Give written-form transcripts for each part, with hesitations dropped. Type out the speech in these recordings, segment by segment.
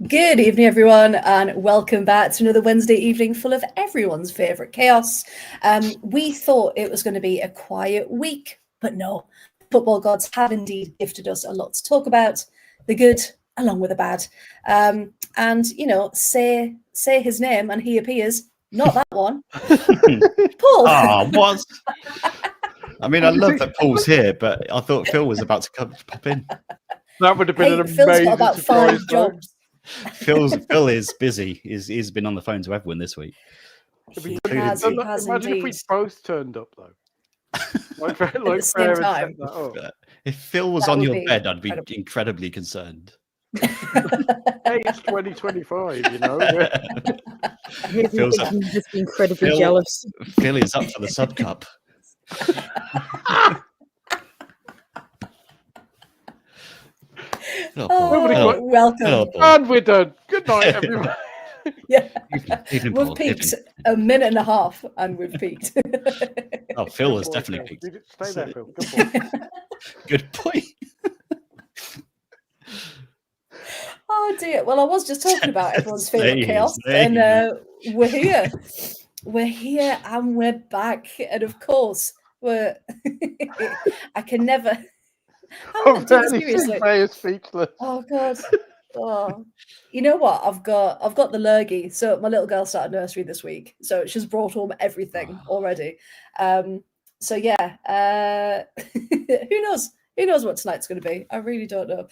Good evening, everyone, and welcome back to another Wednesday evening full of everyone's favourite chaos. We thought it was going to be a quiet week, but no. Football gods have indeed gifted us a lot to talk about, the good along with the bad. And, you know, say his name and he appears, not that one. Paul. What? I mean, I love that Paul's here, but I thought Phil was about to pop in. That would have been an Phil's amazing got about surprise, 5 jobs. Phil is busy. He's been on the phone to everyone this week. He has Imagine if we both turned up, though. Like the same Freya time. set that up. If Phil was That on would your be bed, I'd be incredible. incredibly concerned. Hey, it's 2025, you know. Phil's I'm just incredibly jealous. Phil is up for the sub cup. Welcome. And we're done. Good night, everyone. Yeah, Evening, we've Paul. peaked a minute and a half, and we've peaked. Oh, Phil has Good boy, definitely Phil. peaked. Stay there, Phil. Good boy. Good point. Oh dear. Well, I was just talking about everyone's favourite chaos, There he and we're here. We're here, and we're back. And of course, we're. I can never. I'm doing this seriously. Freya speechless. Oh God. Oh, you know what? I've got the lurgy. So my little girl started nursery this week, so she's brought home everything already. So yeah, who knows? Who knows what tonight's going to be? I really don't know.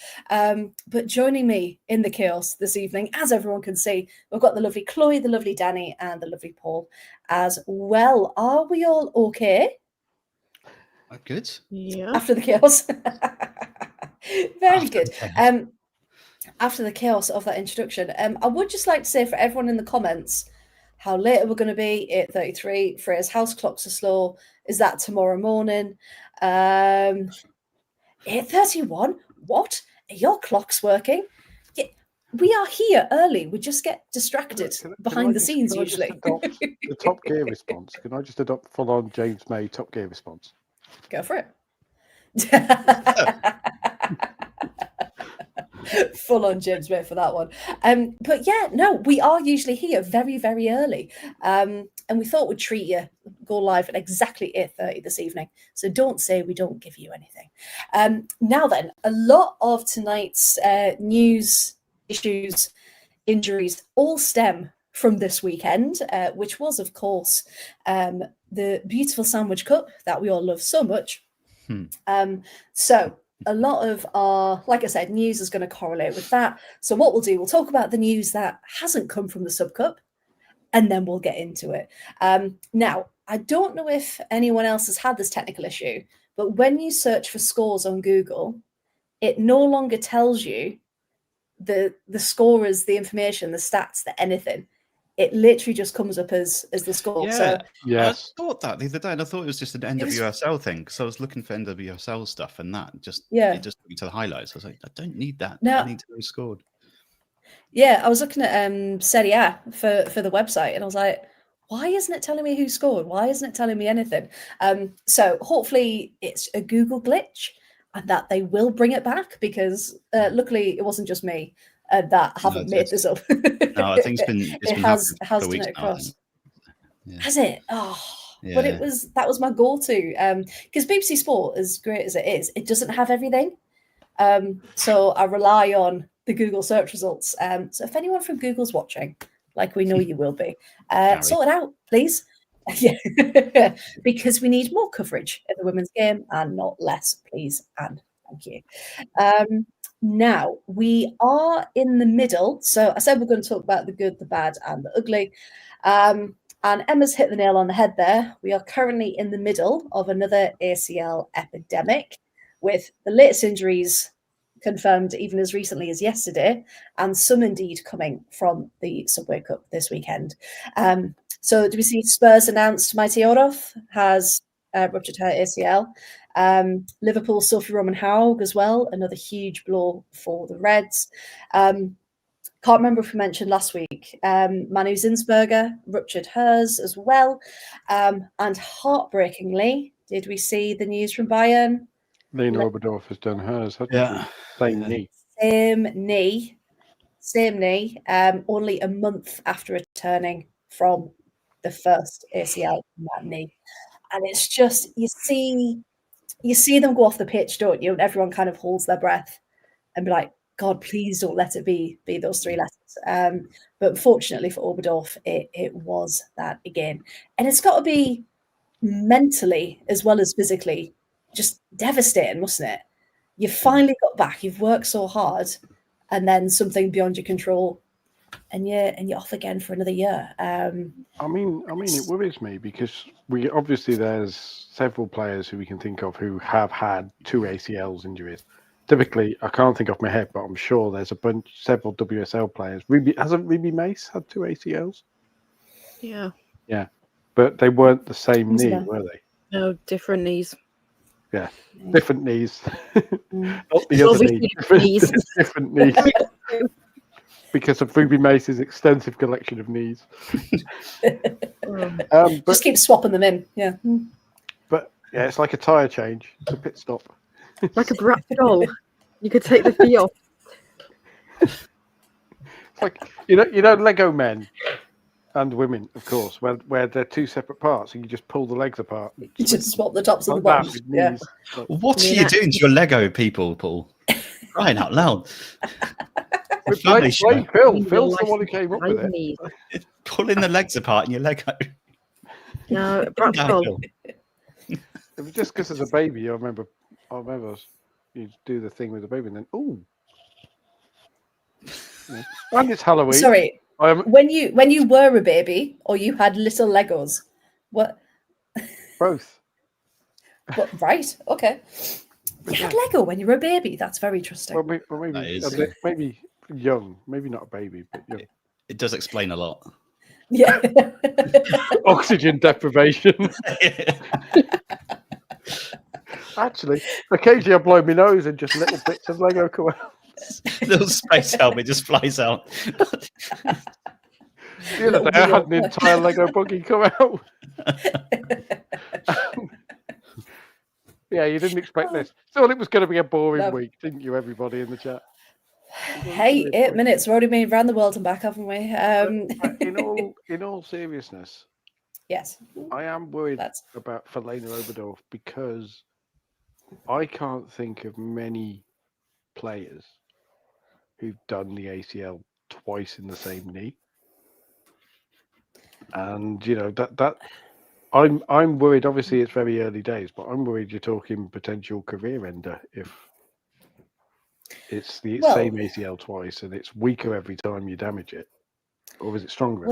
But joining me in the chaos this evening, as everyone can see, we've got the lovely Chloe, the lovely Danny, and the lovely Paul as well. Are we all okay? Good. Yeah. After the chaos. Very good. After the chaos of that introduction, I would just like to say for everyone in the comments how late we're going to be. 8:33. Freya's house clocks are slow. Is that tomorrow morning? 8:31. What? Are your clocks working? Yeah, we are here early. We just get distracted behind the scenes usually. The Top Gear response. Can I just adopt full-on James May Top Gear response? Go for it. Full on James May for that one. But yeah, no, we are usually here very, very early. And we thought we'd treat you, go live at exactly 8:30 this evening. So don't say we don't give you anything. Now then, a lot of tonight's news, issues, injuries all stem from this weekend, which was, of course, the beautiful Sandwich Cup that we all love so much. So a lot of our, like I said, news is going to correlate with that. So what we'll do, we'll talk about the news that hasn't come from the Sub Cup, and then we'll get into it. Now, I don't know if anyone else has had this technical issue, but when you search for scores on Google, it no longer tells you the scorers, the information, the stats, the anything. It literally just comes up as the score. Yeah, so, yes. I thought that the other day, and I thought it was just an NWSL thing because I was looking for NWSL stuff, and that just it just took me to the highlights. I was like, I don't need that. I need to know who scored. Yeah, I was looking at Serie A for the website, and I was like, why isn't it telling me who scored? Why isn't it telling me anything? So hopefully it's a Google glitch, and that they will bring it back because luckily it wasn't just me. That haven't made this up. No, I think it has done it across. Yeah. Has it? Oh, yeah. But that was my go-to because BBC Sport, as great as it is, it doesn't have everything. So I rely on the Google search results. So if anyone from Google's watching, like we know you will be, sort it out, please. Yeah, because we need more coverage of the women's game and not less, please. And thank you. Now, we are in the middle. So I said we're going to talk about the good, the bad, and the ugly. And Emma's hit the nail on the head there. We are currently in the middle of another ACL epidemic with the latest injuries confirmed even as recently as yesterday, and some indeed coming from the Subway Cup this weekend. So do we see Spurs announced Maite Oroth has ruptured her ACL. Liverpool Sophie Roman Haug as well, another huge blow for the Reds. Can't remember if we mentioned last week, Manu Zinsberger ruptured hers as well. And heartbreakingly, did we see the news from Bayern? Lena Oberdorf has done hers, hasn't she? Same knee. Same knee. same knee, only a month after returning from the first ACL in that knee. And it's just, you see them go off the pitch, don't you? And everyone kind of holds their breath and be like, God, please don't let it be those 3 letters. But fortunately for Oberdorf, it was that again. And it's got to be mentally as well as physically just devastating, mustn't it? You finally got back, you've worked so hard, and then something beyond your control, and you're off again for another year. I mean, it worries me because there's several players who we can think of who have had 2 ACLs injuries. Typically, I can't think off my head, but I'm sure there's several WSL players. Hasn't Ruby Mace had 2 ACLs? Yeah. Yeah, but they weren't the same knee, were they? No, different knees. Yeah, different knees. Not the other knee. Different knees. Because of Ruby Mace's extensive collection of knees. Just keep swapping them in. Yeah. But yeah, it's like a tyre change. It's a pit stop. Like a Bratz doll. You could take the fee off. It's like you know Lego men and women, of course, where they're 2 separate parts and you just pull the legs apart. You just swap the tops and the bottoms. Yeah. What are you doing to your Lego people, Paul? Crying out loud. Phil's the one who came up with it. Pulling the legs apart in your Lego. No, Bratz doll. It was just because as a baby, I remember you do the thing with the baby and then, ooh. Yeah. And it's Halloween. Sorry, when you were a baby or you had little Legos? What? Both. What, right, okay. You had Lego when you were a baby? That's very interesting. Well, maybe young. Maybe not a baby, but young. It does explain a lot. Yeah. Oxygen deprivation. Actually, occasionally I blow my nose and just little bits of Lego come out. Little space helmet just flies out. The other day I had an entire Lego buggy come out. Yeah, you didn't expect this. Thought it was going to be a boring week, didn't you, everybody in the chat? Hey, 8 minutes. We've already made around the world and back, haven't we? In all seriousness, yes, I am worried about Lena Oberdorf because I can't think of many players who've done the ACL twice in the same knee, and that I'm worried. Obviously, it's very early days, but I'm worried you're talking potential career ender if it's the same ACL twice and it's weaker every time you damage it, or is it stronger?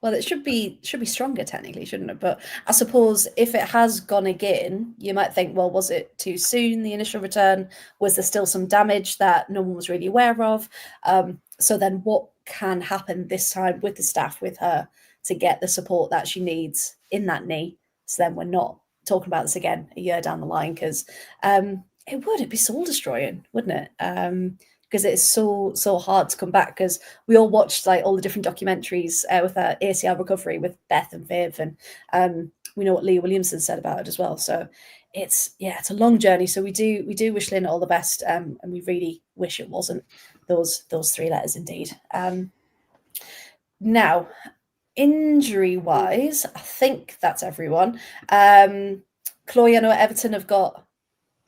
Well, it should be stronger technically, shouldn't it? But I suppose if it has gone again, you might think, well, was it too soon, the initial return? Was there still some damage that no one was really aware of? So then what can happen this time with the staff, with her, to get the support that she needs in that knee? So then we're not talking about this again a year down the line, because it'd be soul destroying, wouldn't it? Because it's so hard to come back, because we all watched like all the different documentaries with her ACL recovery with Beth and Viv, and we know what Leah Williamson said about it as well. So it's a long journey. So we do wish Lynn all the best, and we really wish it wasn't those 3 letters indeed. Now, injury wise, I think that's everyone. Chloe, I know Everton have got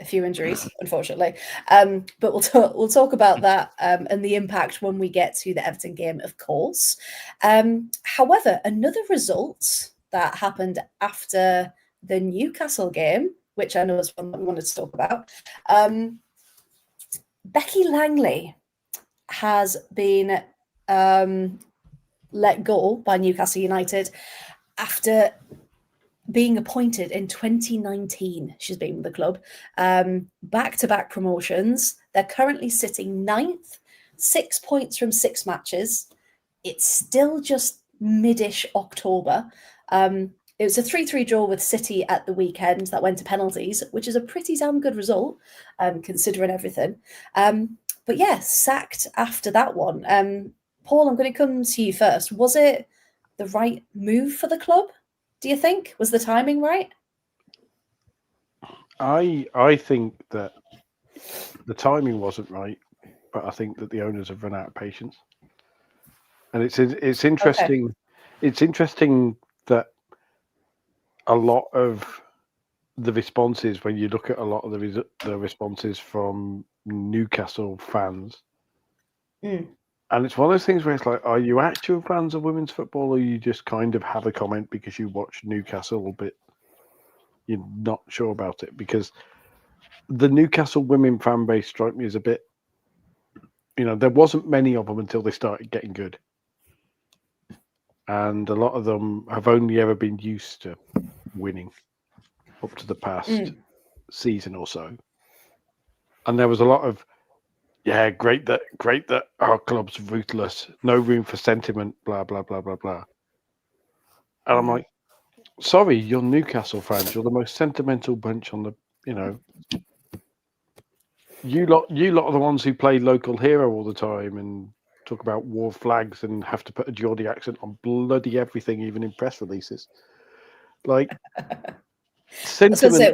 a few injuries, unfortunately, but we'll talk about that and the impact when we get to the Everton game, of course. However, another result that happened after the Newcastle game, which I know is one that we wanted to talk about, Becky Langley has been let go by Newcastle United after being appointed in 2019. She's been with the club. Back-to-back promotions. They're currently sitting 9th, 6 points from 6 matches. It's still just mid-ish October. It was a 3-3 draw with City at the weekend that went to penalties, which is a pretty damn good result, considering everything. But yeah, sacked after that one. Paul, I'm going to come to you first. Was it the right move for the club? Do you think? Was the timing right? I think that the timing wasn't right, but I think that the owners have run out of patience. And it's interesting. Okay. It's interesting that a lot of the responses, when you look at a lot of the responses from Newcastle fans, and it's one of those things where it's like, are you actual fans of women's football, or you just kind of have a comment because you watch Newcastle, but you're not sure about it? Because the Newcastle women fan base strike me as a bit, there wasn't many of them until they started getting good. And a lot of them have only ever been used to winning up to the past season or so. And there was a lot of, great that our club's ruthless, no room for sentiment, blah, blah, blah, blah, blah. And I'm like, sorry, you're Newcastle fans. You're the most sentimental bunch on the, you lot are the ones who play local hero all the time and talk about war flags and have to put a Geordie accent on bloody everything, even in press releases. Like, sentiment. I was going to say,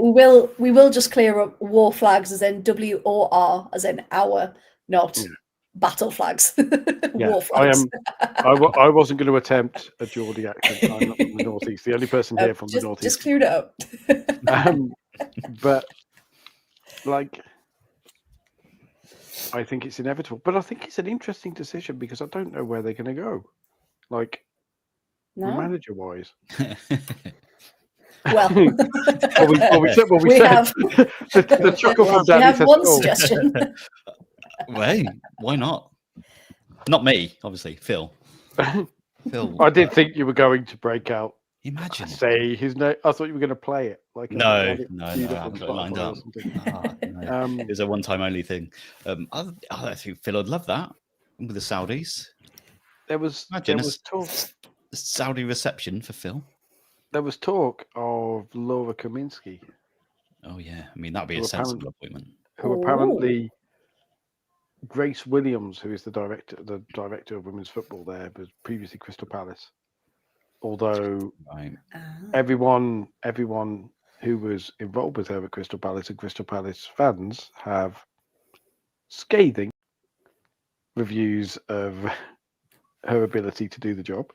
we will just clear up war flags as in WOR, as in our, not battle flags. War flags. I wasn't going to attempt a Geordie accent. I'm not from the Northeast. The only person here from the Northeast. Just cleared it up. But like, I think it's inevitable. But I think it's an interesting decision because I don't know where they're going to go. Like, manager-wise. Well, we have the chuckle from Danny. We have one suggestion. Well, why not? Not me, obviously. Phil. I did think you were going to break out. Imagine. Say his name. I thought you were going to play it. Like no, I haven't got it lined up. No. It's a one-time only thing. I think Phil would love that with the Saudis. There was talk. Saudi reception for Phil. There was talk of Laura Kaminsky. Oh yeah, I mean that'd be a sensible appointment. Who apparently Grace Williams, who is the director of women's football there, was previously Crystal Palace. Although everyone who was involved with her at Crystal Palace and Crystal Palace fans have scathing reviews of her ability to do the job.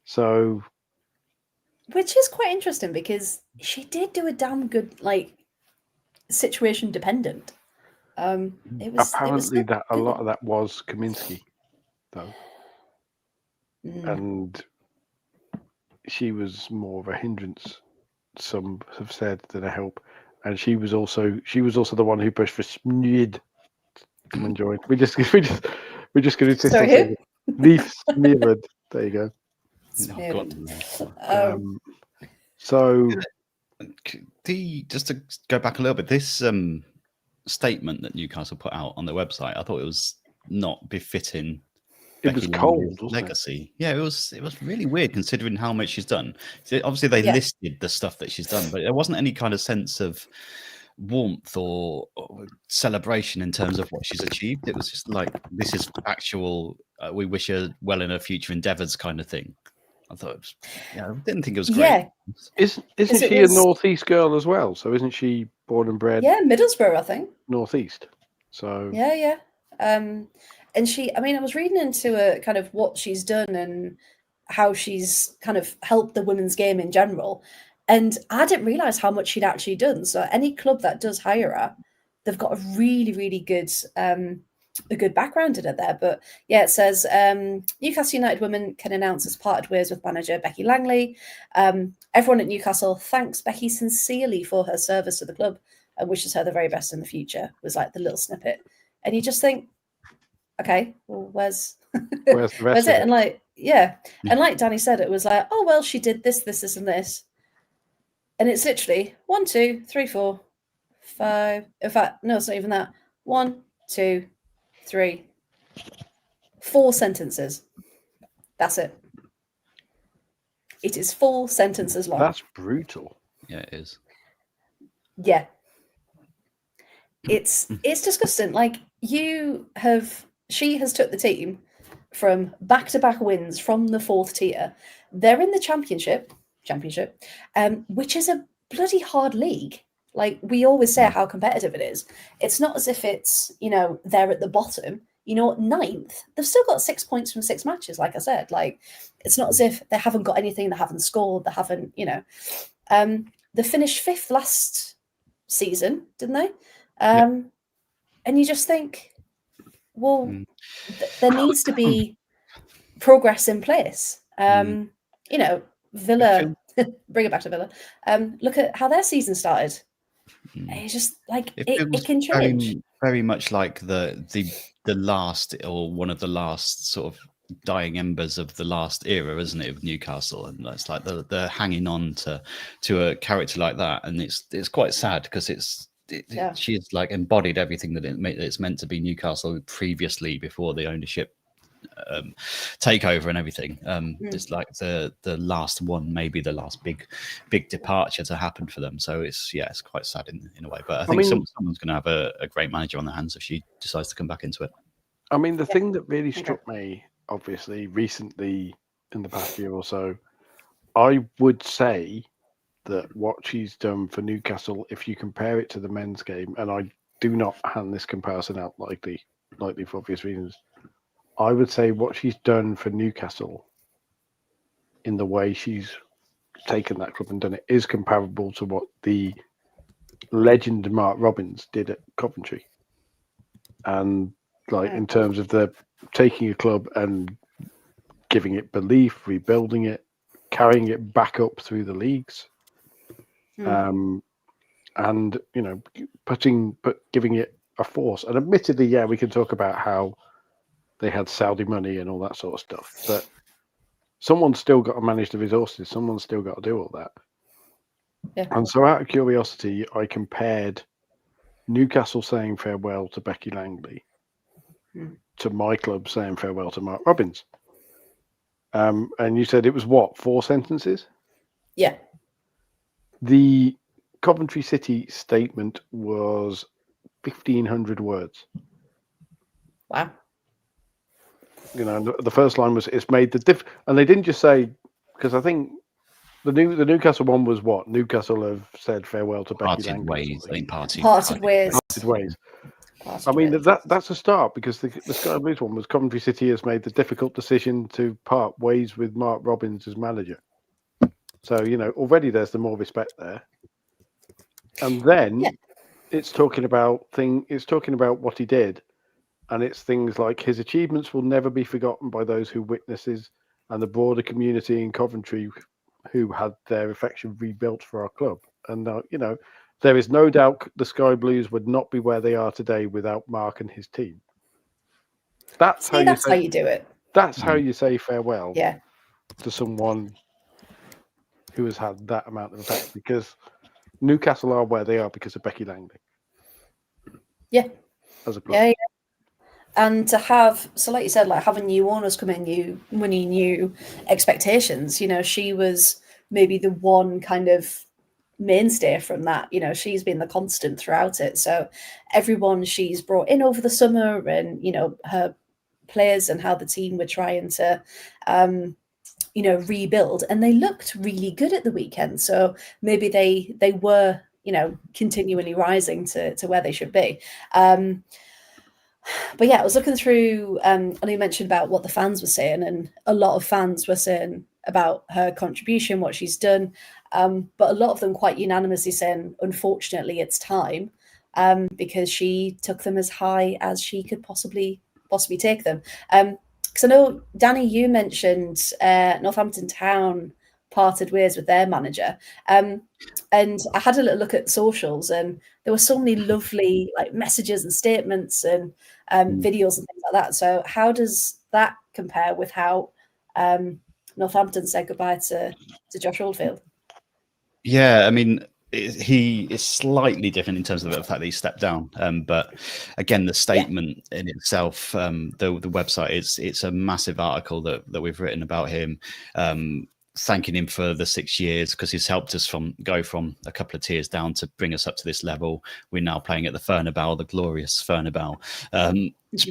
So, which is quite interesting because she did do a damn good, situation dependent. It was apparently that a lot of that was Kaminsky, though, and she was more of a hindrance. Some have said than a help, and she was also the one who pushed for Smid to come and join. We're just going to say Leaf Smeared. There you go. So, just to go back a little bit, this statement that Newcastle put out on their website, I thought it was not befitting. It was cold legacy. Yeah, it was really weird considering how much she's done. So obviously, they listed the stuff that she's done, but there wasn't any kind of sense of warmth or celebration in terms of what she's achieved. It was just like, this is actual. We wish her well in her future endeavours, kind of thing. I thought it was, I didn't think it was great. Yeah. Isn't she a Northeast girl as well? So isn't she born and bred? Yeah, Middlesbrough, I think. Northeast. So yeah. And she, I mean, I was reading into kind of what she's done and how she's kind of helped the women's game in general. And I didn't realise how much she'd actually done. So any club that does hire her, they've got a really, really good a good background in it there. But yeah, it says Newcastle United women can announce as parted ways with manager Becky Langley. Everyone at Newcastle thanks Becky sincerely for her service to the club and wishes her the very best in the future, was like the little snippet. And you just think, okay, well, where's the rest where's of it? And and like Danny said, it was like, oh, well, she did this, and this. And it's literally 1, 2, 3, 4, 5. In fact, no, it's not even that. 1, 2, 3, 4 sentences. That's it. It is 4 sentences long. That's brutal. Yeah, it is. Yeah. It's disgusting. Like, she has took the team from back-to-back wins from the 4th tier. They're in the championship, which is a bloody hard league. Like, we always say how competitive it is. It's not as if it's, you know, they're at the bottom. You know, 9th, they've still got 6 points from 6 matches, like I said. Like, it's not as if they haven't got anything, they haven't scored, they haven't, you know. They finished 5th last season, didn't they? And you just think, well, there needs to be progress in place. You know, Villa, bring it back to Villa. Look at how their season started. It's just like it can change. Very much like the last, or one of the last sort of dying embers of the last era, isn't it, of Newcastle? And it's like they're hanging on to a character like that, and it's quite sad because she has like embodied everything that it's meant to be Newcastle previously, before the ownership takeover and everything. It's like the last one, maybe the last big departure to happen for them. So it's quite sad in a way. But I think someone's going to have a great manager on their hands if she decides to come back into it. I mean, the thing that really struck me, obviously, recently in the past year or so, I would say that what she's done for Newcastle, if you compare it to the men's game, and I do not hand this comparison out lightly for obvious reasons, I would say what she's done for Newcastle in the way she's taken that club and done it is comparable to what the legend Mark Robins did at Coventry. And like in terms of the taking a club and giving it belief, rebuilding it, carrying it back up through the leagues, and you know, giving it a force. And admittedly, we can talk about how they had Saudi money and all that sort of stuff, but someone's still got to manage the resources. Someone's still got to do all that. Yeah. And so, out of curiosity, I compared Newcastle saying farewell to Becky Langley to my club saying farewell to Mark Robins. And you said it was what, 4 sentences? Yeah. The Coventry City statement was 1,500 words. Wow. You know, the first line was, "It's made the diff," and they didn't just say, because I think the Newcastle one was what Newcastle have said farewell to Becky Langley. Parted ways. I mean, that's a start, because the Sky Blues one was Coventry City has made the difficult decision to part ways with Mark Robins as manager. So, you know, already there's the more respect there. And then it's talking about what he did. And it's things like his achievements will never be forgotten by those who witnesses and the broader community in Coventry who had their affection rebuilt for our club. And, you know, there is no doubt the Sky Blues would not be where they are today without Mark and his team. That's how you do it. That's how you say farewell to someone who has had that amount of effect, because Newcastle are where they are because of Becky Langley. Yeah. As a club. Yeah. And to have, so like you said, like having new owners come in, new expectations, you know, she was maybe the one kind of mainstay from that. You know, she's been the constant throughout it. So everyone she's brought in over the summer, and, you know, her players and how the team were trying to, you know, rebuild, and they looked really good at the weekend. So maybe they were, you know, continually rising to where they should be. But yeah, I was looking through, and you mentioned about what the fans were saying, and a lot of fans were saying about her contribution, what she's done, but a lot of them quite unanimously saying, unfortunately, it's time, because she took them as high as she could possibly take them. Because I know, Danny, you mentioned Northampton Town parted ways with their manager. And I had a little look at socials, and there were so many lovely like messages and statements and videos and things like that. So how does that compare with how Northampton said goodbye to Josh Oldfield? Yeah, I mean, he is slightly different in terms of the fact that he stepped down. But again, the statement in itself, the website, it's a massive article that we've written about him, thanking him for the 6 years, because he's helped us go from a couple of tiers down to bring us up to this level. We're now playing at the Fernabel, the glorious Fernabel.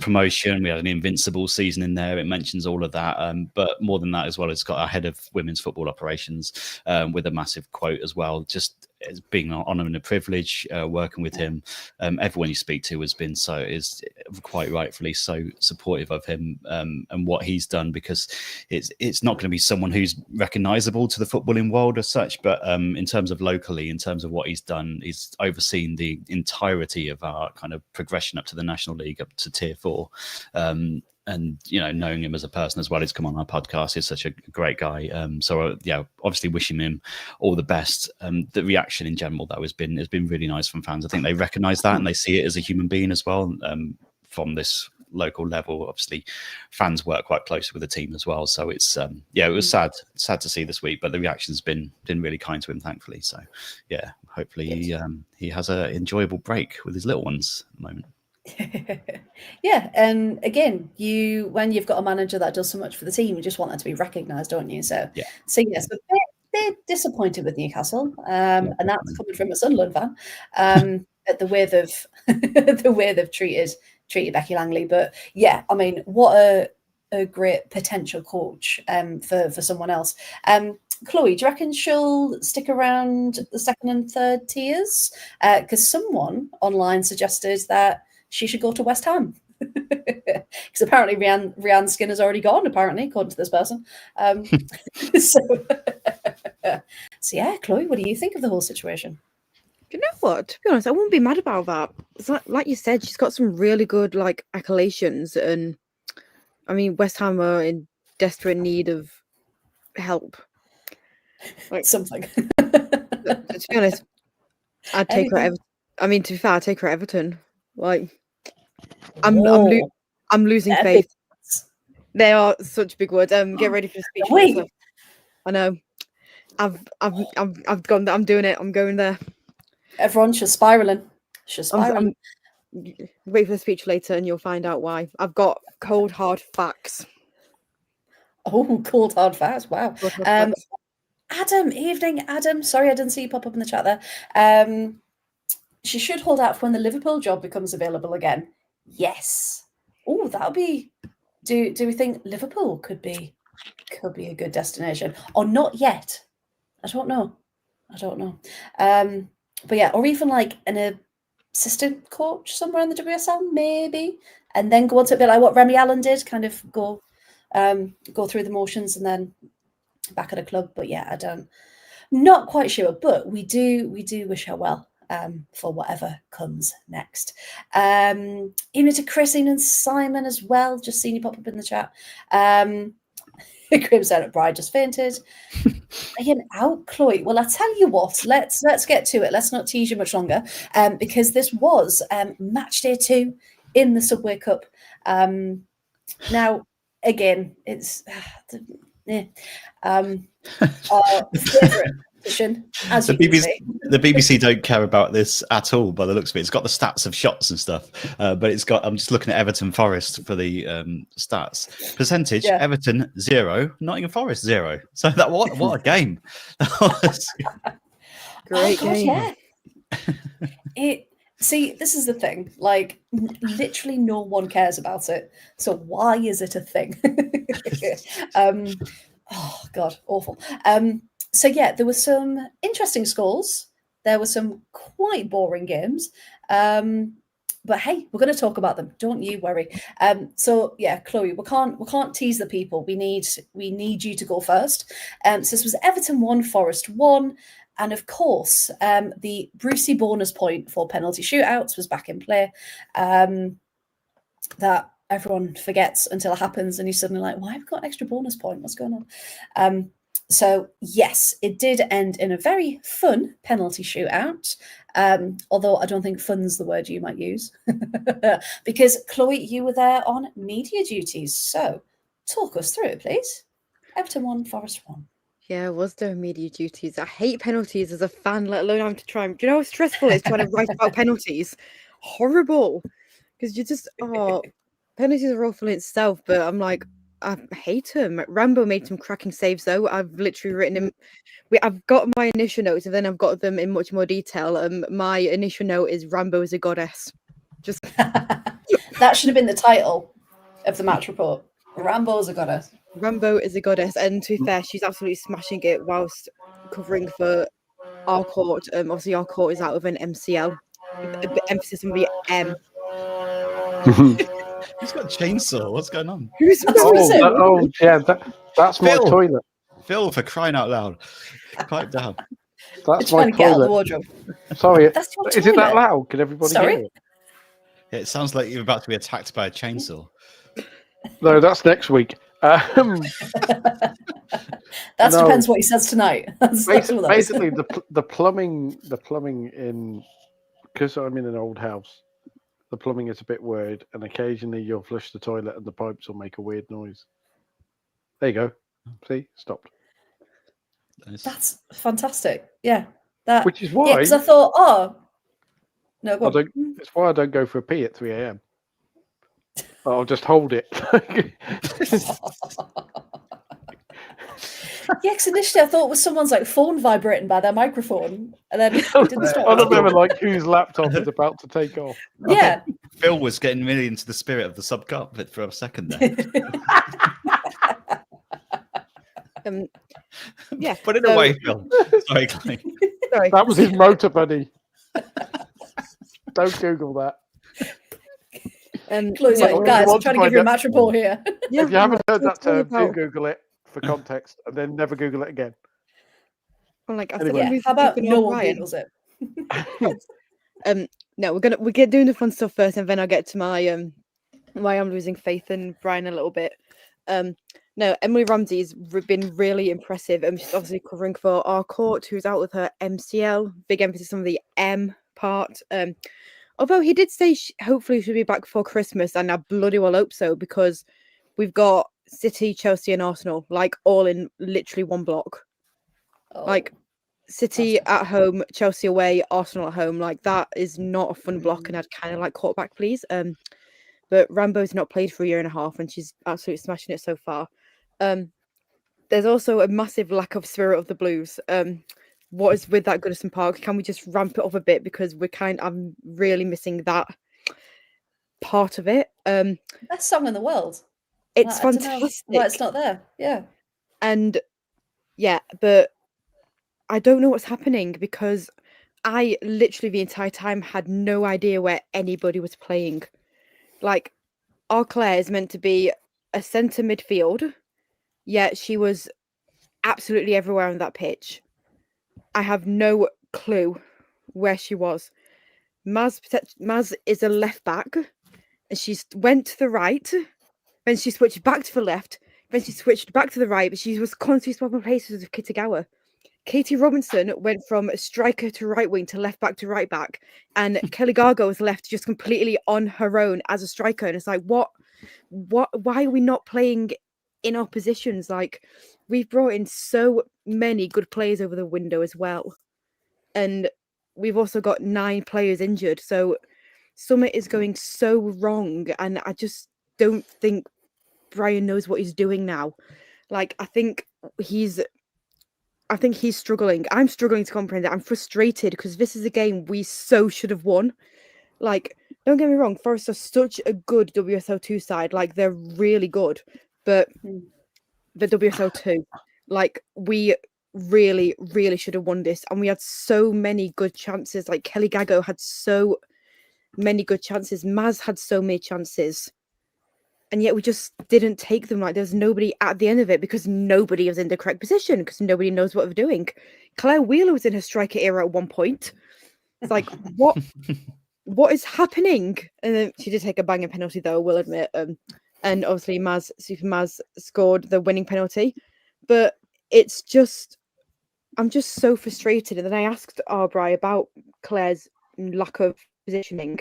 Promotion, we had an invincible season in there. It mentions all of that, but more than that as well, it's got our head of women's football operations with a massive quote as well. Just it's been an honour and a privilege working with him. Everyone you speak to has been is quite rightfully so supportive of him and what he's done, because it's not going to be someone who's recognisable to the footballing world as such, but in terms of locally, in terms of what he's done, he's overseen the entirety of our kind of progression up to the National League, up to Tier 4. And, you know, knowing him as a person as well, he's come on our podcast. He's such a great guy. Yeah, obviously wishing him all the best. The reaction in general, though, has been really nice from fans. I think they recognise that and they see it as a human being as well. From this local level, obviously, fans work quite closely with the team as well. So it's it was sad to see this week, but the reaction's been really kind to him, thankfully. So yeah, hopefully he has an enjoyable break with his little ones at the moment. Yeah, and again, when you've got a manager that does so much for the team, you just want that to be recognised, don't you? So yes, but they're disappointed with Newcastle, and that's coming from a Sunderland fan at the way they've treated Becky Langley. But yeah, I mean, what a great potential coach for someone else. Chloe, do you reckon she'll stick around the second and third tiers? Because someone online suggested that she should go to West Ham. Because apparently Rianne Skinner's already gone, apparently, according to this person. So yeah, Chloe, what do you think of the whole situation? You know what? To be honest, I wouldn't be mad about that. It's like you said, she's got some really good accolades, and I mean, West Ham are in desperate need of help. Something. To be honest, I'd take her. I mean, to be fair, I'd take her Everton. I'm losing faith. They are such big words. Get ready for the speech. Later. I know. I've gone. I'm doing it. I'm going there. Everyone, she's spiraling. Wait for the speech later, and you'll find out why. I've got cold hard facts. Oh, cold hard facts! Wow. Adam, evening, Adam. Sorry, I didn't see you pop up in the chat there. She should hold out for when the Liverpool job becomes available again. Yes. Oh, that'll be. Do we think Liverpool could be a good destination, or not yet? I don't know. But yeah, or even an assistant coach somewhere in the WSL, maybe, and then go on to a bit like what Remy Allen did, kind of go through the motions and then back at a club. But yeah, not quite sure. But we do wish her well. For whatever comes next. Even to Christine and Simon as well. Just seen you pop up in the chat. Grim said Bride just fainted. Again, out, Chloe. Well, I tell you what, let's get to it. Let's not tease you much longer. Because this was match day 2 in the Subway Cup. Now, again, it's our favourite. As the BBC don't care about this at all by the looks of it. It's got the stats of shots and stuff, but it's got. I'm just looking at Everton Forest for the stats percentage. Yeah. Everton 0, Nottingham Forest 0. So that what a game! Great game. Yeah. See, this is the thing. Literally, no one cares about it. So why is it a thing? Oh God, awful. So yeah, there were some interesting scores. There were some quite boring games. But hey, we're going to talk about them. Don't you worry. So yeah, Chloe, we can't tease the people. We need you to go first. So this was Everton 1, Forest 1. And of course, the Brucey bonus point for penalty shootouts was back in play. That everyone forgets until it happens, and you're suddenly like, why have we got an extra bonus point? What's going on? So yes, it did end in a very fun penalty shootout. Although I don't think fun's the word you might use. Because Chloe, you were there on media duties. So talk us through it, please. Everton 1, Forest 1. Yeah, I was doing media duties. I hate penalties as a fan, let alone having to try and... Do you know how stressful it is trying to write about penalties? Horrible. Because you just... penalties are awful in itself, but I'm like, I hate him. Rambo made some cracking saves, though. I've literally written him. I've got my initial notes, and then I've got them in much more detail. My initial note is Rambo is a goddess. Just that should have been the title of the match report. Rambo is a goddess. Rambo is a goddess, and to be fair, she's absolutely smashing it whilst covering for our court. Obviously, our court is out of an MCL. A bit emphasis on the M. He's got a chainsaw. What's going on? Who's yeah, that's my Phil. toilet. Phil, for crying out loud, pipe down. That's trying my to get out of the toilet. wardrobe. Sorry, That's your is it that toilet. loud? Can everybody Sorry? hear it? Yeah, it sounds like you're about to be attacked by a chainsaw. No, that's next week. That depends what he says tonight. Basically, the plumbing in, because I'm in an old house, the plumbing is a bit weird, and occasionally you'll flush the toilet and the pipes will make a weird noise. There you go. See, stopped. That's fantastic. Yeah, Which is why. Yeah, because I thought, no, go on. It's why I don't go for a pee at 3 a.m. I'll just hold it. Yeah, because initially I thought it was someone's like phone vibrating by their microphone, and then it didn't stop. I don't remember like whose laptop is about to take off. Yeah, Phil was getting really into the spirit of the subcarpet for a second there. Yeah, put it away, Phil. Sorry, Clay. Sorry, that was his motor buddy. Don't Google that. Chloe's like, guys, I'm trying to give you a match report here. Yeah, If you haven't heard that term, do about... Google it for context, and then never Google it again. I'm like, Anyway. How about no one Googles it? No, we're doing the fun stuff first, and then I'll get to my why I'm losing faith in Brian a little bit. No, Emily Ramsey's been really impressive. She's obviously covering for our court, who's out with her MCL. Big emphasis on the M part. Although he did say hopefully she'll be back before Christmas, and I bloody well hope so, because we've got City, Chelsea, and Arsenal like all in literally one block. Like City at home, Chelsea away, Arsenal at home. Like that is not a fun block, and I'd kind of like quarterback, please. But Rambo's not played for a year and a half, and she's absolutely smashing it so far. There's also a massive lack of spirit of the Blues. What is with that Goodison Park? Can we just ramp it up a bit, because I'm really missing that part of it. Best song in the world. It's fantastic. Why it's not there? Yeah. And yeah, but I don't know what's happening, because I literally the entire time had no idea where anybody was playing. Like, our Claire is meant to be a centre midfield, yet she was absolutely everywhere on that pitch. I have no clue where she was. Maz is a left back, and she went to the right, then she switched back to the left, then she switched back to the right, but she was constantly swapping places with Kitagawa. Katie Robinson went from striker to right wing to left back to right back, and Kelly Gargo was left just completely on her own as a striker. And it's like, why are we not playing in our positions? Like, we've brought in so many good players over the window as well, and we've also got 9 players injured. So Summit is going so wrong, and I just don't think Brian knows what he's doing now. Like, I think he's struggling. I'm struggling to comprehend it. I'm frustrated, because this is a game we so should have won. Like, don't get me wrong, Forest are such a good WSL2 side. Like, they're really good. But the WSL2, like, we really, really should have won this. And we had so many good chances. Like, Kelly Gago had so many good chances. Maz had so many chances. And yet we just didn't take them. Like, there's nobody at the end of it, because nobody was in the correct position, because nobody knows what they're doing. Claire Wheeler was in her striker era at one point. It's like, what is happening? And then she did take a banging penalty, though, I will admit. And obviously Super Maz scored the winning penalty. But it's just, I'm just so frustrated. And then I asked Arbry about Claire's lack of positioning,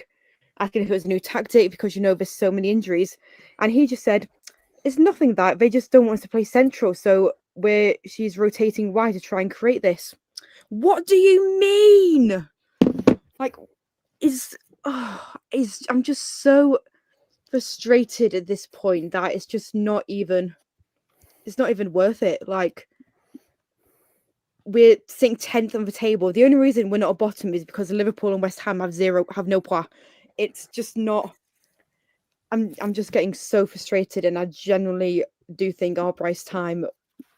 asking if it was a new tactic, because, there's so many injuries. And he just said, it's nothing that, they just don't want us to play central. So she's rotating wide to try and create this. What do you mean? Like, I'm just so frustrated at this point that it's just not even worth it. Like, we're sitting 10th on the table. The only reason we're not at bottom is because Liverpool and West Ham have no points. It's just not. I'm just getting so frustrated, and I genuinely do think Arbry's time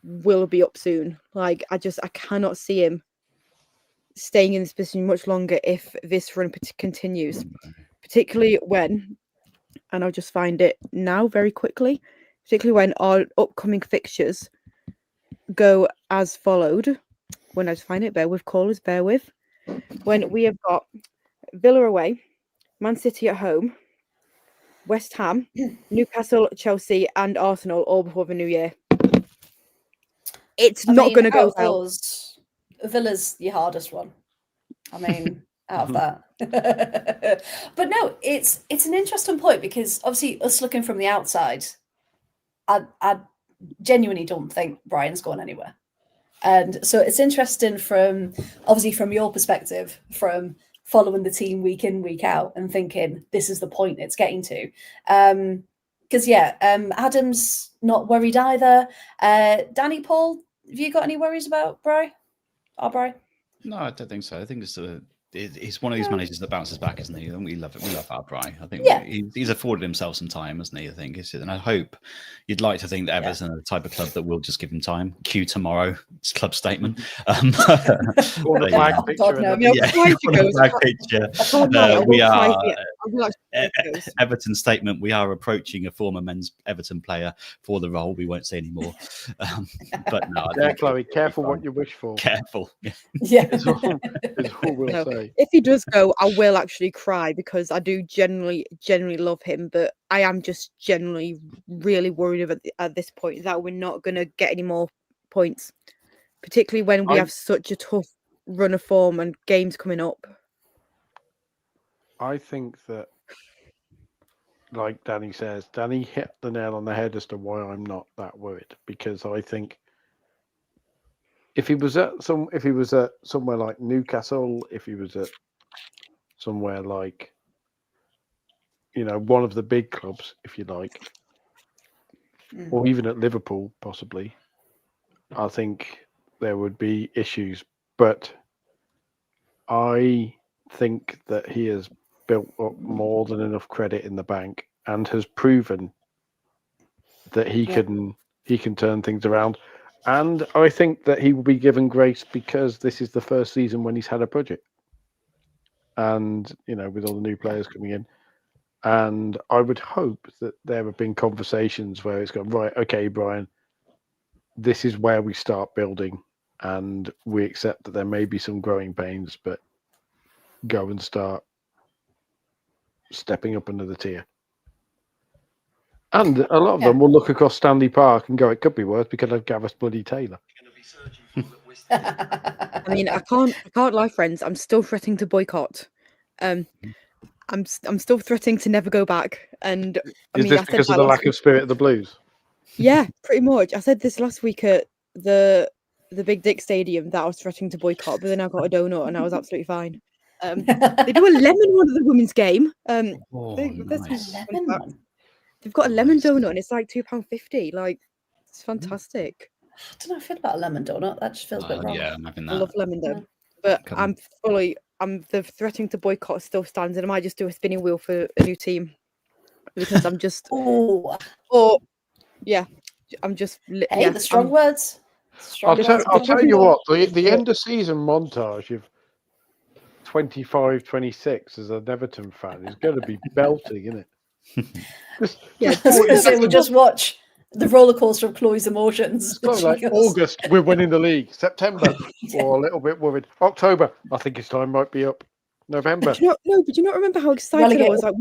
will be up soon. Like, I cannot see him staying in this position much longer if this run continues, particularly when, and I'll just find it now very quickly, particularly when our upcoming fixtures go as followed. When I just find it, bear with callers, bear with. When we have got Villa away, Man City at home, West Ham, Newcastle, Chelsea, and Arsenal all before the new year. It's not going to go well. Villa's your hardest one. I mean, out of that. But no, it's an interesting point because obviously us looking from the outside, I genuinely don't think Brian's going anywhere. And so it's interesting from your perspective, from following the team week in, week out and thinking this is the point it's getting to. Because Adam's not worried either. Danny, Paul, have you got any worries about Bri? Bri? No, I don't think so. I think he's one of these managers that bounces back, isn't he? We love it. We love our Bri. I think he's afforded himself some time, hasn't he? I think, and I hope you'd like to think that Everton are the type of club that will just give him time. Cue tomorrow, it's club statement. We are Everton statement. We are approaching a former men's Everton player for the role. We won't say any more. But no, Chloe, careful what you wish for. Careful. Yeah, it's all we'll say. If he does go, I will actually cry because I do generally love him, but I am just generally really worried at this point that we're not going to get any more points, particularly when we have such a tough run of form and games coming up. I think that, like Danny says, Danny hit the nail on the head as to why I'm not that worried, because I think if he was at somewhere like Newcastle, if he was at somewhere like, one of the big clubs, if you like, or even at Liverpool, possibly, I think there would be issues. But I think that he has built up more than enough credit in the bank and has proven that he can turn things around. And I think that he will be given grace because this is the first season when he's had a budget. And, with all the new players coming in. And I would hope that there have been conversations where it's gone, right, okay, Brian, this is where we start building. And we accept that there may be some growing pains, but go and start stepping up another tier. And a lot of them will look across Stanley Park and go, it could be worse because I've Gareth bloody Taylor. I mean, I can't lie, friends. I'm still threatening to boycott. I'm still threatening to never go back. And I mean, this because of the lack of spirit of the Blues? Yeah, pretty much. I said this last week at the Big Dick Stadium that I was threatening to boycott, but then I got a donut and I was absolutely fine. They do a lemon one at the women's game. Nice. They've got a lemon donut and it's like £2.50. Like, it's fantastic. I don't know how I feel about a lemon donut. That just feels a bit wrong. Yeah, I'm having that. I love lemon donut. But the threatening to boycott still stands, and I might just do a spinning wheel for a new team because I'm just I'm just the strong words. I'll tell you what, the end of season montage of 25-26 as an Everton fan is going to be belting, isn't it? We'll just watch the roller coaster of Chloe's emotions. It's like August, we're winning the league. September, or a little bit worried. October, I think his time might be up. November. But you not remember how excited I was? Like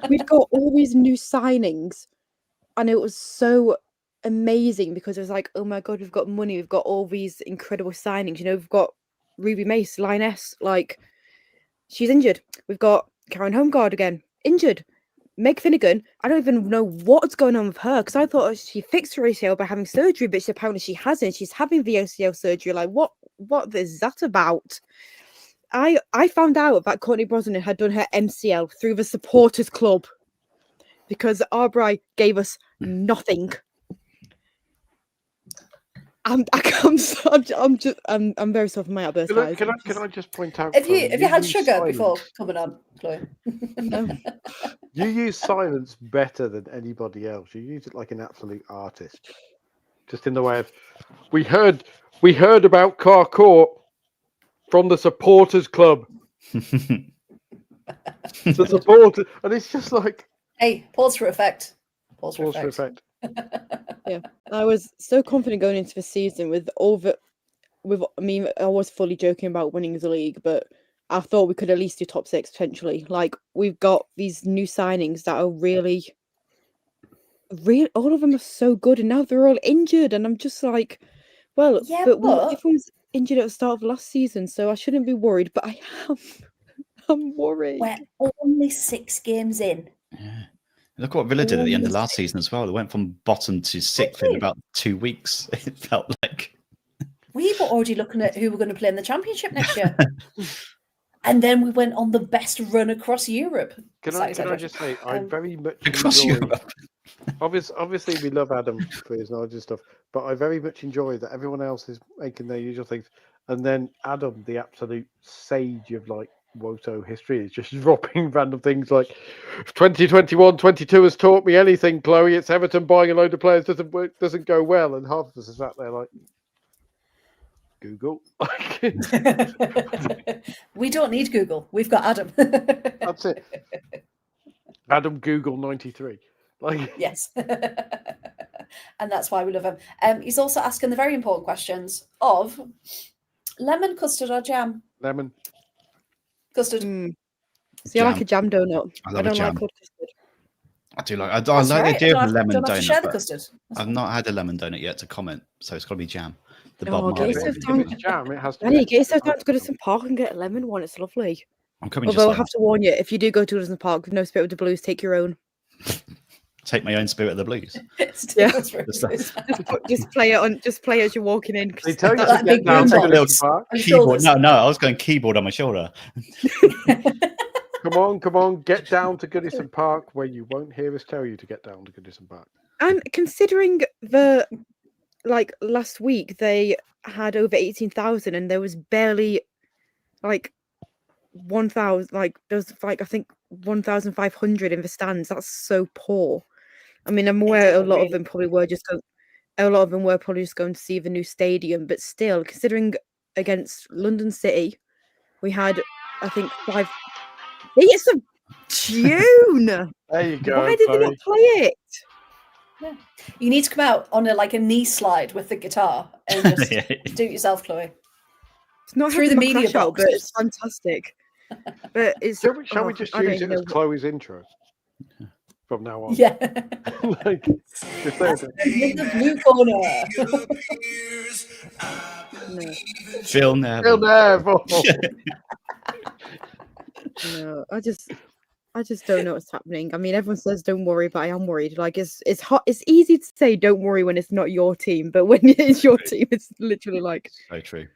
we'd got all these new signings, and it was so amazing because it was like, oh my god, we've got money, we've got all these incredible signings. We've got Ruby Mace, Lioness, like she's injured. We've got Karen Homeguard again, injured. Meg Finnegan, I don't even know what's going on with her because I thought she fixed her ACL by having surgery, but apparently she hasn't. She's having the ACL surgery. Like, what is that about? I found out that Courtney Brosnan had done her MCL through the supporters club because Arbry gave us nothing. I'm very sorry for my outburst. Can I just point out? Have you had sugar before coming on, Chloe? No. You use silence better than anybody else. You use it like an absolute artist. Just in the way of, we heard about Car Court. from the supporters club. The supporters, and it's just like, hey, pause for effect. Pause for effect. Yeah, I was so confident going into the season with all the. I mean, I was fully joking about winning the league, but I thought we could at least do top 6 potentially. Like, we've got these new signings that are really, all of them are so good, and now they're all injured, and I'm just like, well, Yeah, but but everyone's injured at the start of last season, so I shouldn't be worried, but I am. I'm worried. we're only 6 games in. Yeah. Look what Villa did at the end of last season as well. They went from bottom to 6th in about 2 weeks. It felt like we were already looking at who we're going to play in the Championship next year. And then we went on the best run across Europe. Can I just say, I very much across enjoy. Europe. Obviously, we love Adam for his knowledge and stuff, but I very much enjoy that everyone else is making their usual things, and then Adam, the absolute sage of like WOTO history, is just dropping random things like 2021-22 has taught me anything, Chloe. It's Everton buying a load of players doesn't go well, and half of us is sat there like, Google. We don't need Google. We've got Adam. That's it. Adam Google 93. Like, yes. And that's why we love him. He's also asking the very important questions of lemon, custard, or jam? Lemon. Custard. See, I like a jam donut. I don't like cold custard. I do like. I like the idea of a lemon donut. Share the custard. I've not had a lemon donut yet to comment, so it's got to be jam. Get yourself down to Goodison Park and get a lemon one. It's lovely. I'm coming. Although I have to warn you, if you do go to Goodison Park with no Spirit of the Blues, take your own. Take my own Spirit of the Blues. Yeah. just play it on. Just play it as you're walking in. They tell you to get down to Goodison Park. Keyboard. No, I was going keyboard on my shoulder. Come on, get down to Goodison Park, where you won't hear us tell you to get down to Goodison Park. And considering last week they had over 18,000 and there was barely 1,000, there was I think 1,500 in the stands. That's so poor. I mean, I'm aware a lot of them were probably just going to see the new stadium, but still, considering against London City, we had, I think, 5. It's a tune. There you go. Why did they not play it? Yeah. You need to come out on a knee slide with the guitar and just do it yourself, Chloe. It's not through the media box, but it's fantastic. But it's shall we just use it as Chloe's intro from now on? Yeah. In the blue corner. No. Phil Neville. No, I just don't know what's happening. I mean, everyone says don't worry, but I am worried. It's hot. It's easy to say don't worry when it's not your team, but when it's your team, it's literally so true.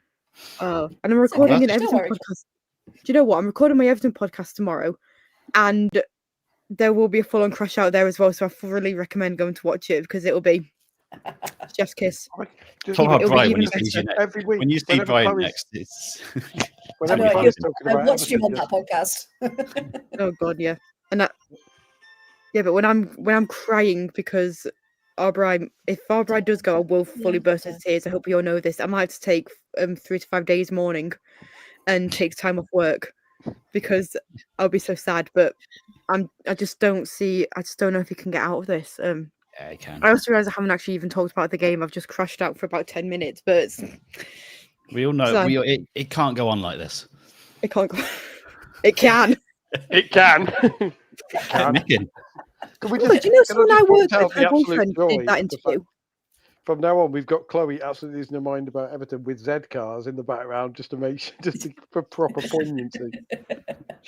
Oh, and I'm recording an Everton podcast. Do you know what? I'm recording my Everton podcast tomorrow, and there will be a full-on crash out there as well. So I thoroughly recommend going to watch it because it will be chef's kiss. Every week when you see Brian next, it's. I watched you on that podcast. Oh God, yeah, and but when I'm crying because if Arbright does go, I will fully burst into tears. I hope you all know this. I might have to take 3 to 5 days mourning and take time off work because I'll be so sad. But I just don't know if he can get out of this. Yeah, he can. I also realize I haven't actually even talked about the game. I've just crashed out for about 10 minutes, but we all know it can't go on like this. It can't go. It can. It can. Do you know someone I work with? Her boyfriend did that interview. From now on, we've got Chloe absolutely losing her mind about Everton with Z cars in the background just for proper poignancy.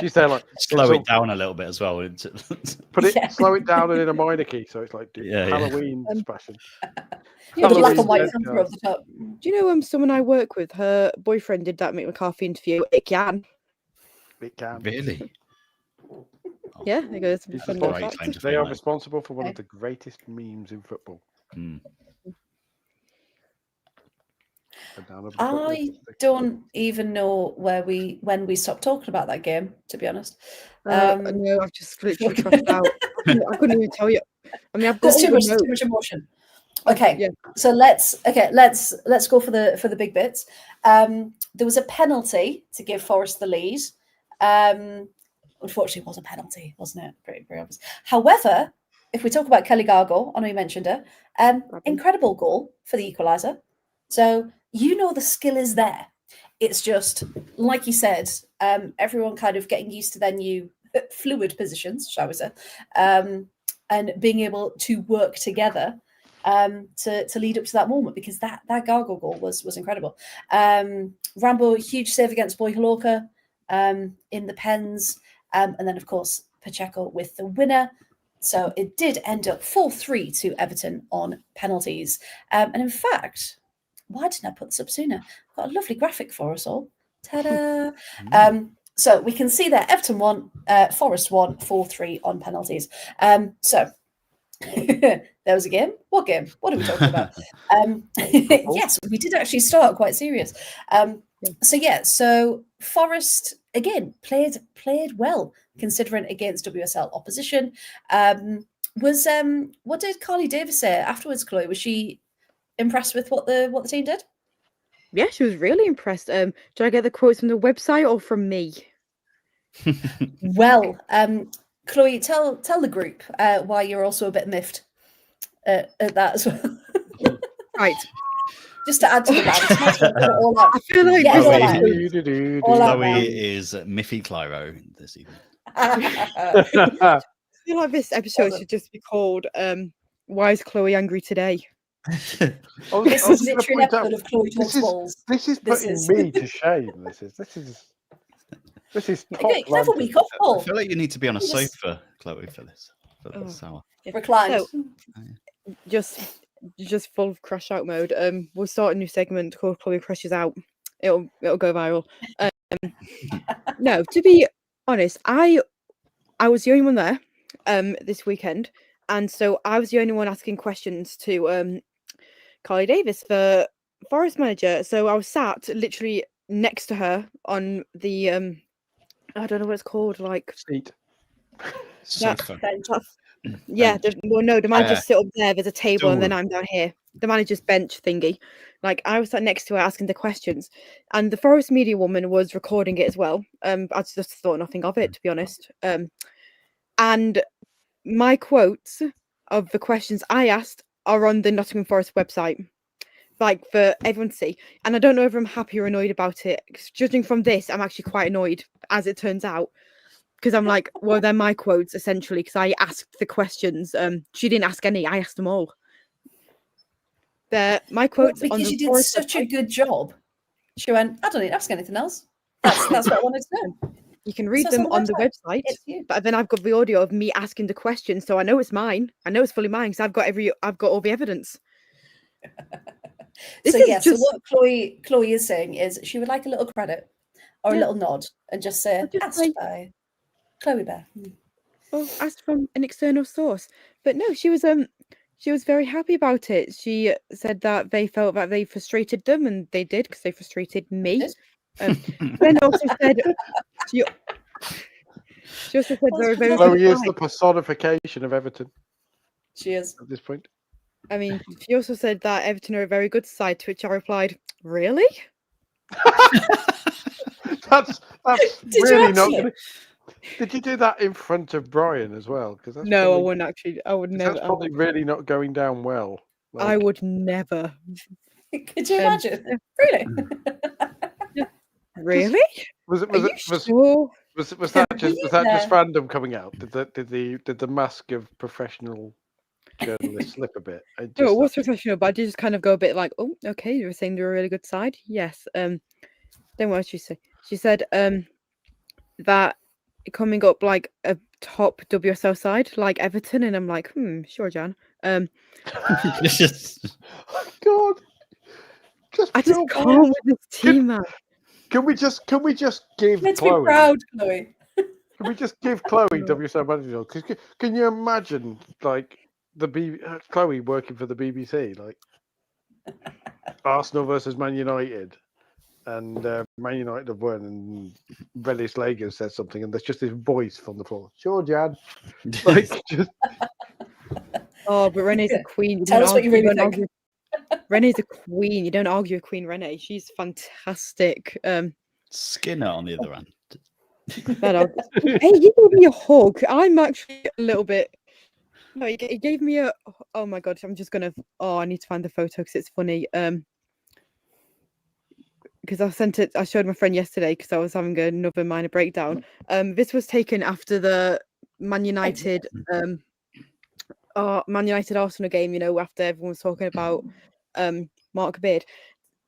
She's there slow it down a little bit as well. Slow it down and in a minor key, so it's like Halloween fashion. Yeah, the black and white over the top. Do you know someone I work with? Her boyfriend did that Mick McCarthy interview. It can. Really? Yeah, they go. They are responsible for one of the greatest memes in football. I don't even know when we stopped talking about that game, to be honest. No, I've just literally trashed out. I couldn't even tell you. I mean, I've got too much emotion. Okay, Yeah. so let's go for the big bits. There was a penalty to give Forest the lead. Unfortunately, it was a penalty, wasn't it? Pretty obvious. However, if we talk about Kelly Gargo, I know you mentioned her. Incredible goal for the equaliser. So the skill is there. It's just like you said, everyone kind of getting used to their new fluid positions, shall we say, and being able to work together. To lead up to that moment, because that Gargo goal was incredible. Rambo, huge save against Boy Haloka in the pens, and then of course Pacheco with the winner. So it did end up 4-3 to Everton on penalties. And in fact, why didn't I put this up sooner? I've got a lovely graphic for us all. Ta-da! So we can see there, Everton won, Forest won 4-3 on penalties. So there was a game. What game? What are we talking about? Yes, we did actually start quite serious. So Forest again played well considering against WSL opposition. What did Carly Davis say afterwards, Chloe? Was she impressed with what the team did? Yeah, she was really impressed. Did I get the quotes from the website or from me? Well, Chloe, tell the group why you're also a bit miffed at that as well. Right. Just to add to the rant. I feel like Chloe is Miffy Clyro this evening. I feel like this episode should just be called "Why is Chloe angry today?" This is literally an episode of Chloe Talks Balls. This is putting me to shame. This is top. You can have a week off, Paul. I feel like you need to be on a sofa, Chloe, for this. Hour. Reclined. So, just full of crash out mode. We'll start a new segment called Chloe Crashes Out. It'll go viral. No, to be honest, I was the only one there this weekend, and so I was the only one asking questions to Carly Davis, the Forest manager. So I was sat literally next to her on the I don't know what it's called, like seat. Sofa. Yeah, the managers sit up there. There's a table, and then I'm down here. The manager's bench thingy. Like I was sat next to her asking the questions, and the Forest media woman was recording it as well. I just thought nothing of it, to be honest. And my quotes of the questions I asked are on the Nottingham Forest website, like for everyone to see. And I don't know if I'm happy or annoyed about it. Judging from this, I'm actually quite annoyed, as it turns out. Because I'm like, well, they're my quotes, essentially, because I asked the questions. She didn't ask any. I asked them all. They're my quotes. Because you did such a good job. She went, I don't need to ask anything else. That's what I wanted to know. You can read them on the website. But then I've got the audio of me asking the questions, so I know it's mine. I know it's fully mine, because I've got all the evidence. So what Chloe is saying is she would like a little credit or a little nod and just say, asked by Chloe Bear. Well, asked from an external source. But no, she was very happy about it. She said that they felt that they frustrated them, and they did, because they frustrated me. Then also said she also said they were very Chloe is the personification of Everton. She is at this point. I mean, she also said that Everton are a very good side, to which I replied, really? That's really not good. Did you do that in front of Brian as well? Because no, I wouldn't actually. I would never. That's probably really not going down well. Like, I would never. Could you imagine? Really? Really? Was that just fandom coming out? Did the mask of professional journalist slip a bit? No, it was professional, but I did just kind of go a bit like, oh, okay, you were saying they're a really good side. Yes. Then what did she say? She said that coming up like a top WSL side like Everton, and I'm like, sure, Jan. God, I just can't with this team, man. Can we just give Let's Chloe? Be proud, Chloe. Can we just give Chloe WSL manager? Because can you imagine like Chloe working for the BBC, like Arsenal versus Man United, and Man United have won, and Velis Lager says something, and there's just this voice from the floor. Sure, Jan. Like just Oh, but Renee's a queen. Tell us what you really think. Renee's a queen. You don't argue with Queen Renee. She's fantastic. Skinner, on the other hand. Hey, you gave me a hug. I'm actually a little bit. No, he gave me a. Oh my god! I'm just gonna. Oh, I need to find the photo because it's funny. Because I sent it. I showed my friend yesterday because I was having another minor breakdown. This was taken after the Man United. Man United Arsenal game. You know, after everyone was talking about Matt Beard.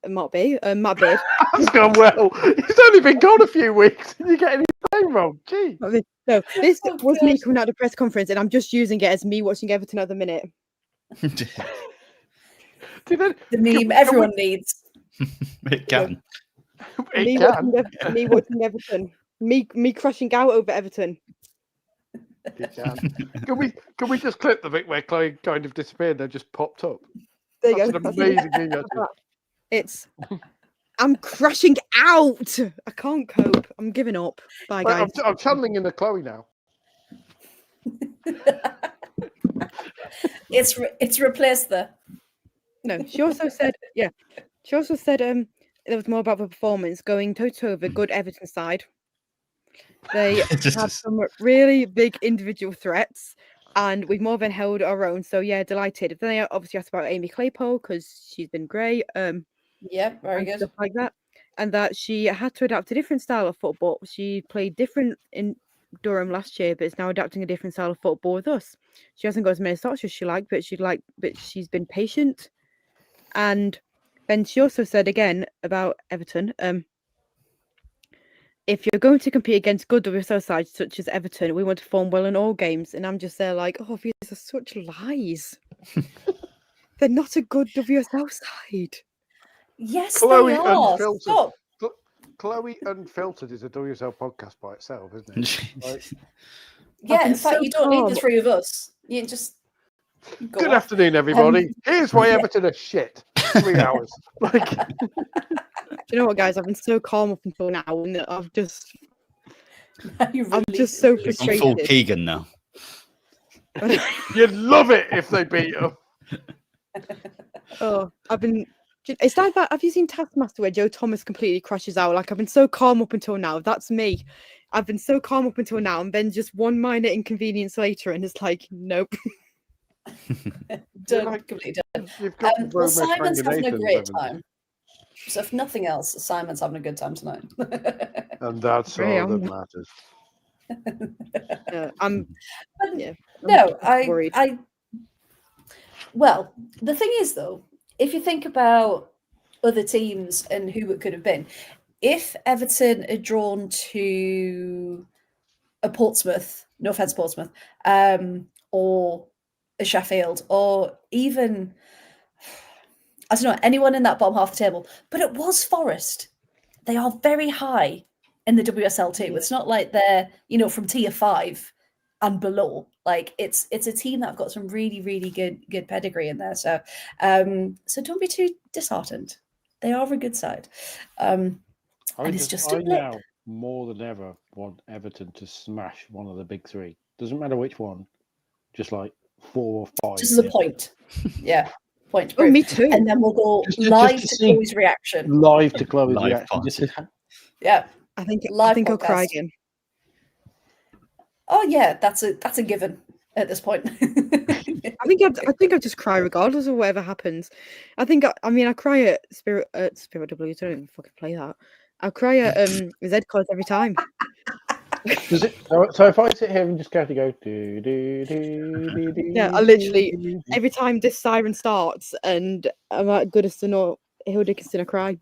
That's gone well. He's only been gone a few weeks and you're getting his name wrong. Gee. No, this was me coming out of the press conference and I'm just using it as me watching Everton at the minute. The meme everyone needs. It can. Me watching Everton. Me crashing out over Everton. Can we just clip the bit where Chloe kind of disappeared and just popped up? There you go. That's an amazing thing. It's I'm crashing out. I can't cope. I'm giving up. Bye, guys. I'm channeling in the Chloe now. It's replaced the. No, she also said, She also said there was more about the performance going toe-to-toe with a good Everton side. They had some really big individual threats, and we've more than held our own. So yeah, delighted. Then they obviously asked about Amy Claypole because she's been great. Yeah, very good. Stuff like that, and that she had to adapt a different style of football. She played different in Durham last year, but is now adapting a different style of football with us. She hasn't got as many starts as she liked, but she's been patient. And then she also said again about Everton. If you're going to compete against good WSL sides such as Everton, we want to perform well in all games. And I'm just there like, oh, these are such lies. They're not a good WSL side. Yes, Chloe they are. Unfiltered. Stop. Chloe Unfiltered is a WSL podcast by itself, isn't it? Yeah, in fact, you don't need the three of us. You can just go Good off. afternoon, everybody. Here's why Everton are shit. 3 hours. Do you know what, guys? I've been so calm up until now, and I'm just so frustrated. I'm full Keegan now. You'd love it if they beat you. Oh, it's like that. Have you seen Taskmaster where Joe Thomas completely crashes out? Like, I've been so calm up until now. That's me. I've been so calm up until now, and then just one minor inconvenience later, and it's like, nope. Completely done. Well, Simon's having a great time. So if nothing else, Simon's having a good time tonight. And that's all that matters. Worried. Well, the thing is, though, if you think about other teams and who it could have been, if Everton had drawn to a Portsmouth, no offense, Portsmouth, or a Sheffield, or even, I don't know, anyone in that bottom half of the table, but it was Forest. They are very high in the WSL too. It's not like they're, from tier 5 and below. Like it's a team that've got some really, really good pedigree in there. So so don't be too disheartened. They are a good side. And it's just I now more than ever want Everton to smash one of the big 3. Doesn't matter which one, just like 4 or 5. Just as a point. Yeah. Point. Oh, me too. And then we'll go live to Chloe's reaction. Live to Chloe's reaction. Yeah. I think I'll cry again. Oh yeah, that's a given at this point. I think I'll just cry regardless of whatever happens. I cry at Spirit W. I don't even fucking play that. I'll cry at Z cards every time. Does it? So if I sit here and just kind of go yeah, I literally every time this siren starts and I'm at Goodison or Hill Dickinson, I cry.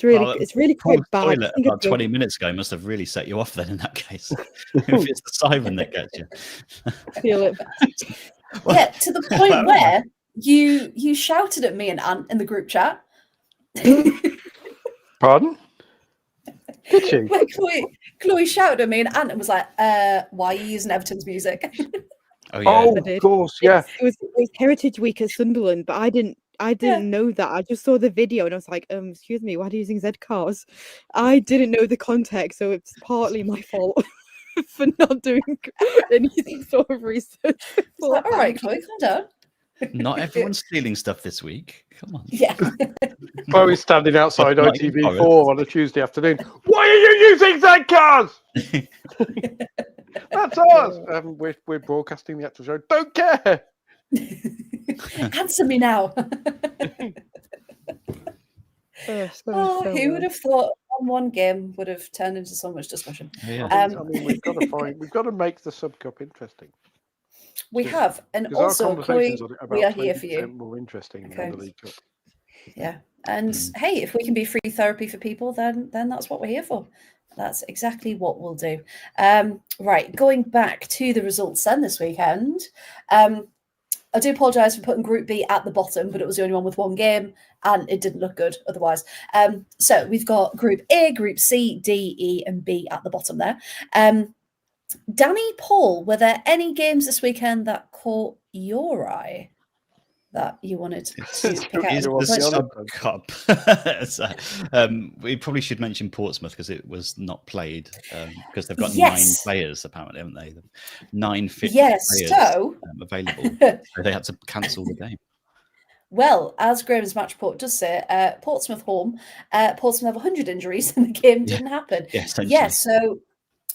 It's really quite bad. About 20 minutes ago must have really set you off then in that case. If it's the siren that gets you. Feel it. Yeah, to the point where you shouted at me and Ant in the group chat. Pardon? Did she? When Chloe shouted at me and Ant and was like, why are you using Everton's music? Oh yeah. Of course, yeah. It was Heritage Week at Sunderland, but I didn't know that. I just saw the video and I was like, excuse me, why are you using Z cars? I didn't know the context, so it's partly my fault. for not doing any sort of research. All right, Chloe, calm down. Not everyone's stealing stuff this week. Come on. Yeah. Chloe's standing outside Not even ITV4 on a Tuesday afternoon. Why are you using Zenkas? That's us. We're broadcasting the actual show. Don't care. Answer me now. Who would have thought one game would have turned into so much discussion? Yeah. I mean, we've got to make the Sub Cup interesting. We have, and also, Chloe, we are here for you. More interesting than the League Cup. Yeah, and hey, if we can be free therapy for people, then that's what we're here for. That's exactly what we'll do. Right, going back to the results then this weekend. I do apologise for putting Group B at the bottom, but it was the only one with one game, and it didn't look good otherwise. So we've got Group A, Group C, D, E, and B at the bottom there. Danny, Paul, were there any games this weekend that caught your eye that you wanted to pick out? Is the Sub Cup? So, we probably should mention Portsmouth because it was not played because they've got 9 players apparently, haven't they? 9 fit players available. So they had to cancel the game. Well, as Graham's match report does say, Portsmouth home, Portsmouth have 100 injuries and the game didn't happen.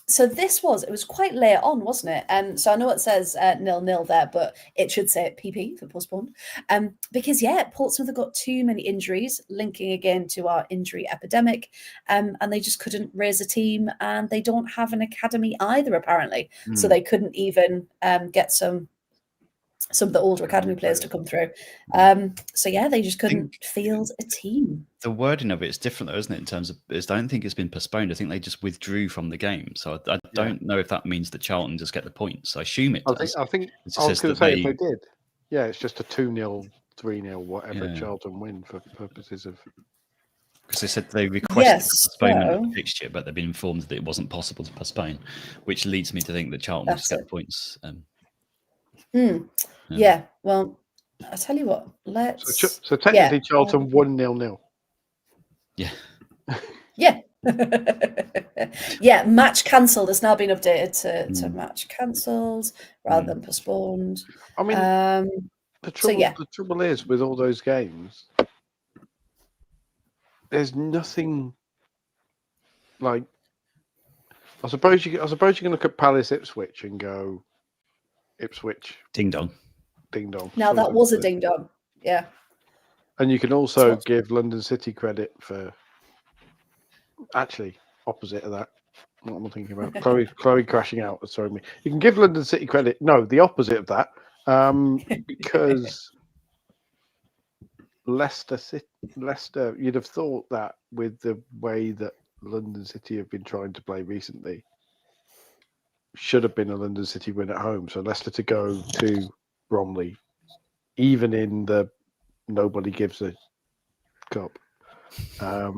So it was quite late on, wasn't it? So I know it says 0-0 there, but it should say PP for postponed. Because Portsmouth have got too many injuries, linking again to our injury epidemic, and they just couldn't raise a team, and they don't have an academy either, apparently. So they couldn't even get some of the older academy players to come through. They just couldn't field a team. The wording of it is different, though, isn't it? In terms of, I don't think it's been postponed. I think they just withdrew from the game. So I don't know if that means that Charlton just get the points. I assume it does. I think I was going to say if they did. Yeah, it's just a 2-0, 3-0, whatever Charlton win for purposes of. Because they said they requested postponement of the fixture, but they've been informed that it wasn't possible to postpone, which leads me to think that Charlton will just get the points. Yeah, well, I'll tell you what. So technically, Charlton won 0-0. Yeah. Yeah. Yeah, match cancelled. It's now been updated to match cancelled rather than postponed. I mean, the trouble is with all those games, there's nothing like. I suppose you can look at Palace Ipswich and go, Ipswich. Ding dong. Ding dong. Now that was a ding dong. Yeah. And you can also give London City credit for actually opposite of that. What am I thinking about? Chloe crashing out has thrown me. You can give London City credit. No, the opposite of that. Because Leicester, you'd have thought that with the way that London City have been trying to play recently, should have been a London City win at home. So Leicester to go to Bromley, even in the nobody gives a cup. For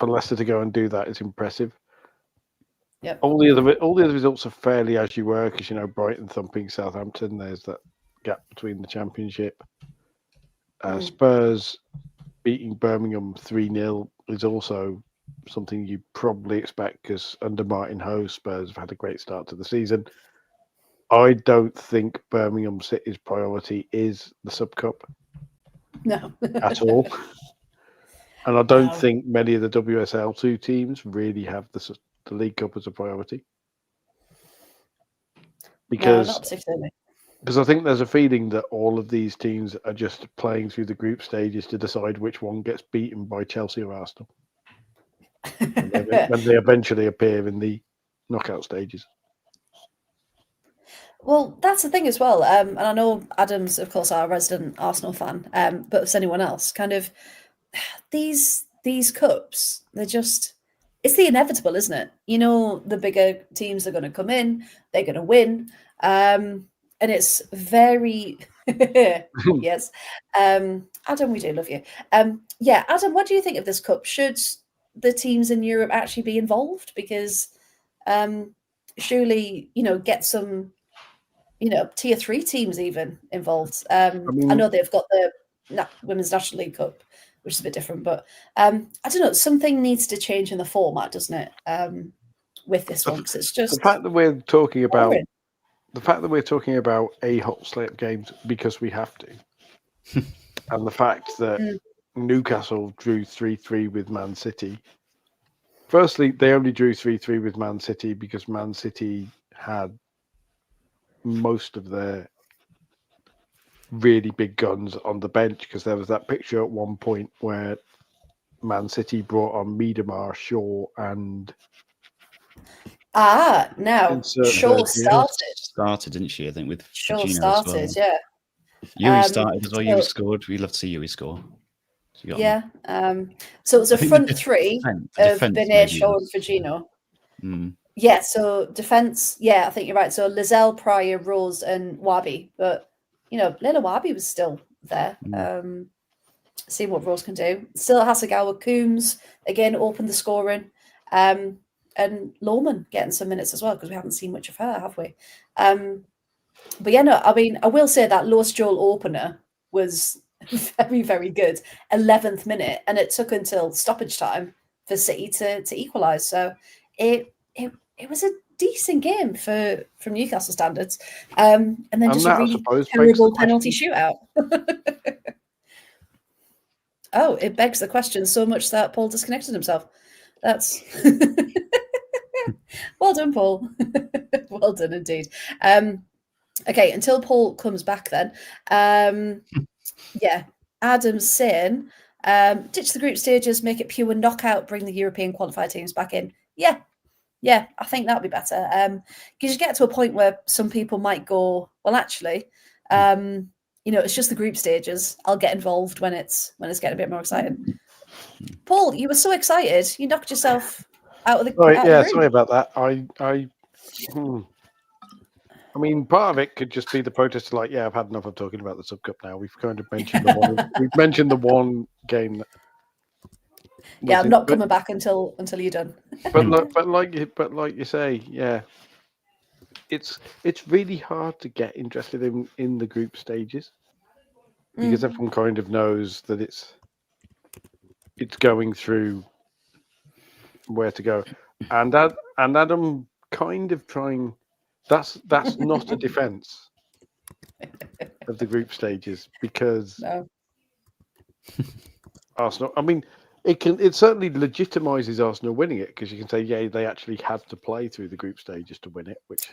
Leicester to go and do that is impressive. Yep. All the other results are fairly as you were, because Brighton thumping Southampton. There's that gap between the Championship. Spurs beating Birmingham 3-0 is also something you probably expect, because under Martin Ho, Spurs have had a great start to the season. I don't think Birmingham City's priority is the Sub Cup. No. At all. And I don't think many of the WSL2 teams really have the League Cup as a priority. Because, not particularly. Because I think there's a feeling that all of these teams are just playing through the group stages to decide which one gets beaten by Chelsea or Arsenal. when they eventually appear in the knockout stages. Well, that's the thing as well. And I know Adam's, of course, our resident Arsenal fan, but as anyone else, kind of these cups, they're just, it's the inevitable, isn't it? The bigger teams are going to come in, they're going to win. And it's very, yes. Adam, we do love you. Adam, what do you think of this cup? Should the teams in Europe actually be involved? Because surely, get some, tier 3 teams even involved. I know they've got the Women's National League Cup, which is a bit different. But I don't know. Something needs to change in the format, doesn't it? With this one, because it's just the fact that we're talking about boring. a hot slate of games because we have to, and the fact that Newcastle drew 3-3 with Man City. Firstly, they only drew 3-3 with Man City because Man City had most of their really big guns on the bench, because there was that picture at one point where Man City brought on Miedemar, Shaw, and Now Shaw started, didn't she? I think with Shaw Gino started, as well. yeah. Yui started as well. Yui scored. We love to see Yui score. So yeah. So it was a front three of Benet, Shaw, and Fagino. Yeah. So defense. Yeah, I think you're right. So Lizelle, Pryor, Rose, and Wabi. But Leila Wabi was still there. Seeing what Rose can do. Still Hasegawa, Coombs again opened the scoring. And Lawman getting some minutes as well, because we haven't seen much of her, have we? But yeah, no, I mean, I will say that Lois Joel opener was very, very good. 11th minute, and it took until stoppage time for City to equalise. So it was a decent game from Newcastle standards. And then just a really terrible penalty shootout. Oh, it begs the question so much that Paul disconnected himself. That's well done, Paul. Well done indeed. Okay, until Paul comes back then. Yeah, Adam's saying, ditch the group stages, make it pure knockout, bring the European qualified teams back in. Yeah, I think that'd be better. Because you get to a point where some people might go, well, actually, it's just the group stages. I'll get involved when it's getting a bit more exciting. Paul, you were so excited, you knocked yourself out of the room. Sorry about that. I mean, part of it could just be the protest. Like, I've had enough of talking about the Sub Cup now. We've kind of mentioned the one. We've mentioned the one game. I'm not coming back until you're done. But like you say, it's really hard to get interested in the group stages, because everyone kind of knows that it's going through where to go, and Adam kind of trying. That's not a defense of the group stages, because Arsenal. I mean, it certainly legitimizes Arsenal winning it, because you can say, they actually had to play through the group stages to win it, which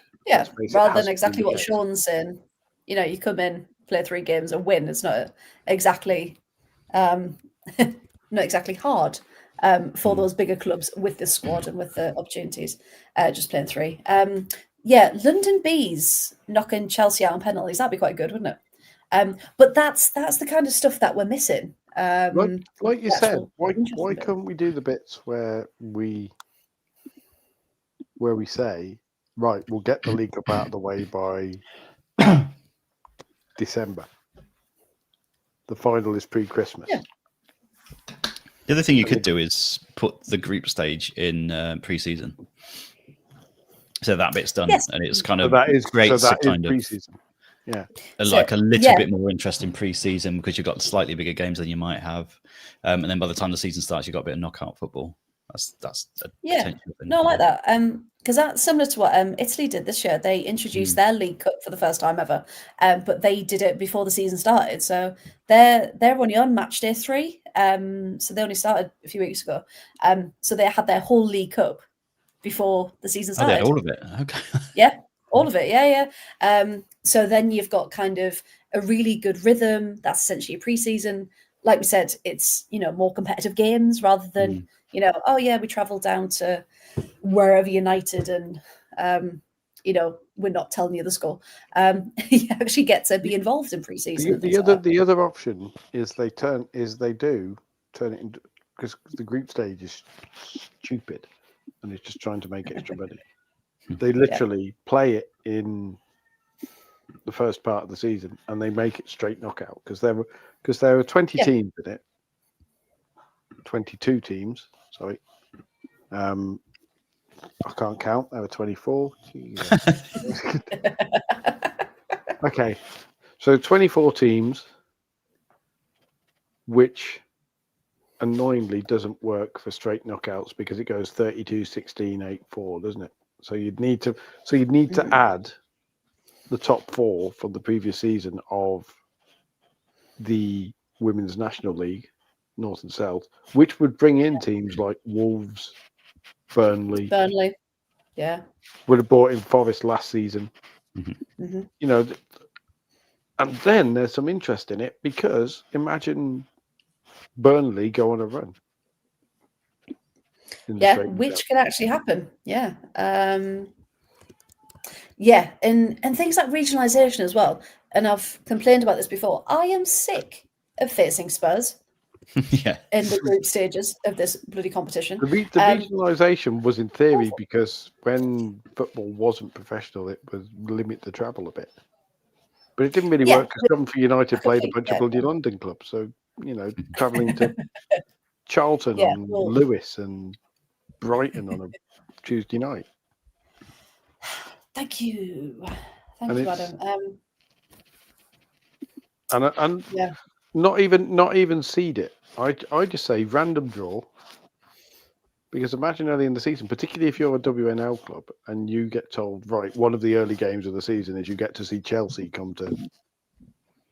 rather than exactly what Sean's saying. You come in, play 3 games, and win. It's not exactly not exactly hard for those bigger clubs with the squad and with the opportunities. Just playing 3. London Bees knocking Chelsea out on penalties. That'd be quite good, wouldn't it? But that's the kind of stuff that we're missing. Like you said, why can't we do the bits where we say, right, we'll get the League Cup out of the way by December. The final is pre-Christmas. Yeah. The other thing you could do is put the group stage in pre-season. So that bit's done, and it's kind of great to kind of pre-season. Yeah, a little bit more interest in pre-season, because you've got slightly bigger games than you might have, and then by the time the season starts, you've got a bit of knockout football. That's a potential thing. No, I like that. Because that's similar to what Italy did this year. They introduced their League Cup for the first time ever, but they did it before the season started. So they're only on match day 3. So they only started a few weeks ago. So they had their whole League Cup before the season started. They had all of it. Okay. Yeah, all of it. Yeah. So then you've got kind of a really good rhythm. That's essentially a pre-season. Like we said, it's more competitive games rather than we travel down to wherever United and we're not telling you the score. You actually get to be involved in pre-season. The other option is they turn it into, because the group stage is stupid and it's just trying to make extra money. They literally play it in the first part of the season and they make it straight knockout, because there are 20 teams in it. 22 teams, sorry. I can't count. There were 24. Okay, so 24 teams, which annoyingly doesn't work for straight knockouts because it goes 32, 16, 8, 4, doesn't it? So you'd need to add the top 4 from the previous season of the Women's National League, North and South, which would bring in teams like Wolves, Burnley. Yeah. Would have brought in Forest last season. Mm-hmm. You know, and then there's some interest in it because imagine Burnley go on a run. Yeah, which can actually happen. Yeah. Yeah, and things like regionalisation as well. And I've complained about this before. I am sick of facing Spurs in the group stages of this bloody competition. The regionalisation was in theory because when football wasn't professional, it was limit the travel a bit. But it didn't really work because Coventry United played a bunch of bloody London clubs. So, travelling to Charlton and Lewis and Brighton on a Tuesday night. Thank you. Thank you, Adam. And not even seed it. I just say random draw. Because imagine early in the season, particularly if you're a WNL club and you get told, right, one of the early games of the season is you get to see Chelsea come to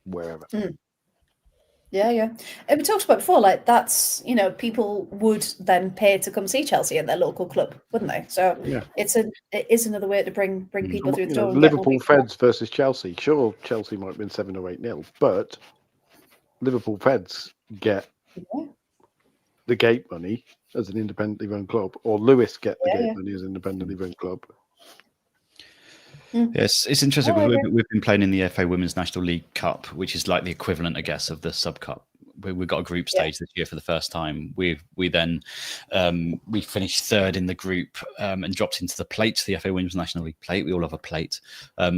wherever. Yeah. And we talked about before, like that's, people would then pay to come see Chelsea at their local club, wouldn't they? So it is another way to bring people through the door. Liverpool Feds versus Chelsea. Sure, Chelsea might win 7 or 8-0, but Liverpool Feds get the gate money as an independently run club, or Lewis get the gate money as an independently run club. Yes, it's interesting. We've been playing in the FA Women's National League Cup, which is like the equivalent, I guess, of the Sub Cup. We got a group stage this year for the first time. We finished third in the group and dropped into the plate, the FA Women's National League plate. We all have a plate,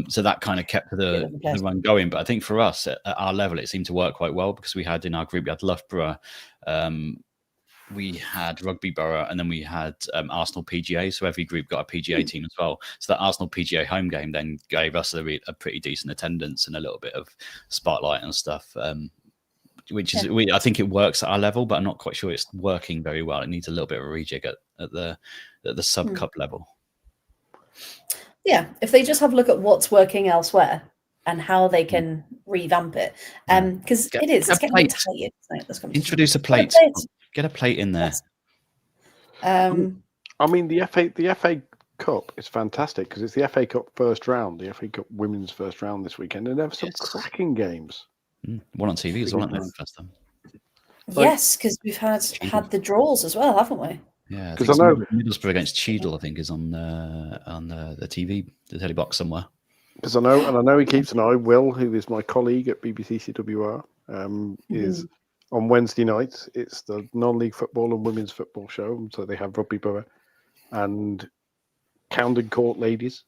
so that kind of kept the run going. But I think for us at our level, it seemed to work quite well because we had in our group Loughborough. We had Rugby Borough, and then we had Arsenal PGA. So every group got a PGA team as well. So that Arsenal PGA home game then gave us a pretty decent attendance and a little bit of spotlight and stuff. Which is, I think it works at our level, but I'm not quite sure it's working very well. It needs a little bit of a rejig at the sub cup level. Yeah, if they just have a look at what's working elsewhere and how they can revamp it, because it's getting a bit tired. Introduce a plate. Get a plate in there. I mean, the FA Cup is fantastic because it's the FA Cup first round, the FA Cup women's first round this weekend, and there were some cracking games. One on TV as well, aren't they? First time. Yes, because we've had the draws as well, haven't we? Yeah, because I know Middlesbrough against Cheadle, I think, is on the TV, the telly box somewhere. Because I know he keeps an eye. Will, who is my colleague at BBC CWR, is on Wednesday nights. It's the non-league football and women's football show. So they have Rugby Borough and Camden Court ladies,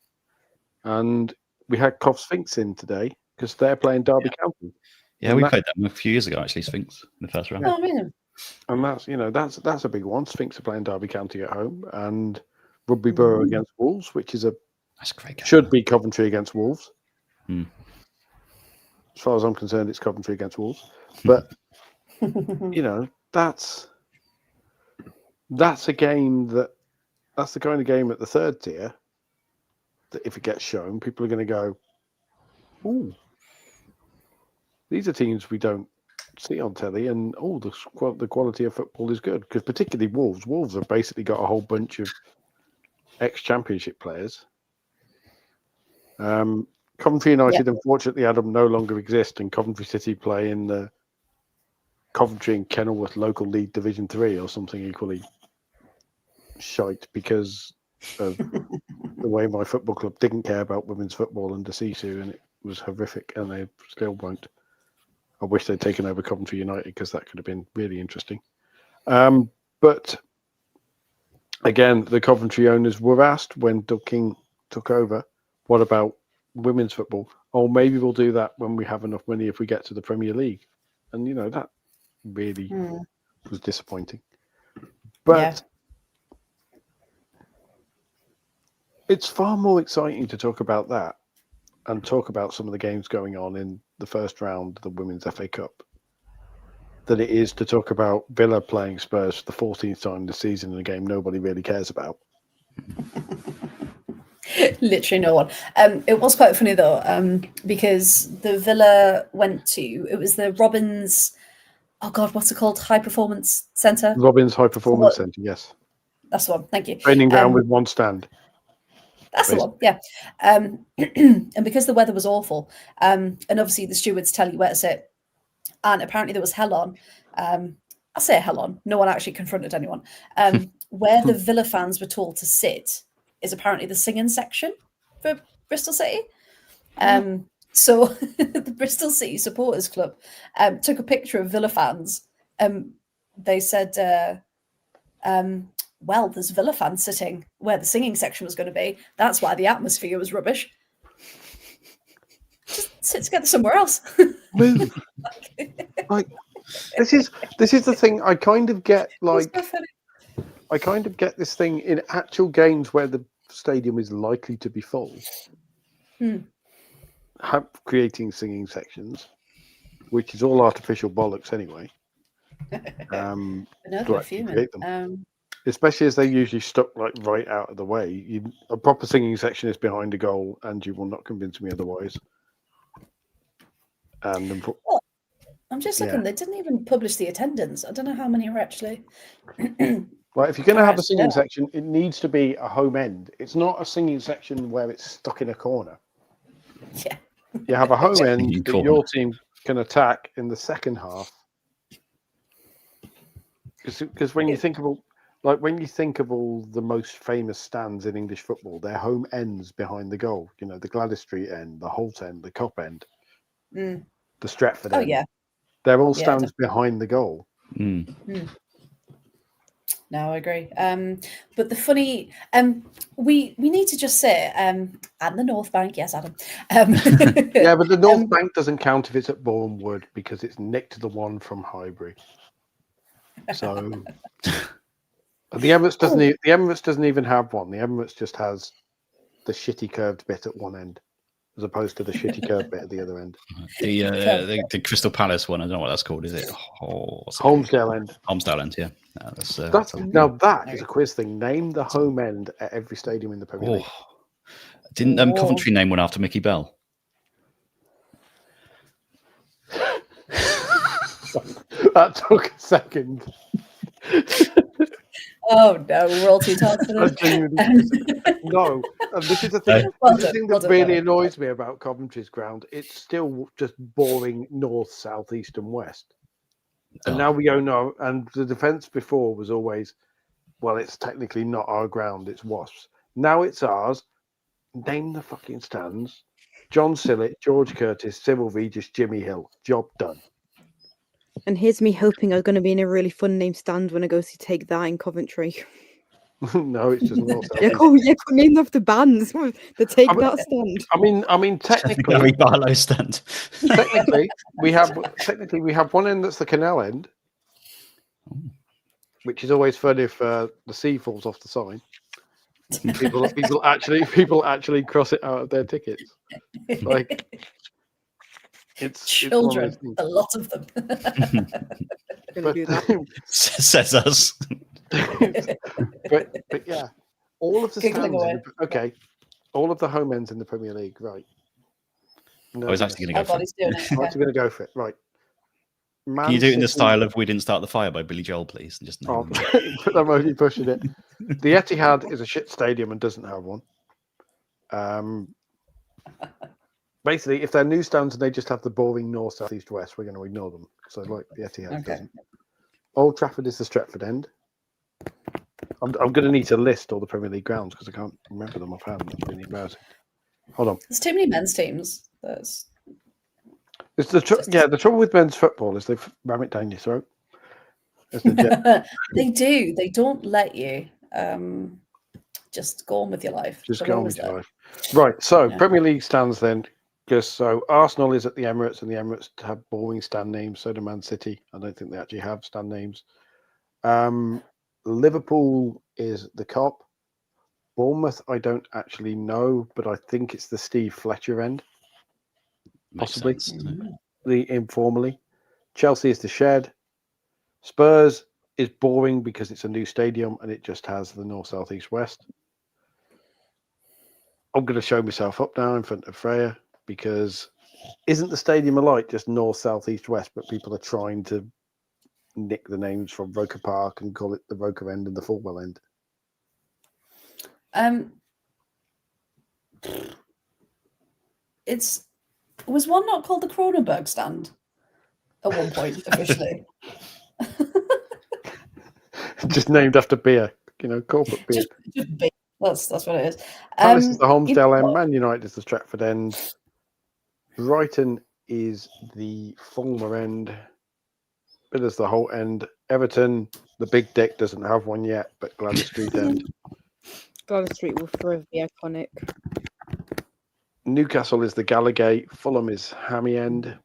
and we had Cov Sphinx in today because they're playing Derby County. Yeah, we played them a few years ago, actually, Sphinx, in the first round. Oh, man. And that's a big one. Sphinx are playing Derby County at home, and Rugby Borough against Wolves, which is that's great game. Should be Coventry against Wolves. As far as I'm concerned, it's Coventry against Wolves. But that's a game that's the kind of game at the third tier that if it gets shown, people are going to go, "Ooh, these are teams we don't see on telly," and the quality of football is good because particularly Wolves. Wolves have basically got a whole bunch of ex-championship players. Coventry United, unfortunately, Adam, no longer exist, and Coventry City play in the Coventry and Kenilworth local league Division 3 or something equally shite because of the way my football club didn't care about women's football under Sisu, and it was horrific, and they still won't. I wish they'd taken over Coventry United because that could have been really interesting. But again, the Coventry owners were asked when Doug King took over, what about women's football? Oh, maybe we'll do that when we have enough money if we get to the Premier League. And, that really was disappointing. But it's far more exciting to talk about that and talk about some of the games going on in the first round of the Women's FA Cup than it is to talk about Villa playing Spurs for the 14th time this season in a game nobody really cares about. Literally no one. It was quite funny though, because the Villa went to, it was the Robins, oh God, what's it called? High Performance Centre? Robins High Performance Centre, yes. That's the one, thank you. Training ground with one stand. That's basically the one, yeah. And because the weather was awful, and obviously the stewards tell you where to sit, and apparently there was hell on. I say hell on, no one actually confronted anyone. Where the Villa fans were told to sit is apparently the singing section for Bristol City. So the Bristol City Supporters Club took a picture of Villa fans. They said, well, there's Villa fans sitting where the singing section was going to be. That's why the atmosphere was rubbish. Just sit together somewhere else. Move. Like, this is the thing. I kind of get I kind of get this thing in actual games where the stadium is likely to be full. Creating singing sections, which is all artificial bollocks anyway. Especially as they're usually stuck like right out of the way. A proper singing section is behind a goal, and you will not convince me otherwise. And I'm just looking. They didn't even publish the attendance. I don't know how many are actually. Well, if you're going to have a singing section, it needs to be a home end. It's not a singing section where it's stuck in a corner. Yeah. You have a home end that your team can attack in the second half. Because when you think of all the most famous stands in English football, they're home ends behind the goal. You know, the Gladys Street end, the Holt end, the Cop end, the Stretford end. Yeah. They're all stands behind the goal. No, I agree. But the funny, we need to just say, and the North Bank, yes, Adam. Yeah, but the North Bank doesn't count if it's at Boreham Wood because it's nicked to the one from Highbury. So the Emirates doesn't even have one. The Emirates just has the shitty curved bit at one end, as opposed to the shitty curved bit at the other end. The Crystal Palace one, I don't know what that's called. Is it Holmesdale end? Holmesdale end, yeah. Now that is a quiz thing. Name the home end at every stadium in the Premier League. Didn't Coventry name one after Mickey Bell? That took a second. Oh no, we're all too tired for this. No, and this is the thing. The thing that really annoys me about Coventry's ground. It's still just boring north, south, east, and west. And now we go no. And the defence before was always, well, it's technically not our ground. It's Wasps. Now it's ours. Name the fucking stands. John Sillett, George Curtis, Cyril Regis, Jimmy Hill. Job done. And here's me hoping I'm going to be in a really fun name stand when I go to take that in Coventry. No, it's just not. Name off the bands that take that stand. I mean, technically, Gary Barlow stand. technically, we have one end that's the canal end, which is always fun if the sea falls off the sign. People actually cross it out of their tickets. Like it's children, a lot of them. Says us. but yeah, all of the stands all of the home ends in the Premier League, right? No, I was actually going to go for it. I'm actually going to go for it, right? Can you do it in the style of "We Didn't Start the Fire" by Billy Joel, please? And just but I'm only pushing it. The Etihad is a shit stadium and doesn't have one. Basically, if they're new stands and they just have the boring north, south, east, west, we're going to ignore them. So, like the Etihad doesn't. Old Trafford is the Stretford end. I'm going to need to list all the Premier League grounds because I can't remember them offhand. That's really embarrassing. Hold on. There's too many men's teams. It's the trouble with men's football is they ram it down your throat. They do. They don't let you just go on with your life. Just go on with your life. Right. So Premier League stands then. So Arsenal is at the Emirates, and the Emirates have boring stand names. So do Man City. I don't think they actually have stand names. Liverpool is the Cop. Bournemouth, I don't actually know, but I think it's the Steve Fletcher end. Possibly. Informally. Chelsea is the Shed. Spurs is boring because it's a new stadium and it just has the north, south, east, west. I'm going to show myself up now in front of Freya because isn't the Stadium of Light just north, south, east, west, but people are trying to nick the names from Roker Park and call it the Roker End and the Fulwell End? Was one not called the Cronenberg stand at one point officially? Just named after beer, corporate beer. Just beer. That's what it is. Palace is the Holmesdale End, Man United is the Stratford End, Brighton is the Fulmer End, Miller's the Holt End, Everton, the Big Dick doesn't have one yet, but Gladys Street End. Gladys Street will forever be iconic. Newcastle is the Gallagate, Fulham is Hammy End.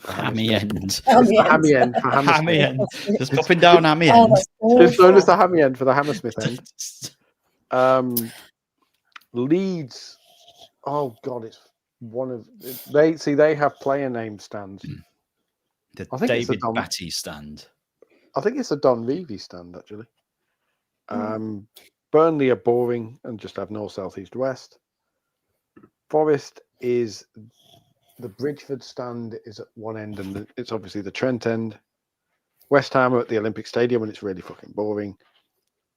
Hammy End. It's the Hammy End for Hammersmith. Hammy End. Just popping down Hammy End. It's known as the Hammy End for the Hammersmith End. Leeds. Oh God, it's one of they have player name stands. The I think David Batty stand. I think it's a Don Revie stand actually. Burnley are boring and just have north, south, east, west. Forest is the Bridgeford stand is at one end and it's obviously the Trent end. West Ham are at the Olympic Stadium and it's really fucking boring.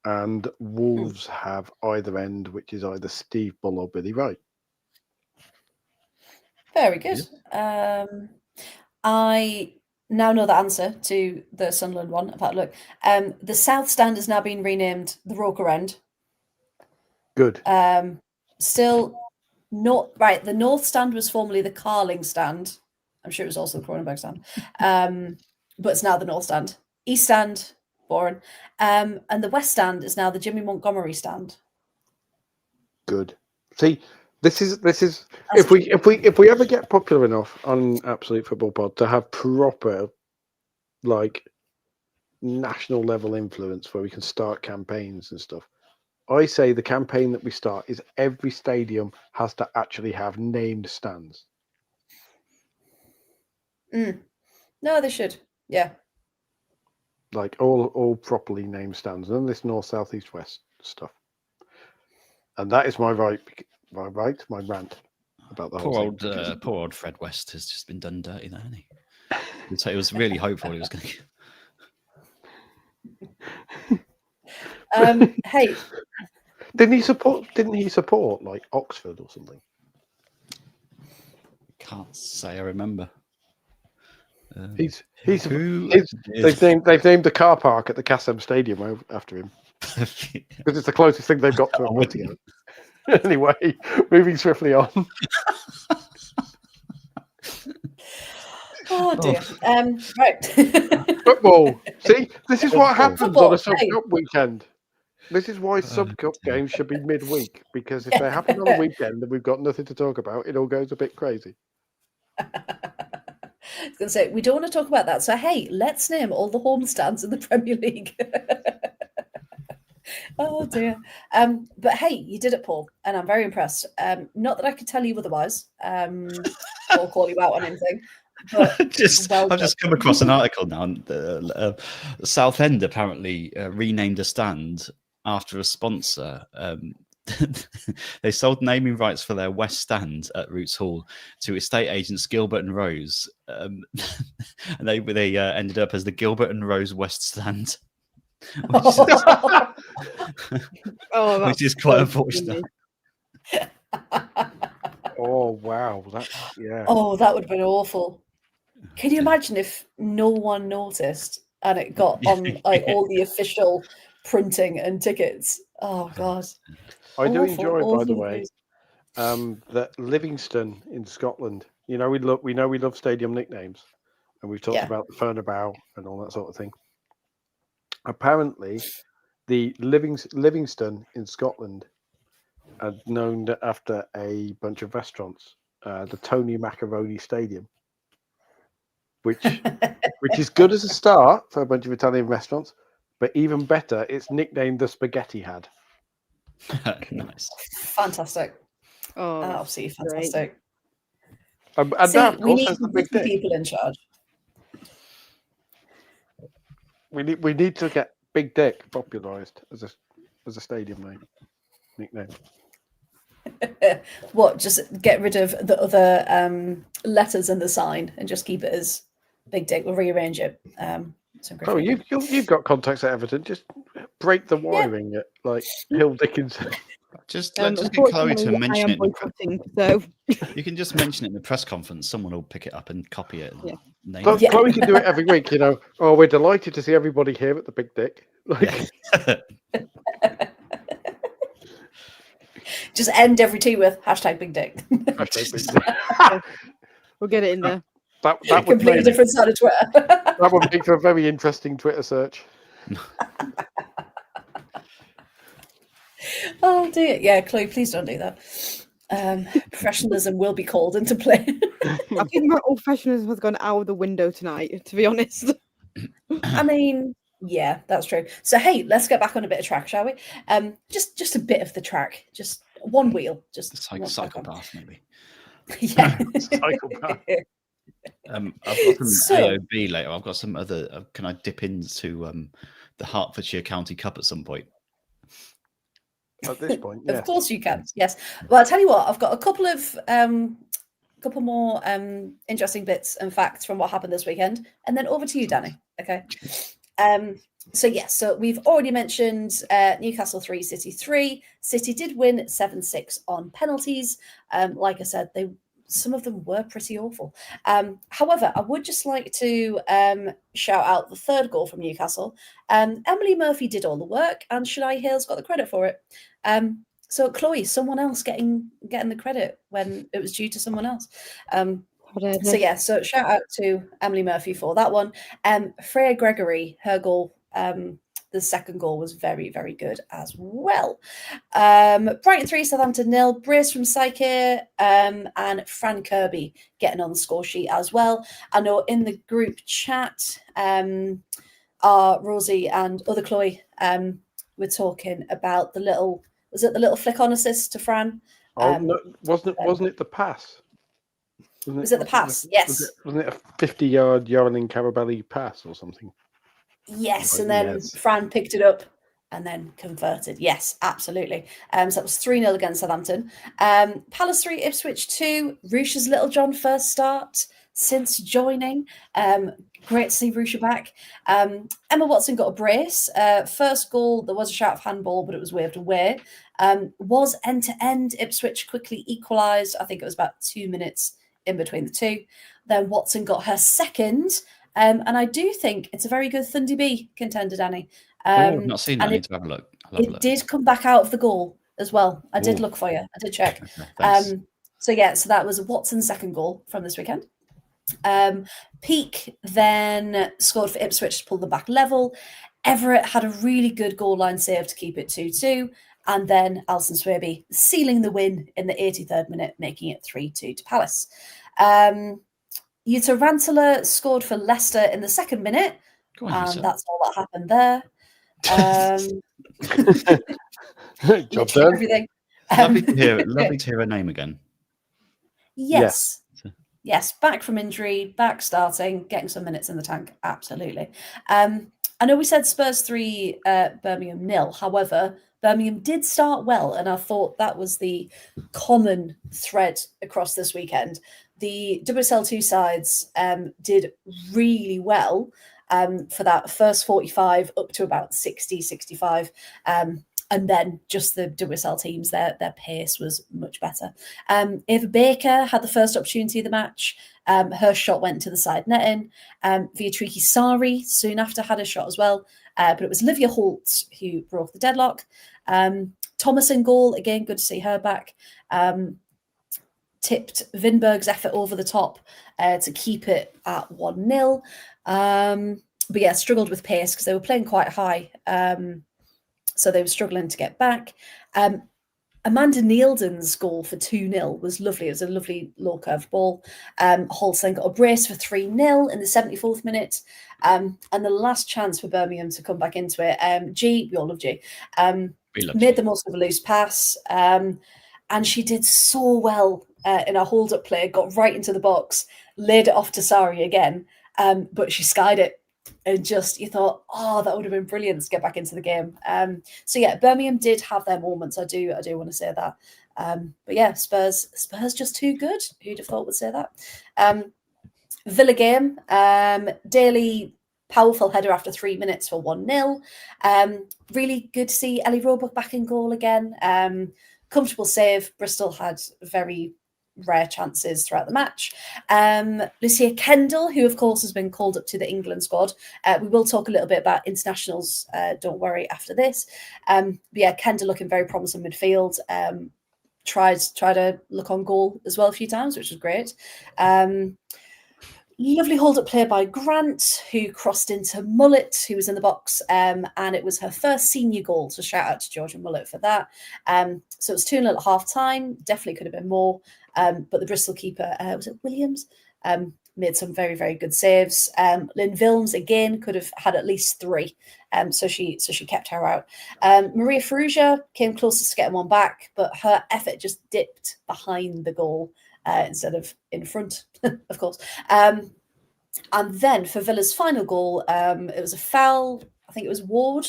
And Wolves have either end, which is either Steve Bull or Billy Wright. Very good. I now know the answer to the Sunderland one. I've had a look. The South Stand is now being renamed the Roker End. Good. Still not right. The North Stand was formerly the Carling Stand. I'm sure it was also the Cronenberg Stand. But it's now the North Stand. East Stand, boring. And the West Stand is now the Jimmy Montgomery Stand. Good. See, this is if we ever get popular enough on Absolute Football Pod to have proper national level influence where we can start campaigns and stuff. I say the campaign that we start is every stadium has to actually have named stands. No, they should. Yeah. All properly named stands, and this north, south, east, west stuff. And that is my rant about the whole thing. Poor old Fred West has just been done dirty there, hasn't he? So it was really hopeful he was going to. Hey, didn't he support Oxford or something? Can't say I remember. They've named the car park at the Kassem Stadium after him because it's the closest thing they've got to a patio. Anyway, moving swiftly on. Oh dear. Right. Football. See, this is what happens on a sub-cup weekend. This is why sub-cup games should be midweek, because if they happen on a weekend and we've got nothing to talk about, it all goes a bit crazy. I was going to say, we don't want to talk about that. So, hey, let's name all the home stands in the Premier League. Oh, dear. But, hey, you did it, Paul, and I'm very impressed. Not that I could tell you otherwise or call you out on anything. But I've just come across an article now. Southend apparently renamed a stand after a sponsor. They sold naming rights for their West Stand at Roots Hall to estate agents Gilbert and Rose, and they ended up as the Gilbert and Rose West Stand, which is quite unfortunate. Oh wow, Oh, that would have been awful. Can you imagine if no one noticed and it got on all the official printing and tickets? Oh God. I do enjoy, by the way, that Livingston in Scotland. We love stadium nicknames, and we've talked about the Furnabow and all that sort of thing. Apparently, the Livingston in Scotland are known after a bunch of restaurants, the Tony Macaroni Stadium, which is good as a start for a bunch of Italian restaurants, but even better, it's nicknamed the Spaghetti Had. Nice. Fantastic. Oh, absolutely fantastic. And See, that, we need the big thing. people in charge. We need to get Big Dick popularised as a stadium name, nickname. What? Just get rid of the other letters in the sign and just keep it as Big Dick. We'll rearrange it. Oh, you've got contacts at Everton. Just break the wiring at like Hill Dickinson. Just get Chloe to mention it. So you can just mention it in the press conference. Someone will pick it up and copy it. And Chloe can do it every week. Oh, we're delighted to see everybody here at the Big Dick. Just end every T with #Big Dick. We'll get it in there. That would completely different side of Twitter. That would make for a very interesting Twitter search. Oh dear, yeah, Chloe, please don't do that. Professionalism will be called into play. I think my old fashionism has gone out of the window tonight, to be honest. I mean, yeah, that's true. So hey, let's get back on a bit of track, shall we? Just a bit of the track, just one wheel, just psychopath maybe. Yeah, psychopath. I've got some AOB later. I've got some other. Can I dip into the Hertfordshire County Cup at some point? At this point, yes. Of course you can. Yes. Well, I'll tell you what. I've got a couple more interesting bits and facts from what happened this weekend, and then over to you, Danny. Okay. So we've already mentioned Newcastle 3, City 3. City did win 7-6 on penalties. Like I said, some of them were pretty awful. However, I would just like to shout out the third goal from Newcastle. Emily Murphy did all the work, and Shania Hales got the credit for it. So Chloe, someone else getting the credit when it was due to someone else. So shout out to Emily Murphy for that one. Freya Gregory, her goal, the second goal was very, very good as well. Brighton 3, Southampton 0, brace from Psyche, and Fran Kirby getting on the score sheet as well. I know in the group chat, Rosie and other Chloe were talking about the little flick on assist to Fran? No, wasn't it the pass? Was it the pass? Yes. Wasn't it a 50-yard Yarling Carabelli pass or something? Yes, and then Fran picked it up and then converted. Yes, absolutely. So that was 3-0 against Southampton. Palace 3, Ipswich 2. Rucha's Little John first start since joining. Great to see Rusha back. Emma Watson got a brace. First goal, there was a shout of handball, but it was waved away. Was end-to-end. Ipswich quickly equalised. I think it was about 2 minutes in between the two. Then Watson got her second. And I do think it's a very good Thundy B contender, Danny. I've not seen that. I need to have a look. It did come back out of the goal as well. I did look for you. I did check. Okay, so that was Watson's second goal from this weekend. Peak then scored for Ipswich to pull them back level. Everett had a really good goal line save to keep it 2-2. And then Alison Swaby sealing the win in the 83rd minute, making it 3-2 to Palace. Jutta Rantzler scored for Leicester in the second minute, and that's all that happened there. Job done. Everything. Lovely to hear her name again. Yes, back from injury, back starting, getting some minutes in the tank. Absolutely. I know we said Spurs 3, Birmingham 0. However, Birmingham did start well, and I thought that was the common thread across this weekend. The WSL2 sides did really well for that first 45 up to about 60, 65. And then just the WSL teams, their pace was much better. Ava Baker had the first opportunity of the match. Her shot went to the side netting. Viatriki Sari soon after had a shot as well. But it was Livia Holt who broke the deadlock. Thomas in goal, again, good to see her back. Tipped Vinberg's effort over the top to keep it at 1-0. But yeah, struggled with pace because they were playing quite high. So they were struggling to get back. Amanda Neilden's goal for 2-0 was lovely. It was a lovely low curve ball. Holstein got a brace for 3-0 in the 74th minute. And the last chance for Birmingham to come back into it. G, we all love G, made the most of a loose pass. And she did so well in a hold-up play, got right into the box, laid it off to Sari again, but she skied it. and just you thought, oh, that would have been brilliant to get back into the game. So yeah, Birmingham did have their moments. I do want to say that. But yeah, Spurs just too good. Who'd have thought would say that? Villa game, Daly powerful header after 3 minutes for 1-0. Really good to see Ellie Roebuck back in goal again. Comfortable save. Bristol had very rare chances throughout the match. Lucia Kendall, who of course has been called up to the England squad. We will talk a little bit about internationals, don't worry, after this. But yeah, Kendall looking very promising midfield. Tried to look on goal as well a few times, which was great. Lovely hold-up play by Grant, who crossed into Mullet, who was in the box, and it was her first senior goal, so shout out to Georgia Mullet for that. So it was 2-0 at half-time, definitely could have been more, but the Bristol keeper, was it Williams, made some very, very good saves. Lynn Vilms, again, could have had at least 3, so she kept her out. Maria Ferrugia came closest to getting one back, but her effort just dipped behind the goal, instead of in front, of course. And then for Villa's final goal, it was a foul. I think it was Ward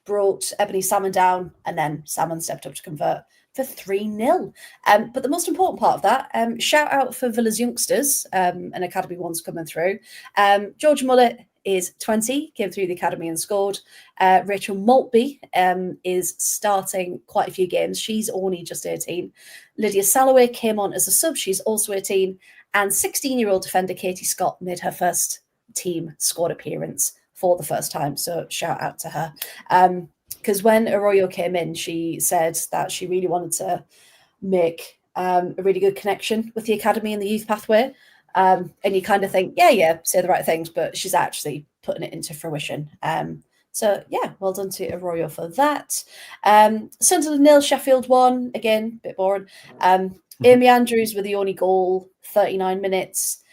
brought Ebony Salmon down, and then Salmon stepped up to convert for 3-0. But the most important part of that, shout out for Villa's youngsters, and Academy ones coming through. Georgia Mullet is 20, came through the academy and scored. Rachel Maltby is starting quite a few games. She's only just 18. Lydia Salloway came on as a sub. She's also 18. And 16-year-old defender Katie Scott made her first team squad appearance for the first time. So shout out to her. Because when Arroyo came in, she said that she really wanted to make a really good connection with the academy and the youth pathway. And you kind of think, yeah, say the right things, but she's actually putting it into fruition. So yeah, well done to Arroyo for that. Sunderland 0, Sheffield 1. Again, a bit boring. Amy Andrews with the only goal, 39 minutes.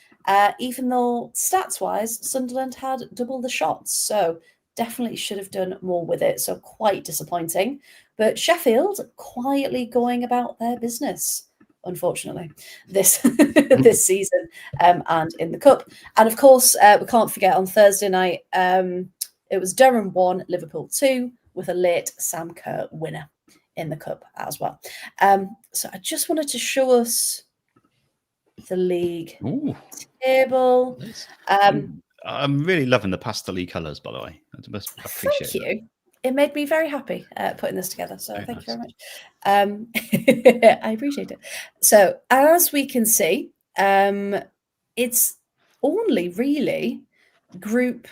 Even though stats-wise, Sunderland had double the shots. So definitely should have done more with it. So quite disappointing. But Sheffield quietly going about their business, unfortunately, this season, and in the Cup. And of course, we can't forget on Thursday night, it was Durham 1, Liverpool 2, with a late Sam Kerr winner in the Cup as well. So I just wanted to show us the league table. I'm really loving the pastel-y colours, by the way. I must appreciate Thank you. It made me very happy putting this together. So thank you very much. I appreciate it. So as we can see, it's only really group.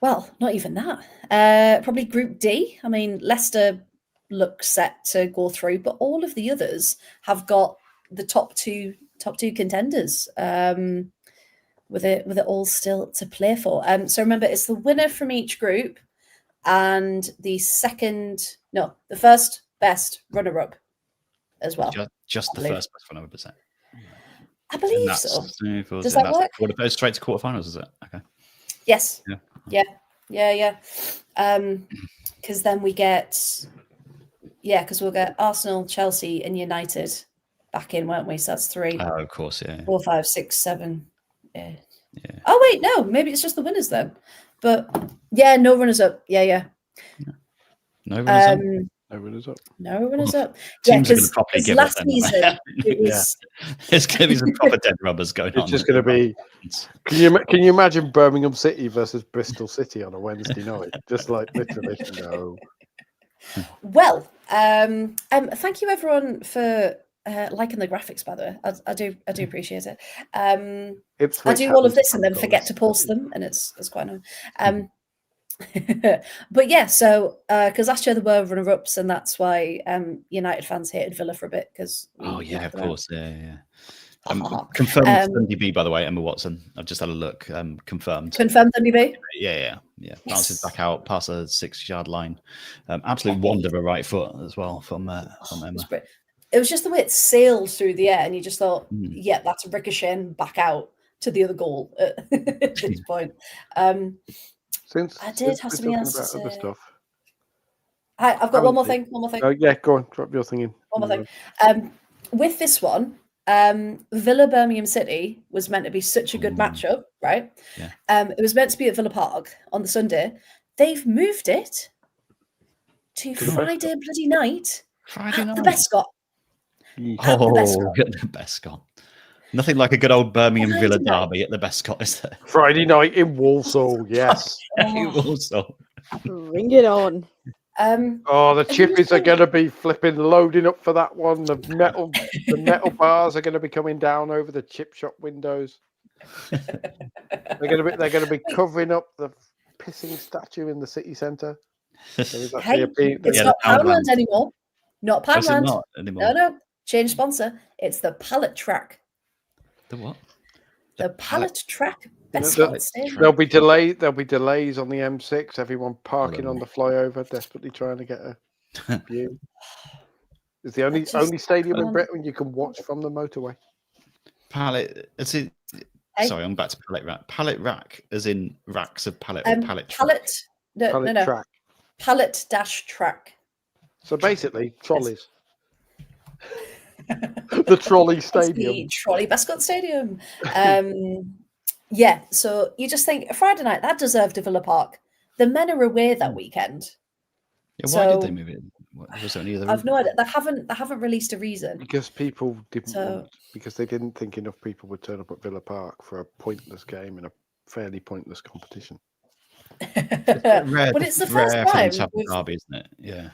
Well, not even that. Probably Group D. I mean, Leicester look set to go through, but all of the others have got the top two contenders. With it all still to play for. So remember, it's the winner from each group and the first best runner-up as well. Just the first best runner-up, is it? I believe so. Does that work? Straight to quarterfinals, is it? Okay. Yes. Yeah. Because then we get, because we'll get Arsenal, Chelsea, and United back in, won't we? So that's 3. Oh, of course, yeah. 4, 5, 6, 7. Yeah. Oh wait, no, maybe it's just the winners then. But yeah, no runners up. Yeah. No runners up. No runners up. No runners up. Yeah, because last season it was. There's going to be some proper dead rubbers going on. It's just going to be. Can you imagine Birmingham City versus Bristol City on a Wednesday night? Just like literally, no. Well, thank you everyone for liking the graphics. By the way, I do appreciate it. I do all of this and then forget to post them, and it's quite annoying. But yeah, so because last year there were runner-ups, and that's why United fans hated Villa for a bit. Because of course, yeah. Confirmed Dundee B, by the way, Emma Watson. I've just had a look. Confirmed Dundee B. Yeah. Yes. Bounces back out past a 6-yard line. Absolute wonder of a right foot as well from Emma. It was just the way it sailed through the air, and you just thought, yeah, that's a ricochet back out to the other goal at this point. Since I did have something else to say. Other stuff. I've got one more thing. Oh yeah, go on. Drop your thing in. One more thing. With this one, Villa Birmingham City was meant to be such a good matchup, right? Yeah. It was meant to be at Villa Park on the Sunday. They've moved it to Friday bloody night. Friday night. The Bescott. Oh, get the Bescott. Nothing like a good old Birmingham Villa derby at the Bescott, is there? Friday night in Walsall, yes. In Walsall. Bring it on. The chippies are going to be flipping, loading up for that one. The metal bars are going to be coming down over the chip shop windows. They're going to be covering up the pissing statue in the city centre. Hey, it's not Poundland anymore. Not Poundland. Not anymore. No. Change sponsor. It's the Pallet Track. The what? The Pallet Track. There'll be delays on the M6. Everyone parking on the flyover, desperately trying to get a view. It's the only stadium in Britain you can watch from the motorway. Pallet. Sorry, I'm back to pallet rack. Pallet rack, as in racks of pallet or pallet track. Pallet. No. Track. Pallet-track. So basically, trolleys. The trolley stadium. The trolley Bescott Stadium. Yeah, so you just think Friday night that deserved a Villa Park. The men are away that weekend. Yeah, why did they move it? Was there any other? I've no idea. They haven't released a reason. Because people didn't because they didn't think enough people would turn up at Villa Park for a pointless game in a fairly pointless competition. But it's the first time to have a derby, isn't it? Yeah.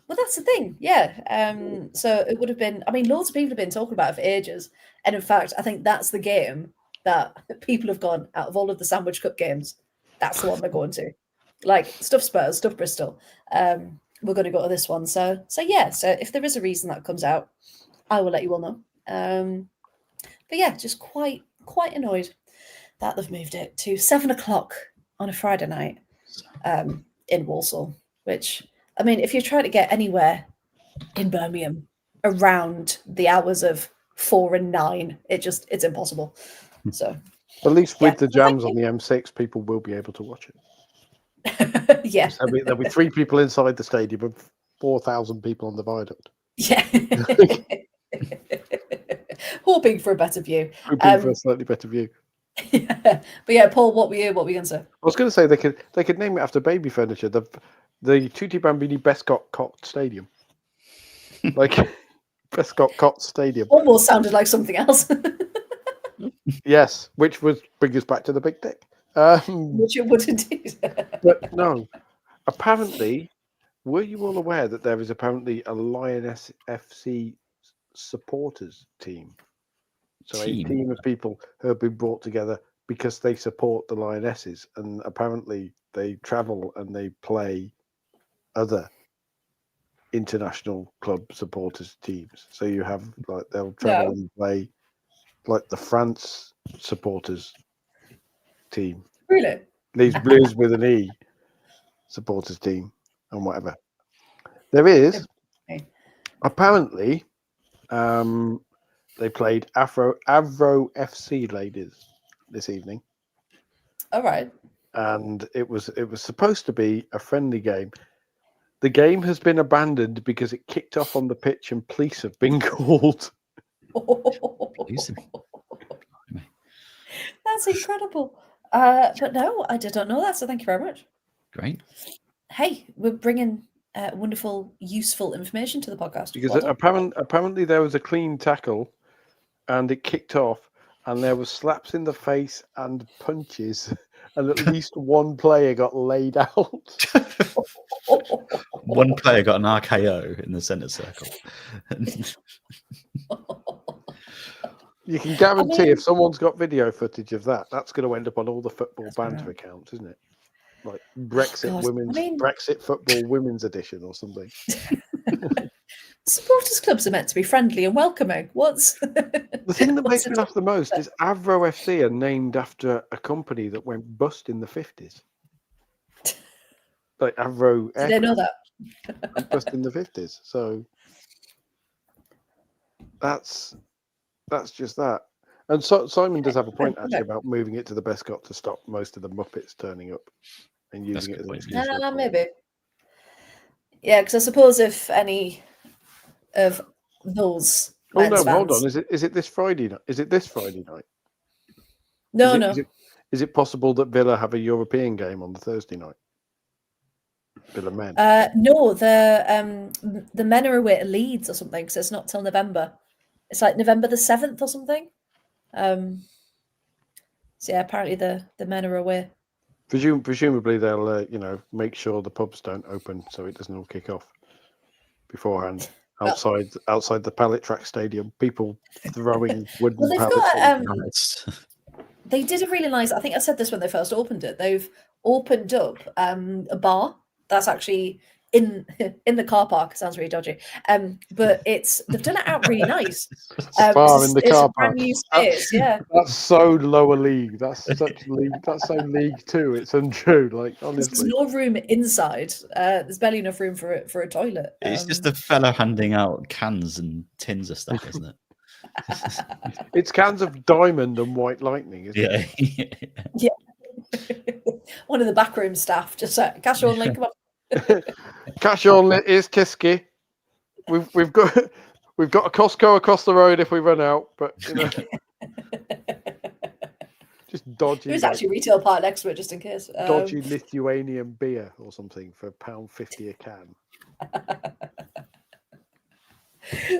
Well, that's the thing, yeah. So it would have been. I mean, loads of people have been talking about it for ages, and in fact, I think that's the game that people have gone out of all of the Sandwich Cup games. That's the one they're going to. Like stuff Spurs, stuff Bristol. We're going to go to this one. So yeah. So if there is a reason that comes out, I will let you all know. But yeah, just quite annoyed that they've moved it to 7:00 on a Friday night in Walsall. Which, I mean, if you're trying to get anywhere in Birmingham around the hours of 4 and 9, it's impossible. So at least with the jams on the M6, people will be able to watch it. Yeah. There'll be 3 people inside the stadium and 4,000 people on the viaduct. Yeah. Hoping for a better view. Hoping for a slightly better view. Yeah. But yeah, Paul, what were you going to say? I was going to say they could name it after baby furniture. The Tutti Bambini Bescott Cot Stadium. Like Bescott Cot Stadium. Almost sounded like something else. Yes, which would bring us back to the big dick. Which it would indeed. But no, apparently, were you all aware that there is apparently a Lionesses FC supporters team? So a team of people who have been brought together because they support the Lionesses, and apparently they travel and they play other international club supporters teams. So you have they'll travel and play like the France supporters team. Really? These Blues with an E supporters team and whatever. There is apparently they played Avro FC ladies this evening. All right. And it was supposed to be a friendly game. The game has been abandoned because it kicked off on the pitch and police have been called. That's incredible. But no, I did not know that. So thank you very much. Great. Hey, we're bringing wonderful, useful information to the podcast. Because apparently there was a clean tackle and it kicked off and there was slaps in the face and punches and at least one player got laid out. One player got an RKO in the centre circle. You can guarantee if someone's got video footage of that, that's going to end up on all the football banter accounts, isn't it? Like Brexit football women's edition or something. Supporters clubs are meant to be friendly and welcoming. The thing that makes me laugh the most is Avro FC are named after a company that went bust in the 50s. Like Avro. Did I know that? Bust in the 50s. So that's just that. And so Simon does have a point actually about moving it to the Bescott to stop most of the Muppets turning up and using it as an excuse. Maybe. Yeah, because I suppose if any of those Oh no, Lens hold fans. on. Is it this Friday night? Is it this Friday night? No, is it, no. Is it possible that Villa have a European game on the Thursday night? Villa men. No, the men are away to Leeds or something, so it's not till November. It's like November the 7th or something. So yeah, apparently the men are away. Presumably they'll make sure the pubs don't open so it doesn't all kick off beforehand. Outside the pallet track stadium, people throwing wooden pallets. They did a really nice. I think I said this when they first opened it. They've opened up a bar that's actually in the car park. Sounds really dodgy. But they've done it out really nice. Bar in the car park. Brand new space. That's so lower league. That's such league. That's so League Two. It's untrue. Like honestly, there's no room inside. There's barely enough room for a toilet. It's just a fellow handing out cans and tins of stuff, isn't it? It's cans of Diamond and White Lightning, isn't it? Yeah. One of the backroom staff just said, "Cash only, come on." Cash only is Kiski. We've got a Costco across the road if we run out, but just dodgy. There's actually a retail part next to it, just in case. Dodgy Lithuanian beer or something for £1.50 a can.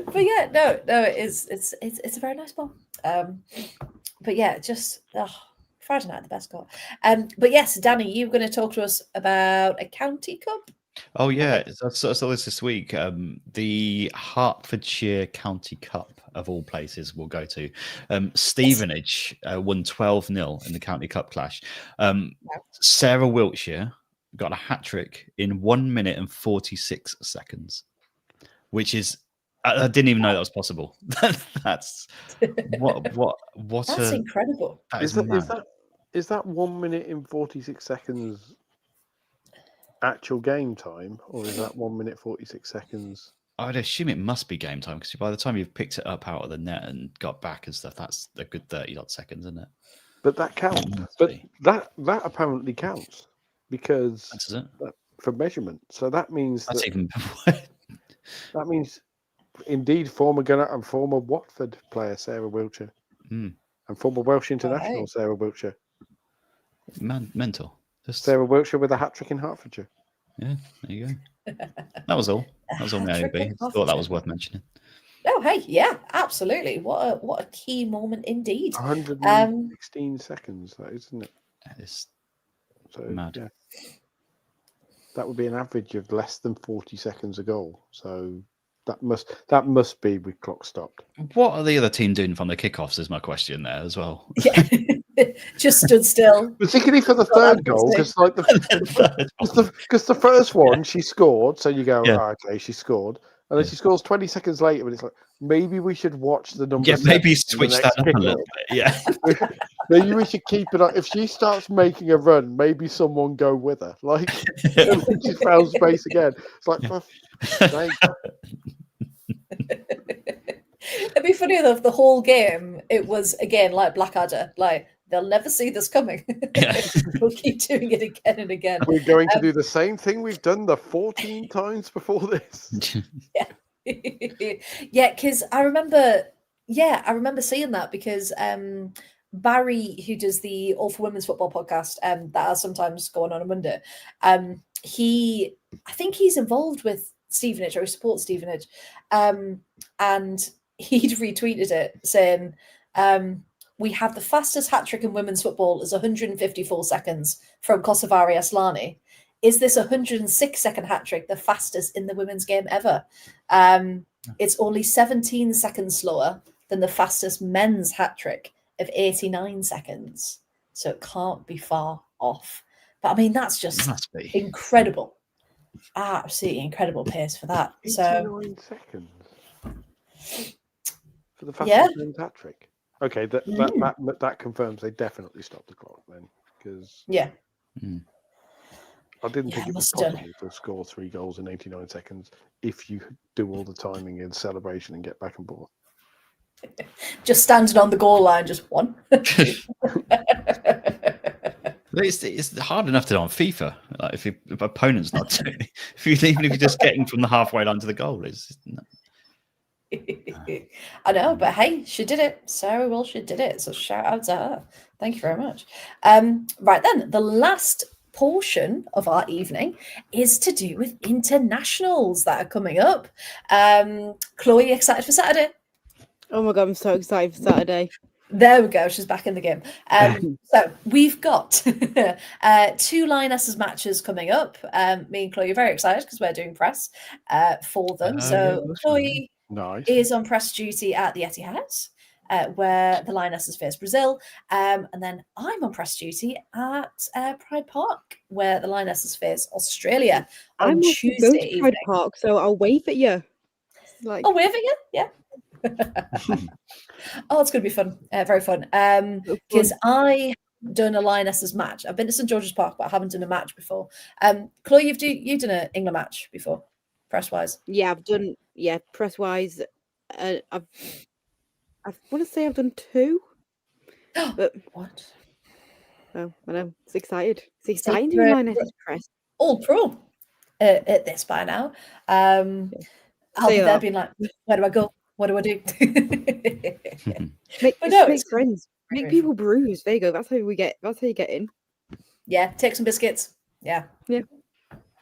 But yeah, no, it's a very nice bar. But yeah, just Friday night the best got. But yes, Danny, you're going to talk to us about a county cup. Oh yeah, so this week. The Hertfordshire County Cup of all places will go to Stevenage. Won 12-0 in the County Cup clash. Sarah Wiltshire got a hat trick in 1 minute and 46 seconds, which is I didn't even know that was possible. That's what That's incredible. Is that 1 minute and 46 seconds actual game time, or is that 1 minute 46 seconds? I'd assume it must be game time because by the time you've picked it up out of the net and got back and stuff, that's a good 30-odd seconds, isn't it? But that counts. But that apparently counts because for measurement. So that means that means indeed former Gunner and former Watford player Sarah Wiltshire and former Welsh international Sarah Wiltshire. Mental. Sarah Wiltshire with a hat trick in Hertfordshire. Yeah, there you go. That was all. That was all my OB. Thought that was worth mentioning. Oh, hey, yeah, absolutely. What a key moment indeed. 116 seconds, that isn't it? That is so mad. Yeah. That would be an average of less than 40 seconds a goal. So that must be with clock stopped. What are the other team doing from the kickoffs? Is my question there as well. Yeah. Just stood still. Particularly for the third goal, because the first one she scored, so you go, okay, she scored, and then she scores 20 seconds later, and it's like maybe we should watch the number. Yeah, maybe switch that up a little bit. Yeah, maybe we should keep it up. If she starts making a run, maybe someone go with her. Like she found space again. It's like. It'd be funny though if the whole game it was again like Blackadder, like they'll never see this coming. We'll keep doing it again and again. We're going to do the same thing we've done the 14 times before this. Yeah, because I remember seeing that because Barry, who does the All for Women's Football podcast, that I sometimes go on a Monday, I think he's involved with Stevenage or he supports Stevenage, and he'd retweeted it saying, we have the fastest hat-trick in women's football is 154 seconds from Kosovari Aslani. Is this 106-second hat-trick the fastest in the women's game ever? It's only 17 seconds slower than the fastest men's hat-trick of 89 seconds. So it can't be far off. But I mean, that's just incredible. Absolutely incredible pace for that. 89 seconds for the fastest men's hat trick. Okay, that confirms they definitely stopped the clock then, because I didn't think it was possible to score 3 goals in 89 seconds if you do all the timing and celebration and get back and forth. Just standing on the goal line, just one. It's hard enough to do on FIFA. Like if opponent's not doing it. Even if you're just getting from the halfway line to the goal, I know, but hey, she did it. Sarah Walsh did it. So shout out to her. Thank you very much. Right then, the last portion of our evening is to do with internationals that are coming up. Chloe, excited for Saturday? Oh my God, I'm so excited for Saturday. There we go. She's back in the game. So we've got 2 Lionesses matches coming up. Me and Chloe are very excited because we're doing press for them. So yeah, Chloe Nice. is on press duty at the Etihad, where the Lionesses face Brazil. And then I'm on press duty at Pride Park, where the Lionesses face Australia on I'm Tuesday going to evening. Pride Park, so I'll wave at you. It's like, Oh, waving you? Yeah. Oh, it's going to be fun. Very fun. Because I done a Lionesses match. I've been to St George's Park, but I haven't done a match before. Chloe, you've done an England match before, press wise. yeah, I've done press wise. I want to say I've done 2, but What? oh, I know it's excited. It's See, exciting you're doing Lionesses press. all pro at this by now. I'll be Say there that. being like, where do I go? What do I do? Make But no, make it's friends. very, Make very people bruise. There you go. That's how you get in. Yeah, take some biscuits. Yeah. Yeah.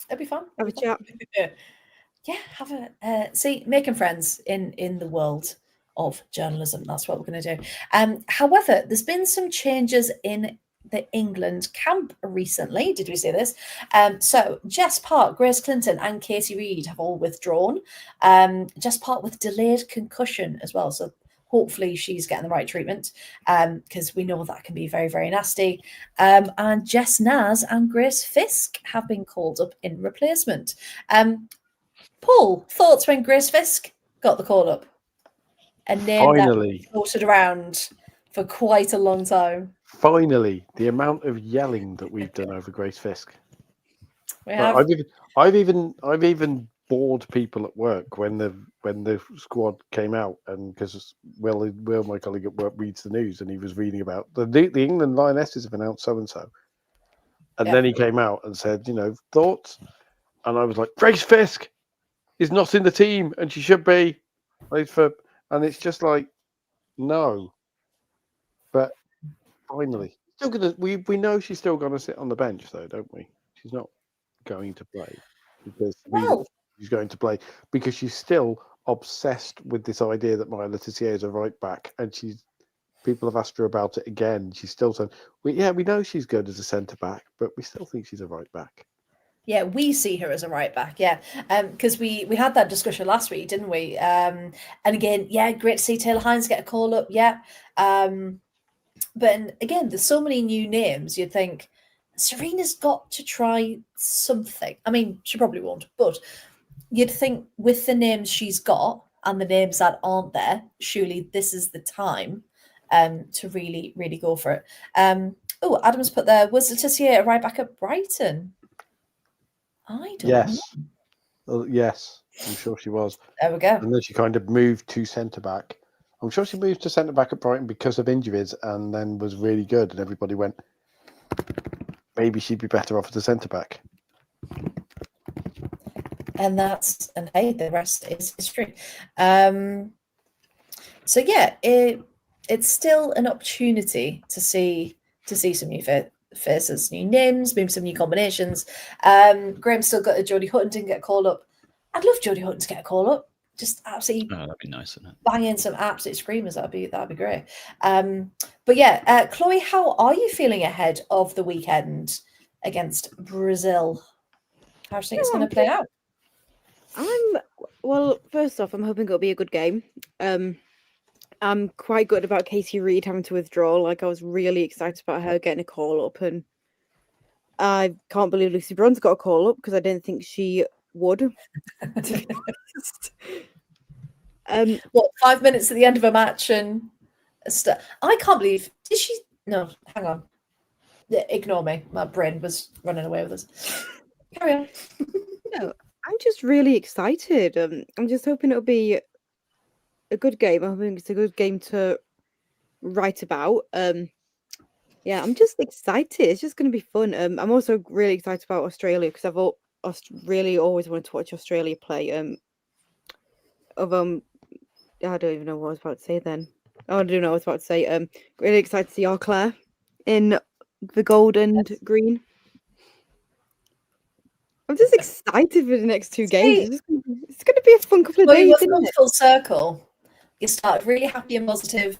It'll be fun. Have a chat. Yeah, have a see, making friends in the world of journalism. That's what we're going to do. However, there's been some changes in the England camp recently. Did we see this? So Jess Park, Grace Clinton, and Casey Reed have all withdrawn. Jess Park with delayed concussion as well. So hopefully she's getting the right treatment, because we know that can be very, very nasty. And Jess Naz and Grace Fisk have been called up in replacement. Paul, thoughts when Grace Fisk got the call up? A name Finally. that floated around for quite a long time. Finally, the amount of yelling that we've done over Grace Fisk. We have. I've even bored people at work when the squad came out, and because Will, my colleague at work, reads the news, and he was reading about the England Lionesses have announced so and so, and then he came out and said, thoughts, and I was like, Grace Fisk is not in the team, and she should be, and it's just like, no, but finally, still gonna we know she's still gonna sit on the bench though, don't we? She's not going to play because she's going to play because she's still obsessed with this idea that Maya Letitia is a right back, and people have asked her about it again. She's still saying, we know she's good as a centre back, but we still think she's a right back. Yeah, we see her as a right back, yeah. Because we had that discussion last week, didn't we? And again, yeah, great to see Taylor Hines get a call up, yeah. But again, there's so many new names, you'd think Serena's got to try something. I mean, she probably won't, but you'd think with the names she's got and the names that aren't there, surely this is the time to really, really go for it. Oh, Adam's put there, was Letitia a right back at Brighton? I don't know. Yes, I'm sure she was. There we go. And then she kind of moved to centre back. I'm sure she moved to centre back at Brighton because of injuries, and then was really good. And everybody went, maybe she'd be better off as a centre back. And hey, the rest is history. So yeah, it's still an opportunity to see some new faces, new names, maybe some new combinations. Graham's still got a Jodie Hutton didn't get called up. I'd love Jodie Hutton to get a call up. Just absolutely, that'd be nice, wouldn't it? Banging some absolute screamers. That'd be great. But yeah, Chloe, how are you feeling ahead of the weekend against Brazil? How do you think it's going to play out? Well, first off, I'm hoping it'll be a good game. I'm quite good about Casey Reed having to withdraw. Like, I was really excited about her getting a call up, and I can't believe Lucy Bronze got a call up because I didn't think she would. To be honest. 5 minutes at the end of a match and I can't believe. Did she? No, hang on. Ignore me. My brain was running away with us. Carry on. No, I'm just really excited. I'm just hoping it'll be a good game. I think it's a good game to write about. Yeah, I'm just excited. It's just going to be fun. I'm also really excited about Australia because I've really always wanted to watch Australia play. I don't even know what I was about to say then. Oh, I do know what I was about to say. Really excited to see our Claire in the gold and green. I'm just excited for the next 2 games. It's going to be a fun couple of days, isn't it? Full circle. You started really happy and positive.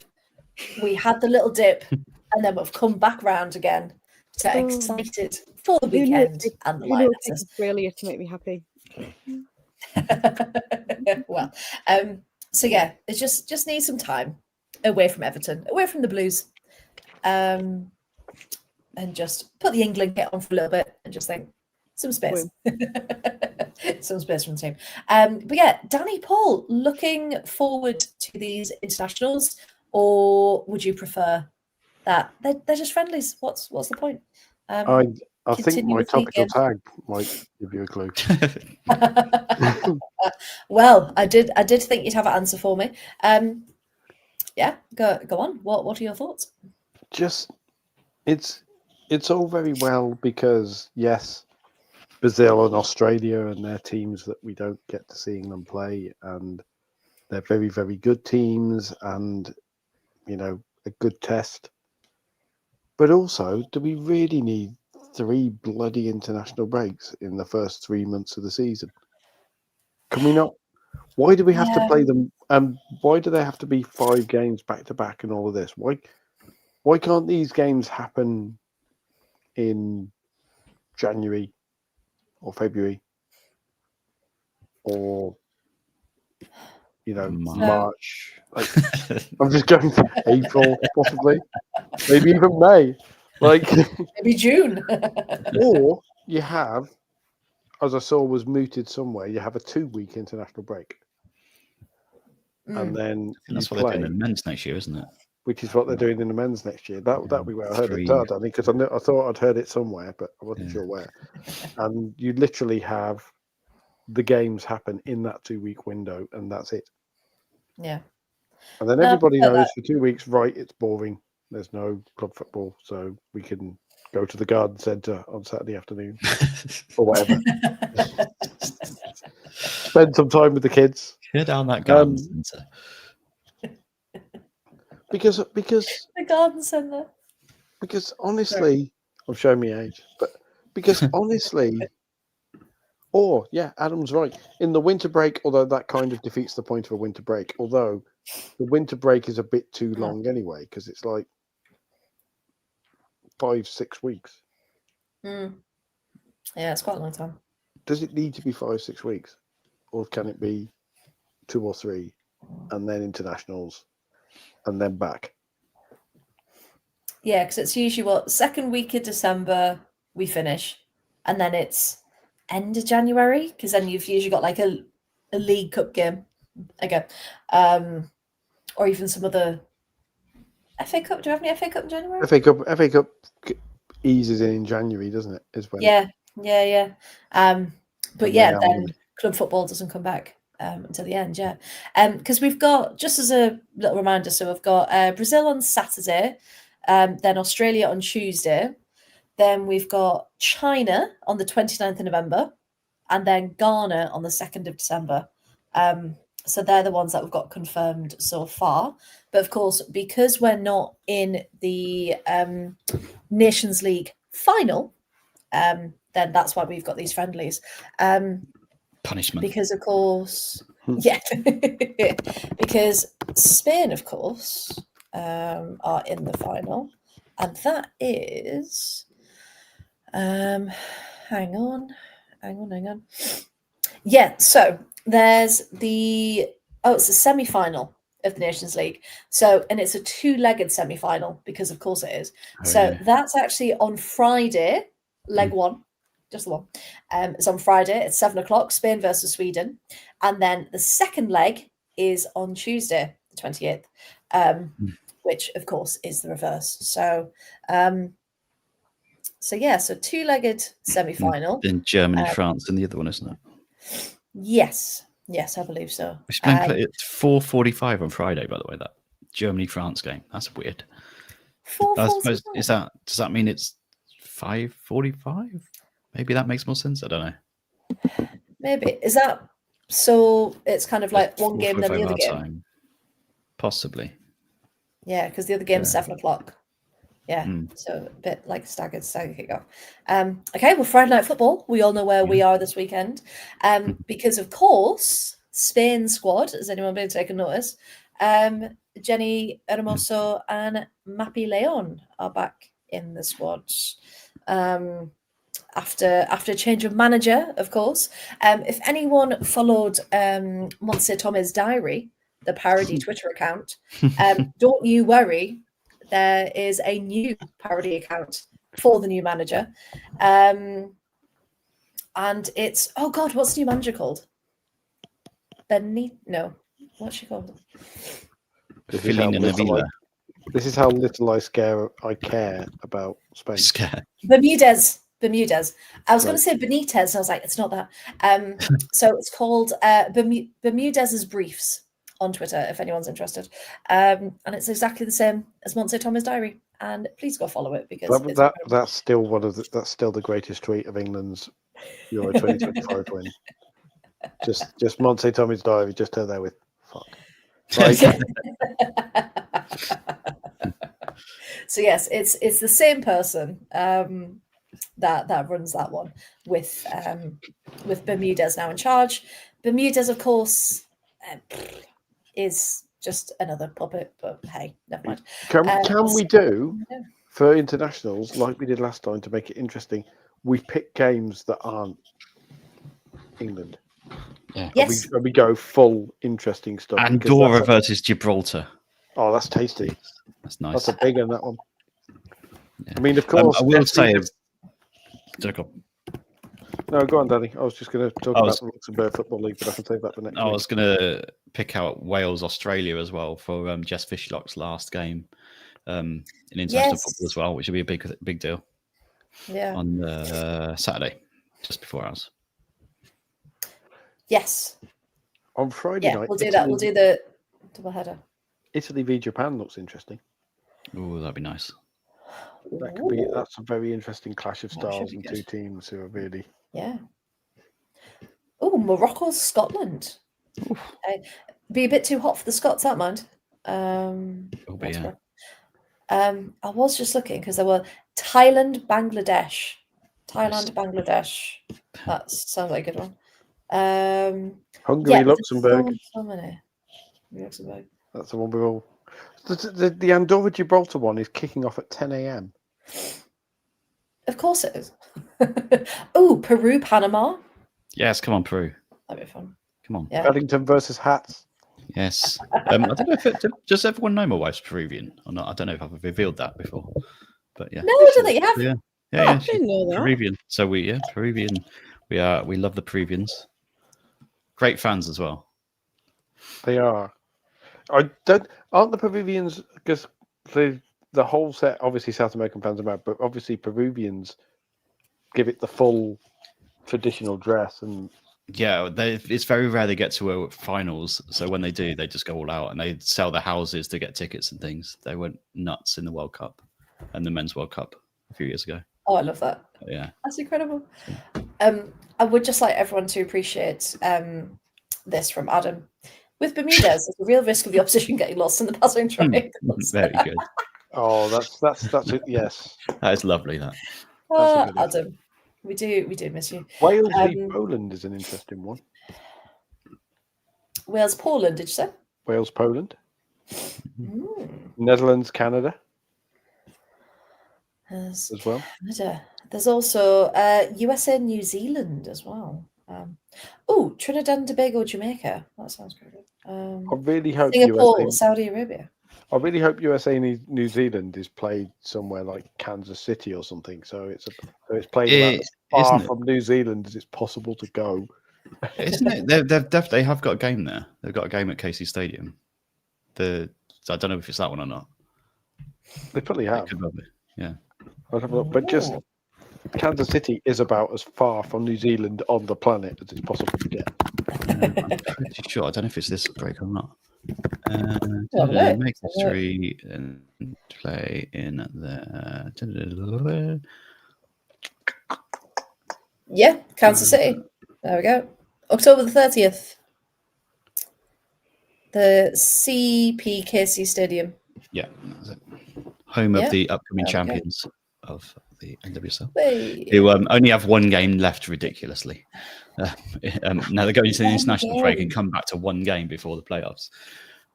We had the little dip, and then we've come back round again. So excited for the weekend and the Lionesses. Australia to make me happy. Well, so yeah, it just needs some time away from Everton, away from the Blues, and just put the England kit on for a little bit and just think some space. Some space from the team. But yeah, Danny, Paul, looking forward to these internationals, or would you prefer that they're just friendlies? What's the point? I think my topical tag might give you a clue. Well, I did think you'd have an answer for me. Yeah, go on. What are your thoughts? Just it's all very well because yes, Brazil and Australia and their teams that we don't get to seeing them play, and they're very, very good teams, and a good test. But also, do we really need 3 bloody international breaks in the first 3 months of the season? Can we not? Why do we have to play them? And why do they have to be 5 games back to back and all of this? Why can't these games happen in January or February or March? I'm just going to April, possibly, maybe even May, maybe June. Or you have, as I saw was mooted somewhere, you have a 2-week international break, and then that's what they're doing in men's next year, isn't it? Which is what they're doing in the men's next year. That'll be where I heard it, Danny, because I thought I'd heard it somewhere, but I wasn't sure where. And you literally have the games happen in that 2-week window, and that's it. Yeah. And then everybody knows for 2 weeks, right, it's boring. There's no club football, so we can go to the garden centre on Saturday afternoon or whatever. Spend some time with the kids. Go down that garden centre. Because the garden centre. Because honestly, I'm showing my age, but because honestly, Adam's right. In the winter break, although that kind of defeats the point of a winter break, although the winter break is a bit too long anyway, because it's like 5-6 weeks. Yeah, it's quite a long time. Does it need to be 5-6 weeks, or can it be 2 or 3, and then internationals, and then back? Yeah, because it's usually second week of December we finish, and then it's end of January, because then you've usually got like a League Cup game again, or even some other FA Cup. Do you have any FA Cup in January? FA Cup eases in January, doesn't it? As well. Yeah. But then club football doesn't come back until the end. Yeah, because we've got, just as a little reminder, so we've got Brazil on Saturday, then Australia on Tuesday, then we've got China on the 29th of November, and then Ghana on the 2nd of December. So they're the ones that we've got confirmed so far. But of course, because we're not in the Nations League final, then that's why we've got these friendlies. Punishment. Because, of course, because Spain, of course, are in the final. And that is... hang on. Yeah, so there's it's a semi-final of the Nations League. So, and it's a 2-legged semi-final, because of course it is. That's actually on Friday, leg 1, just the one. It's on Friday at 7:00, Spain versus Sweden. And then the second leg is on Tuesday, the 28th, which of course is the reverse. So, so 2-legged semi-final. Then Germany, France, and the other one, isn't it? Yes, I believe so. It's been played at 4:45 on Friday, by the way. That Germany-France game. That's weird. Does that mean it's 5:45? Maybe that makes more sense. I don't know. Maybe is that so? It's kind of like one game then the other game. Time. Possibly. Yeah, because the other game's 7 o'clock. Yeah, so a bit like staggered kickoff. Okay, well, Friday Night Football. We all know where we are this weekend. Because, of course, Spain squad, has anyone been taking notice? Jenny Hermoso and Mappy Leon are back in the squad. After a change of manager, of course. If anyone followed Montse Tome's Diary, the parody Twitter account, don't you worry. There is a new parody account for the new manager. And it's, oh God, what's the new manager called? No. What's she called? This is how little I care about Spain. Bermudez. I was going to say Benitez, and I was like, it's not that. So it's called Bermudez's Briefs on Twitter, if anyone's interested. And it's exactly the same as Montse Tome's Diary. And please go follow it because that's still the greatest tweet of England's Euro 2025 win. Just Montse Tome's Diary, just her there with fuck. Right. So yes, it's the same person that runs that one with Bermudez now in charge. Bermudez, of course, is just another puppet, but hey, never mind. Can we do for internationals like we did last time to make it interesting? We pick games that aren't England. Yeah. Yes. And we go full interesting stuff. Andorra versus Gibraltar. Oh, that's tasty. That's nice. That's a big one, that one. Yeah. I mean, of course. I will say. No, go on, Danny. I was just going to talk about the Luxembourg Football League, but I can save that for next week. I was going to pick out Wales, Australia as well for Jess Fishlock's last game in international football as well, which will be a big deal. Yeah. On Saturday, just before ours. Yes. On Friday night. We'll do that. We'll do the double header. Italy v Japan looks interesting. Oh, that'd be nice. That's a very interesting clash of styles and two teams who are really. Yeah. Oh, Morocco's Scotland. Be a bit too hot for the Scots, that mind. I was just looking because there were Thailand, Bangladesh. That sounds like a good one. Hungary, Luxembourg. So many. Luxembourg. That's the one we're all. The Andorra Gibraltar one is kicking off at 10 a.m. Of course it is. Oh, Peru, Panama. Yes, come on, Peru. That'd be fun. Come on. Yeah. Paddington versus Hats. Yes. I don't know if does everyone know my wife's Peruvian or not. I don't know if I've revealed that before. But yeah. No, I don't think you have. Yeah. I didn't know that. Peruvian. So Peruvian. We love the Peruvians. Great fans as well. They are. Aren't the Peruvians, because the whole set, obviously South American fans are mad, but obviously Peruvians give it the full traditional dress and. Yeah, it's very rare they get to finals. So when they do, they just go all out and they sell their houses to get tickets and things. They went nuts in the World Cup and the Men's World Cup a few years ago. Oh, I love that. Yeah, that's incredible. I would just like everyone to appreciate this from Adam. With Bermudez, there's a real risk of the opposition getting lost in the passing triangles. Very good. Oh, that's it. Yes, that is lovely. That. Adam, we do miss you. Wales v Poland is an interesting one. Wales, Poland, did you say? Wales, Poland. Netherlands, Canada. As well. Canada. There's also USA, New Zealand as well. Trinidad and Tobago, Jamaica. That sounds good. I really hope Singapore, Saudi Arabia. I really hope USA New Zealand is played somewhere like Kansas City or something. So it's played as far from New Zealand as it's possible to go. Isn't it? They have got a game there. They've got a game at Casey Stadium. So I don't know if it's that one or not. They probably have. Yeah. I'll have a look. But just Kansas City is about as far from New Zealand on the planet as it's possible to get. I'm pretty sure. I don't know if it's this break or not. Make history and play in the. Yeah, Kansas City. There we go. October the 30th. The CPKC Stadium. Yeah, that's it. Home of the upcoming There we go. champions of the NWSL, Hey. who only have one game left, ridiculously. Now they're going to the international break and come back to one game before the playoffs,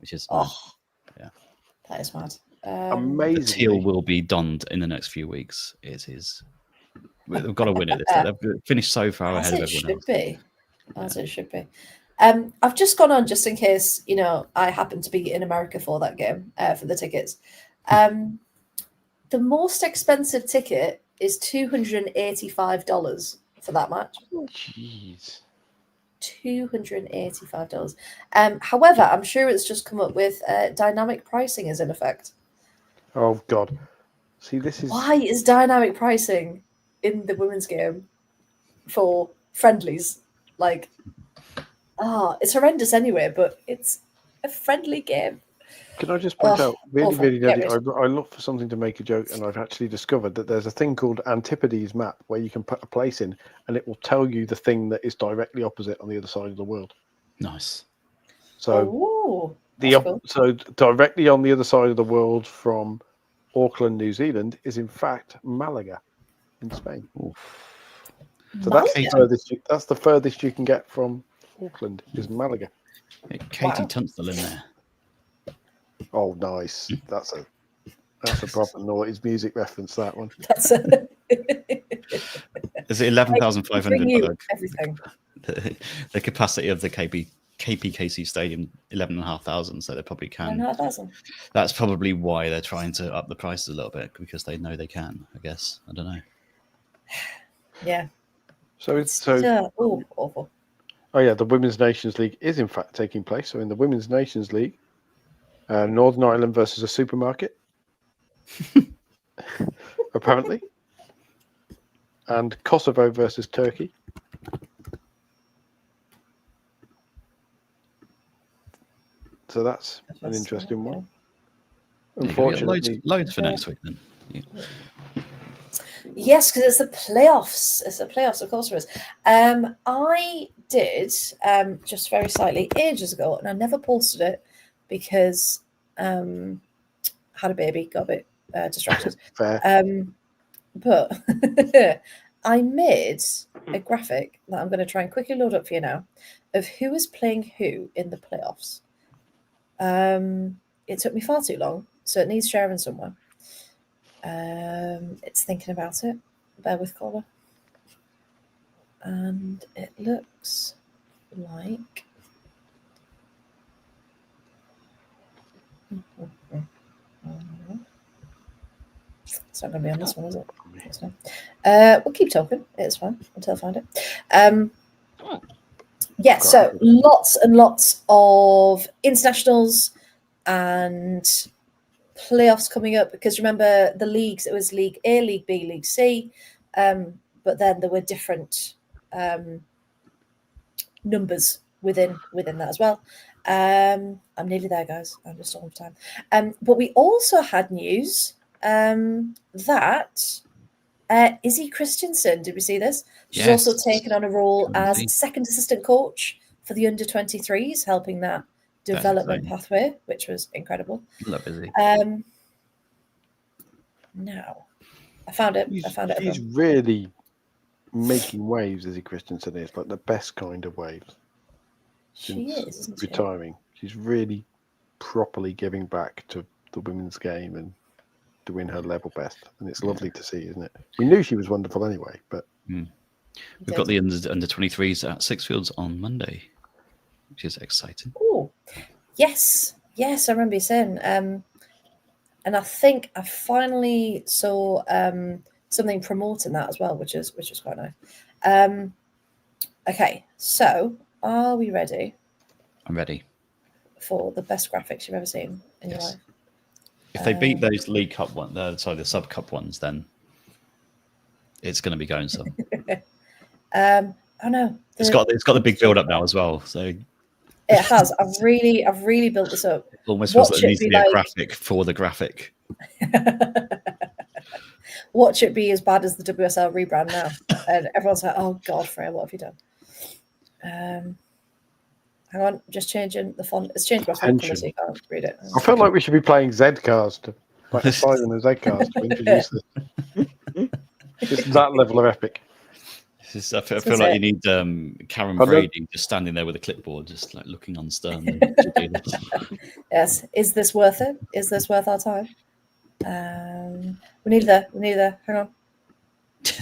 which is that is mad. Amazing. The teal will be donned in the next few weeks. It is. We've got to win it this time. They've finished so far ahead of everyone else. As it should be. I've just gone on just in case, I happen to be in America for that game, for the tickets. The most expensive ticket is $285 for that match. Jeez. $285. However, I'm sure it's just come up with dynamic pricing is in effect. Oh God. See, this is why is dynamic pricing in the women's game for friendlies? Like, it's horrendous anyway, but it's a friendly game. Can I just point out, really, Get I look for something to make a joke, and I've actually discovered that there's a thing called Antipodes map where you can put a place in, and it will tell you the thing that is directly opposite on the other side of the world. Nice. So so directly on the other side of the world from Auckland, New Zealand, is in fact Malaga in Spain. So that's the furthest you can get from Auckland is Malaga. Katie Tunstall in there. Oh, nice. That's a proper noughties music reference, that one. That's a... Is it 11,500? Everything. The capacity of the KPKC Stadium, 11,500. So they probably can. 11,500. That's probably why they're trying to up the prices a little bit, because they know they can. I guess. I don't know. Yeah. So awful. Oh yeah, the Women's Nations League is in fact taking place. So in the Women's Nations League, Northern Ireland versus a supermarket, apparently, and Kosovo versus Turkey. So that's an interesting one. Unfortunately, loads for next week then. Yeah. Yes, because it's the playoffs. It's the playoffs, of course there is. I did just very slightly ages ago, and I never posted it because had a baby, got a bit distracted. Fair. But I made a graphic that I'm going to try and quickly load up for you now of who is playing who in the playoffs. It took me far too long, so it needs sharing somewhere. It's thinking about it. Bear with caller. And it looks like it's not going to be on this one, is it? We'll keep talking. It's fine until I find it. Yeah, so lots and lots of internationals and playoffs coming up, because remember the leagues, it was League A, League B, League C, but then there were different numbers within that as well. I'm nearly there, guys. I'm just on time. But we also had news that Izzy Christensen, did we see this? She's also taken on a role as second assistant coach for the under-23s, helping that development pathway, which was incredible. Love Izzy. Now, I found it. He's really making waves, Izzy Christensen is, like the best kind of waves. She is, isn't she? Retiring. She's really properly giving back to the women's game and doing her level best. And it's lovely to see, isn't it? We knew she was wonderful anyway, but... We've got the under-23s at Sixfields on Monday, which is exciting. Oh, yes, I remember you saying. And I think I finally saw something promoting that as well, which is quite nice. Okay, so are we ready? I'm ready for the best graphics you've ever seen in your life. If they beat those League Cup ones, the Sub Cup ones, then it's going to be going some. Oh no, it's got the big build up now as well. So it has. I've really built this up. It almost feels like it needs to be a graphic for the graphic. Watch it be as bad as the WSL rebrand now, and everyone's like, "Oh God, Freya, what have you done?" Hang on, just changing the font. It's changed my font colour so you can't read it. I feel like we should be playing Zcast, like Simon and Zcast to introduce this. It's that level of epic. I feel like you need Karen Brady just standing there with a clipboard, just like looking on stern. Yes. Is this worth it? Is this worth our time? We need the. Hang on.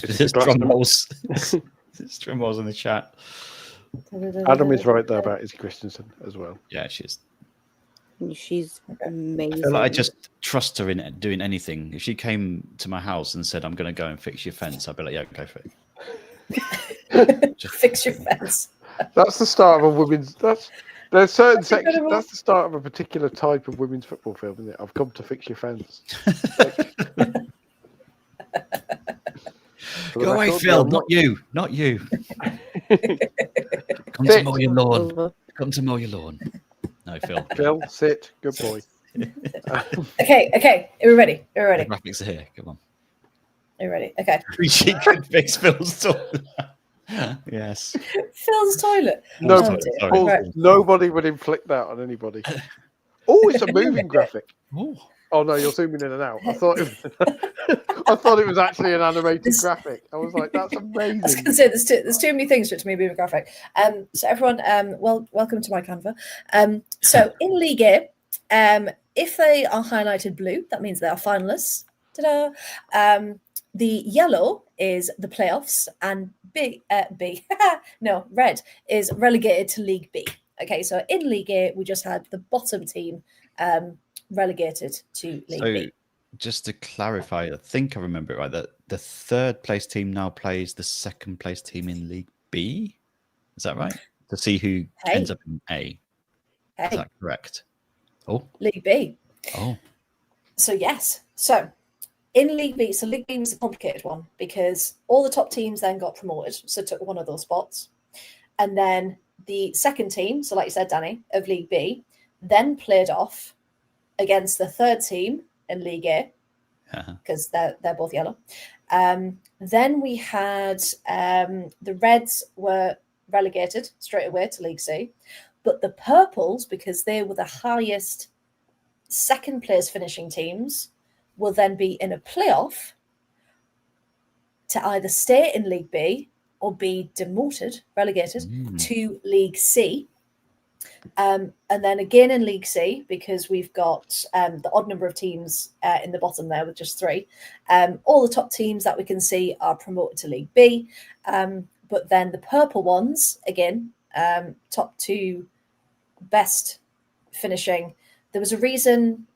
There's drum rolls. There's drum rolls in the chat. Adam is right there about Izzy Christensen as well. Yeah, she is. She's amazing. I feel like I just trust her in doing anything. If she came to my house and said, "I'm going to go and fix your fence," I'd be like, "Yeah, go for it." Just fix your fence. That's the start of a women's. There's certain sections. That's the start of a particular type of women's football film, isn't it? I've come to fix your fence. Go away, Phil. Not you. Not you. Come to mow your lawn. Come to mow your lawn. No, Phil. Phil, sit. Good boy. Okay. Are we ready? The graphics are here. Come on. Are you ready? Okay. She could fix Phil's toilet. Yes. Phil's toilet. No, Right. Nobody would inflict that on anybody. Oh, it's a moving graphic. Oh no, you're zooming in and out. I thought it was actually an animated graphic. I was like, that's amazing. I was going to say there's too many things for it to be a moving graphic. So everyone, welcome to my Canva. So in League A, if they are highlighted blue, that means they are finalists. Ta-da! The yellow is the playoffs, and red is relegated to League B. Okay, so in League A, we just had the bottom team relegated to League B. Just to clarify, I think I remember it right, that the third place team now plays the second place team in League B. Is that right? To see who ends up in A. Is that correct? Oh. League B. Oh. So yes. So in League B, so League B was a complicated one because all the top teams then got promoted, so took one of those spots. And then the second team, so like you said, Danny, of League B, then played off against the third team in League A, because they're both yellow. Then we had the Reds were relegated straight away to League C, but the Purples, because they were the highest second place finishing teams, will then be in a playoff to either stay in League B or be demoted, relegated to League C. And then again in League C, because we've got the odd number of teams in the bottom there with just 3, all the top teams that we can see are promoted to League B. But then the purple ones, again, top 2 best finishing. There was a reason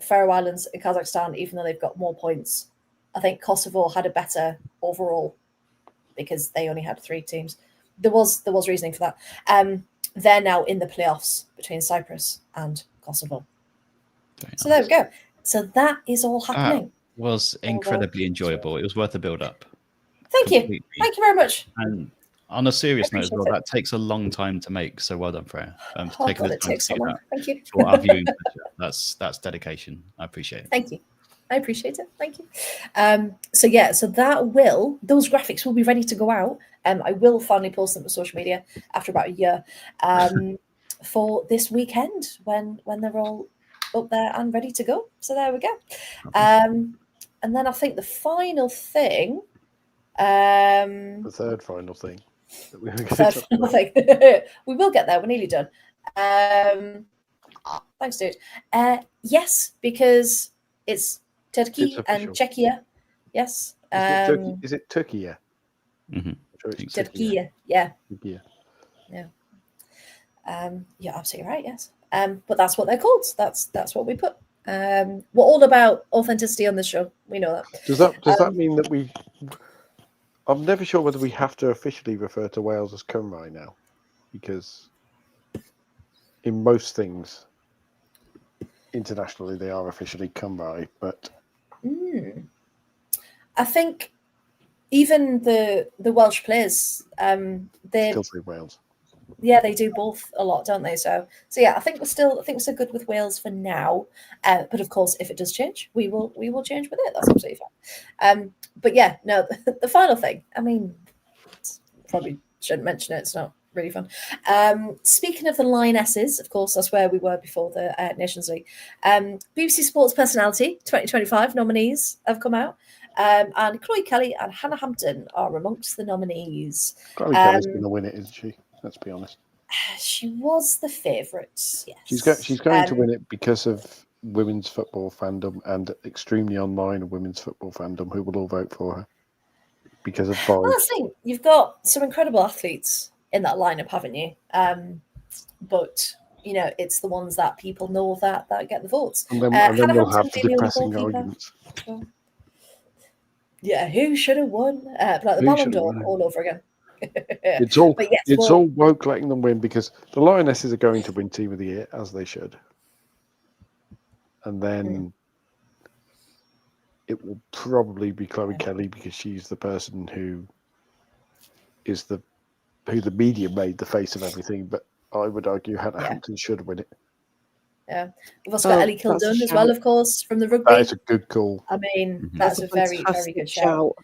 Faroe Islands and Kazakhstan, even though they've got more points, I think Kosovo had a better overall because they only had 3 teams. There was reasoning for that. They're now in the playoffs between Cyprus and Kosovo. So there we go. So that is all happening. Was incredibly enjoyable. It was worth the build up. Thank you. Thank you very much. And on a serious note as well, that takes a long time to make. So well done, Freya. God, it takes so long. Thank you. For our viewing pleasure. That's dedication. I appreciate it. Thank you. I appreciate it. Thank you. So those graphics will be ready to go out. I will finally post them to social media after about a year for this weekend when they're all up there and ready to go. So there we go. And then I think the final thing. The third final thing. We will get there. We're nearly done. Thanks, dude. Yes, because it's Turkey and Czechia. Yes. Is it Turkey? Yeah. Mm-hmm. Turkey. Yeah. Yeah. You're absolutely right. Yes. But that's what they're called. That's what we put. We're all about authenticity on this show. We know that. Does that mean that we? I'm never sure whether we have to officially refer to Wales as Cymru now, because in most things internationally they are officially Cymru, but I think even the Welsh players they still say Wales. Yeah, they do both a lot, don't they? So yeah, I think we're still good with Wales for now. But of course, if it does change, we will change with it. That's absolutely fine. But yeah, no, the final thing. I mean, probably shouldn't mention it. It's not really fun. Speaking of the Lionesses, of course, that's where we were before the Nations League. BBC Sports Personality 2025 nominees have come out. And Chloe Kelly and Hannah Hampton are amongst the nominees. Chloe Kelly's going to win it, isn't she? Let's be honest. She was the favourite, yes. She's going to win it because of women's football fandom and extremely online women's football fandom who will all vote for her because of Well, that's the thing. You've got some incredible athletes in that lineup, haven't you? But it's the ones that people know that get the votes. And then we'll have the depressing arguments. Yeah, who should have won? Like the Ballon d'Or all over again. It's all woke letting them win because the Lionesses are going to win Team of the Year as they should, and then it will probably be Chloe Kelly because she's the person who the media made the face of everything. But I would argue Hannah Hampton should win it. Yeah, we've also got Ellie Kildun as well, of course, from the rugby. That is a good call. I mean, that's a very, very good shout.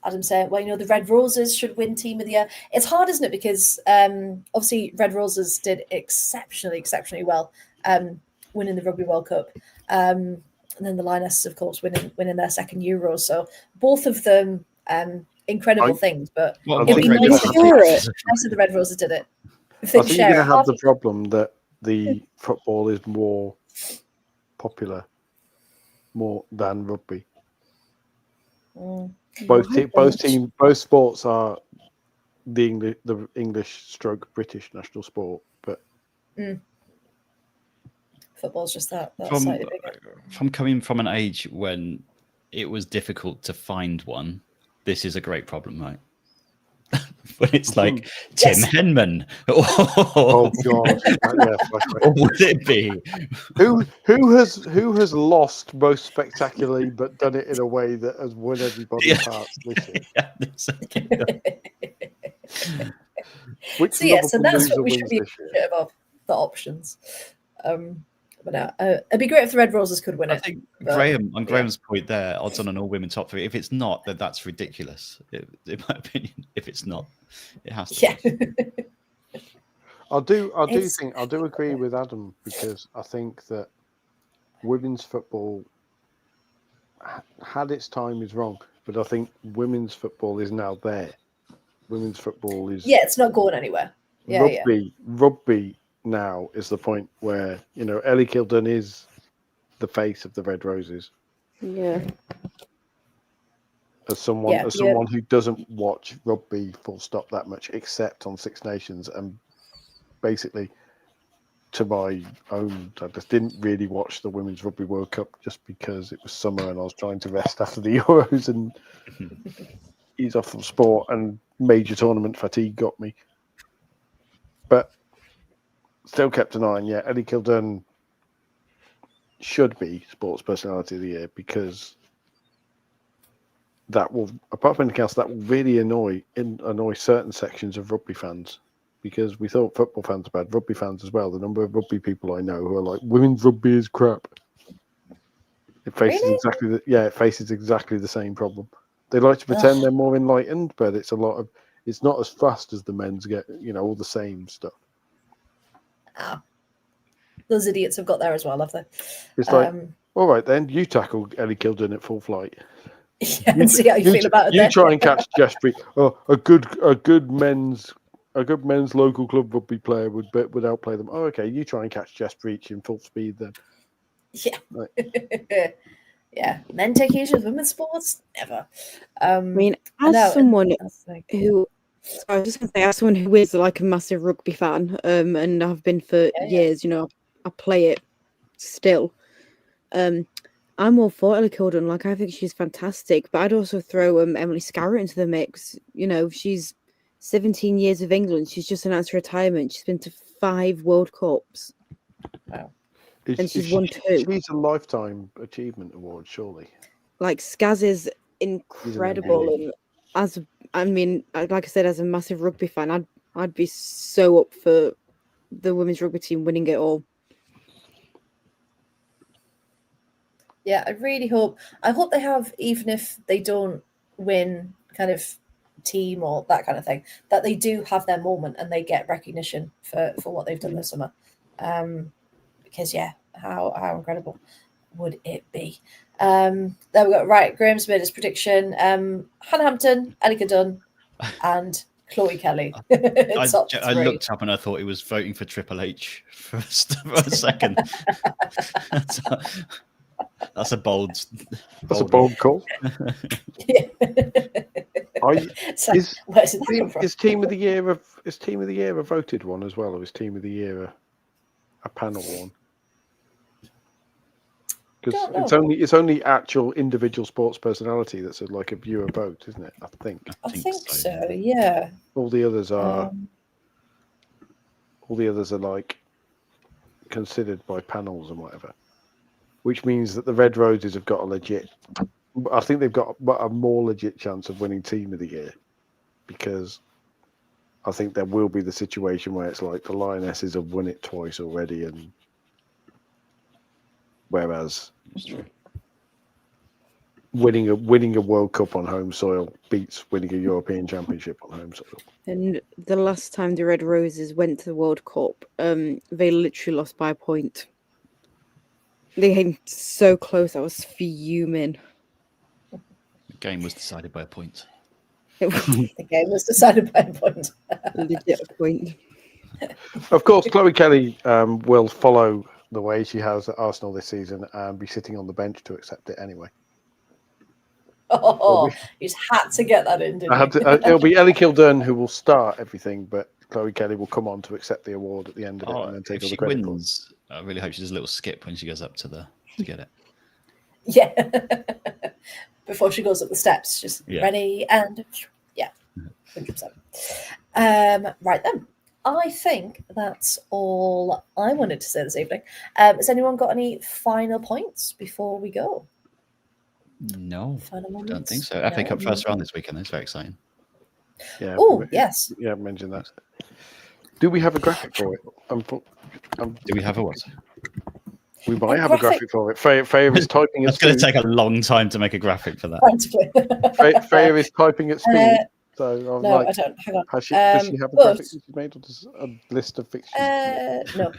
Adam saying, well, the Red Roses should win Team of the Year. It's hard, isn't it? Because obviously Red Roses did exceptionally well winning the Rugby World Cup. And then the Lionesses, of course, winning their second Euro. So both of them incredible things. But it'd be nice if the Red Roses did it. I think you're going to have the problem that the football is more popular than rugby. Both sports are the English/British national sport, but football's just that slightly bigger. From coming from an age when it was difficult to find one, this is a great problem, right? When it's like Tim Henman, oh god, or would it be who has lost most spectacularly but done it in a way that has won everybody's hearts this year? So that's what we should be about, the options. But no, it'd be great if the Red Roses could win it. I think Graham's point there, odds on an all-women top three. If it's not, then that's ridiculous. In my opinion, if it's not, it has to. Yeah. I do agree with Adam because I think that women's football had its time is wrong, but I think women's football is now there. Women's football is it's not going anywhere. Rugby now is the point where Ellie Kildun is the face of the Red Roses. Yeah. As someone who doesn't watch rugby full stop that much, except on Six Nations, and basically to my own, I just didn't really watch the Women's Rugby World Cup just because it was summer and I was trying to rest after the Euros and ease off from sport, and major tournament fatigue got me. But still kept an eye on, Ellie Kildun should be Sports Personality of the Year because that will, apart from anything else, that will really annoy certain sections of rugby fans because we thought football fans were bad, rugby fans as well. The number of rugby people I know who are like, women's rugby is crap. It faces exactly the same problem. They like to pretend they're more enlightened, but it's not as fast as the men's get, all the same stuff. Those idiots have got there as well, have they? It's like, all right then, you tackle Ellie Kildun at full flight. Yeah, and see how you feel about it. You try and catch Jess Breach. Oh, a good men's local club rugby player would outplay them. Oh, okay, you try and catch Jess Breach in full speed then. Yeah. Right. Yeah, men take issues with women's sports? Never. I mean, as someone who is like a massive rugby fan, and I've been for years, I play it still. I'm all for Ellie Kildun. Like, I think she's fantastic, but I'd also throw Emily Scarrett into the mix. She's 17 years of England. She's just announced retirement. She's been to 5 World Cups. Wow. And she's won 2. She's a lifetime achievement award, surely. Like, Skaz is incredible, and like I said, as a massive rugby fan, I'd be so up for the women's rugby team winning it all. Yeah, I really hope they have, even if they don't win kind of team or that kind of thing, that they do have their moment and they get recognition for what they've done this summer. Because how incredible would it be? There we go. Right, Graham's made his prediction. Hannah Hampton, Elika Dunn, and Chloe Kelly. I looked up and I thought he was voting for Triple H for a second. That's a bold call. Is Team of the Year a voted one as well, or is Team of the Year a panel one? Because it's only actual individual sports personality that's like a viewer vote, isn't it? I think so. Yeah. All the others are like considered by panels and whatever, which means that the Red Roses have got a legit. I think they've got a more legit chance of winning Team of the Year, because I think there will be the situation where it's like the Lionesses have won it twice already, and whereas winning a World Cup on home soil beats winning a European Championship on home soil. And the last time the Red Roses went to the World Cup, they literally lost by a point. They came so close. I was fuming. The game was decided by a point. The game was decided by a point. Legit a point. Of course, Chloe Kelly will follow the way she has at Arsenal this season and be sitting on the bench to accept it anyway. You just had to get that in, didn't you? It'll be Ellie Kildern who will start everything, but Chloe Kelly will come on to accept the award at the end of it and then take all the credit. If she wins, I really hope she does a little skip when she goes up to get it. Yeah. Before she goes up the steps, just ready and 100%. Right then. I think that's all I wanted to say this evening. Has anyone got any final points before we go? No, I don't think so. FA Cup first round this weekend. That's very exciting. Yeah. Oh, yes. Yeah, mentioned that. Do we have a graphic for it? Do we have a what? We might have a graphic for it. Freya is typing at speed. It's going to take a long time to make a graphic for that. Freya is typing at speed. So no, I don't. Hang on. Does she have a graphic that she made, or just a list of fixtures? No.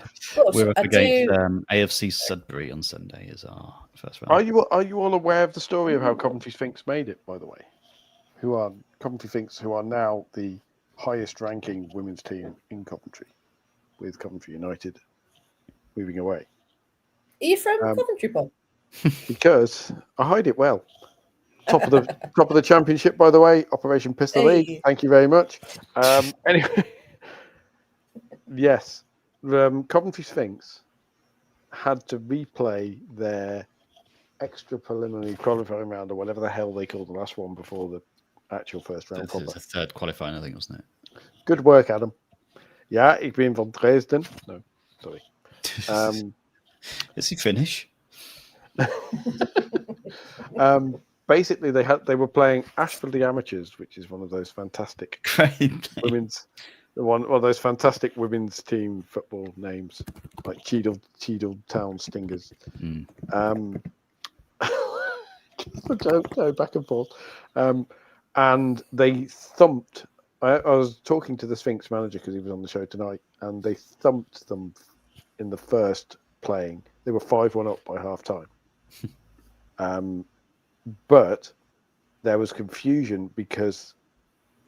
We're up against AFC Sudbury on Sunday is our first round. Are you all aware of the story of how Coventry Sphinx made it, by the way? Coventry Sphinx, who are now the highest ranking women's team in Coventry, with Coventry United moving away. Are you from Coventry, Bob? Because I hide it well. Top of the championship, by the way. Operation Pistol League. Thank you very much. Anyway, yes, Coventry Sphinx had to replay their extra preliminary qualifying round, or whatever the hell they called the last one before the actual first round. The third qualifying, I think, wasn't it? Good work, Adam. Ja, ik ben van Dresden. No, sorry. Is he Finnish? Basically, they were playing Ashford the Amateurs, which is one of those fantastic women's team football names, like Cheadle Town Stingers. Go back and forth, and they thumped. I was talking to the Sphinx manager because he was on the show tonight, and they thumped them in the first playing. They were 5-1 up by half time. But there was confusion because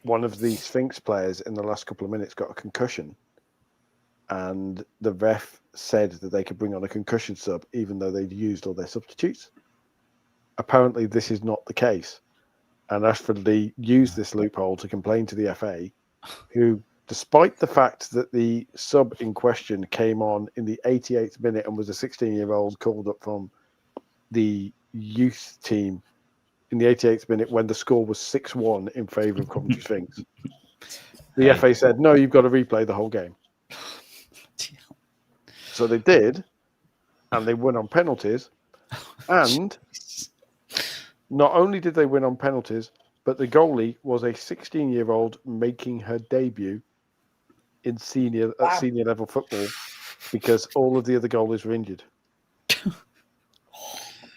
one of the Sphinx players in the last couple of minutes got a concussion, and the ref said that they could bring on a concussion sub even though they'd used all their substitutes. Apparently, this is not the case, and Ashford Lee used this loophole to complain to the FA, who, despite the fact that the sub in question came on in the 88th minute and was a 16-year-old called up from the youth team in the 88th minute when the score was 6-1 in favour of Coventry Sphinx. The FA said, no, you've got to replay the whole game. So they did, and they won on penalties. And not only did they win on penalties, but the goalie was a 16-year-old making her debut in senior level football because all of the other goalies were injured.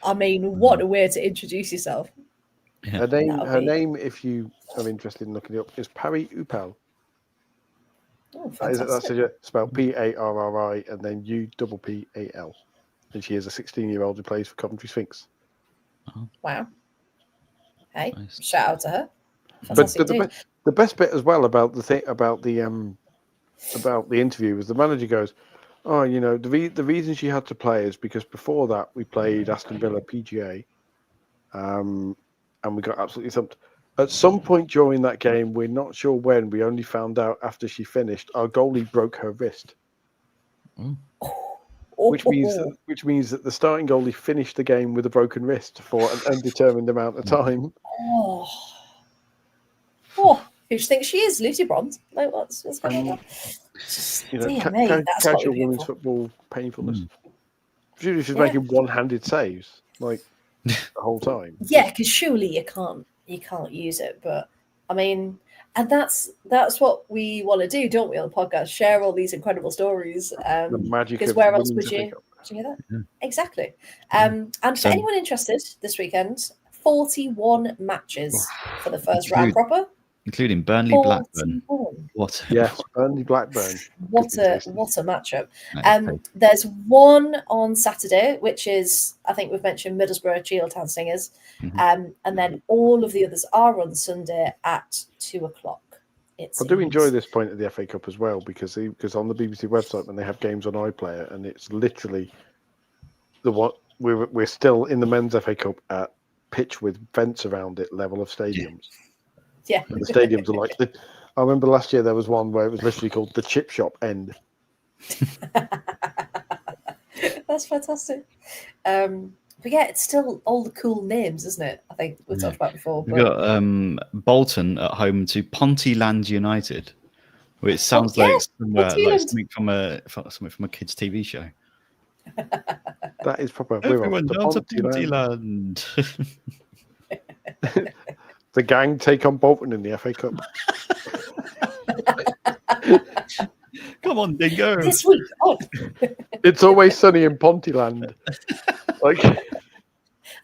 I mean, what a way to introduce yourself. Yeah. Her name, if you are interested in looking it up, is Pari Upal. Oh, That's fantastic. spelled Parri and then Uppal. And she is a 16-year-old who plays for Coventry Sphinx. Wow. Hey, Nice. shout out to her. But Fantastic the best bit as well about the interview was the manager goes, "Oh, you know, the reason she had to play is because before that we played Aston Villa PGA, and we got absolutely thumped. At some point during that game, we're not sure when, we only found out after she finished, our goalie broke her wrist." Which means that the starting goalie finished the game with a broken wrist for an undetermined amount of time. Oh, who do you think she is? Lucy Bronze? Like, what's going on? Dear me, that's casual women's football painfulness. Usually she's making one-handed saves like the whole time. Yeah, because surely you can't use it. But I mean, and that's what we want to do, don't we, on the podcast? Share all these incredible stories. The magic because of where else women's would FA you Cup. hear that? Yeah. Exactly. And for anyone interested, this weekend, 41 matches for the first round proper, including Burnley Blackburn. Burnley Blackburn. What a matchup. There's one on Saturday, which is, I think we've mentioned, Middlesbrough Chieldtown Singers. And then all of the others are on Sunday at 2:00. I do enjoy this point of the FA Cup as well, because on the BBC website when they have games on iPlayer, and it's literally we're still in the men's FA Cup at pitch with vents around it level of stadiums. Yeah. And the stadiums are like I remember last year there was one where it was literally called the chip shop end. That's fantastic. But yeah, it's still all the cool names, isn't it? I think we talked about before. We've got Bolton at home to Pontyland United, which sounds like something from a kids' TV show. That is proper. Everyone down to Pontyland. The gang take on Bolton in the FA Cup. Come on, Dingo. This week. It's always sunny in Pontyland.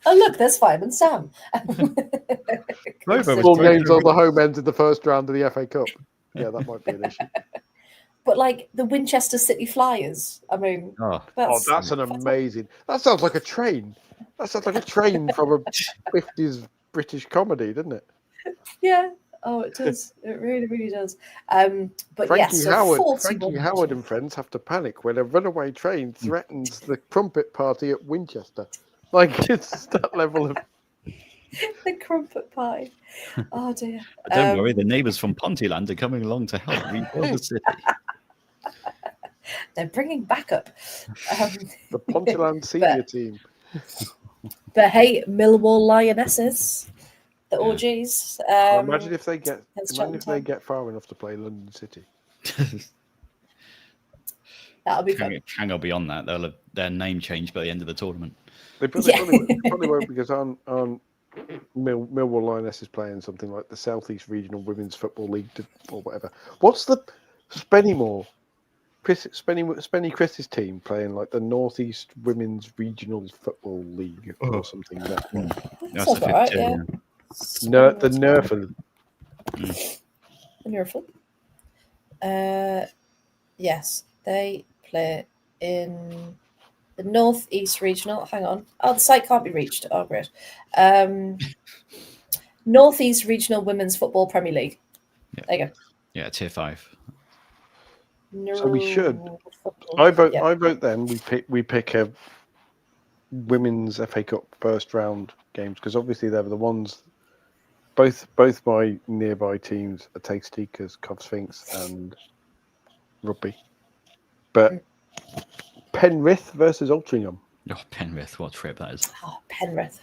Oh, look, there's Fireman Sam. Full games on the home end of the first round of the FA Cup. Yeah, that might be an issue. But like the Winchester City Flyers, I mean, that's an amazing. That sounds like a train. That sounds like a train from a 50s British comedy, doesn't it? Yeah. Oh, it does. It really, really does. But Frankie Howard and friends have to panic when a runaway train threatens the crumpet party at Winchester. Like, it's that level of... The crumpet pie. Oh, dear. But don't worry, the neighbours from Pontyland are coming along to help rebuild the city. They're bringing backup. The Pontyland senior team. But hey, Millwall Lionesses, the OGs. Imagine if they get far enough to play London City. That'll be fun. Hang on beyond that, they'll have their name changed by the end of the tournament. They probably won't, because Millwall Lionesses playing something like the Southeast Regional Women's Football League or whatever. What's the Spennymoor? Spenny Chris's team playing like the Northeast Women's Regional Football League or something. That's a right, yeah. The Nerfel. The Nerfel. Yes, they play in the Northeast Regional. Hang on. Oh, the site can't be reached. Oh, great. Northeast Regional Women's Football Premier League. Yeah. There you go. Yeah, Tier 5. So we should. I vote. Then we pick a women's FA Cup first round games, because obviously they're the ones. Both my nearby teams are Take Seekers, Cov Sphinx, and Rugby. But Penrith versus Altrincham. Oh, Penrith! What trip that is. Oh, Penrith.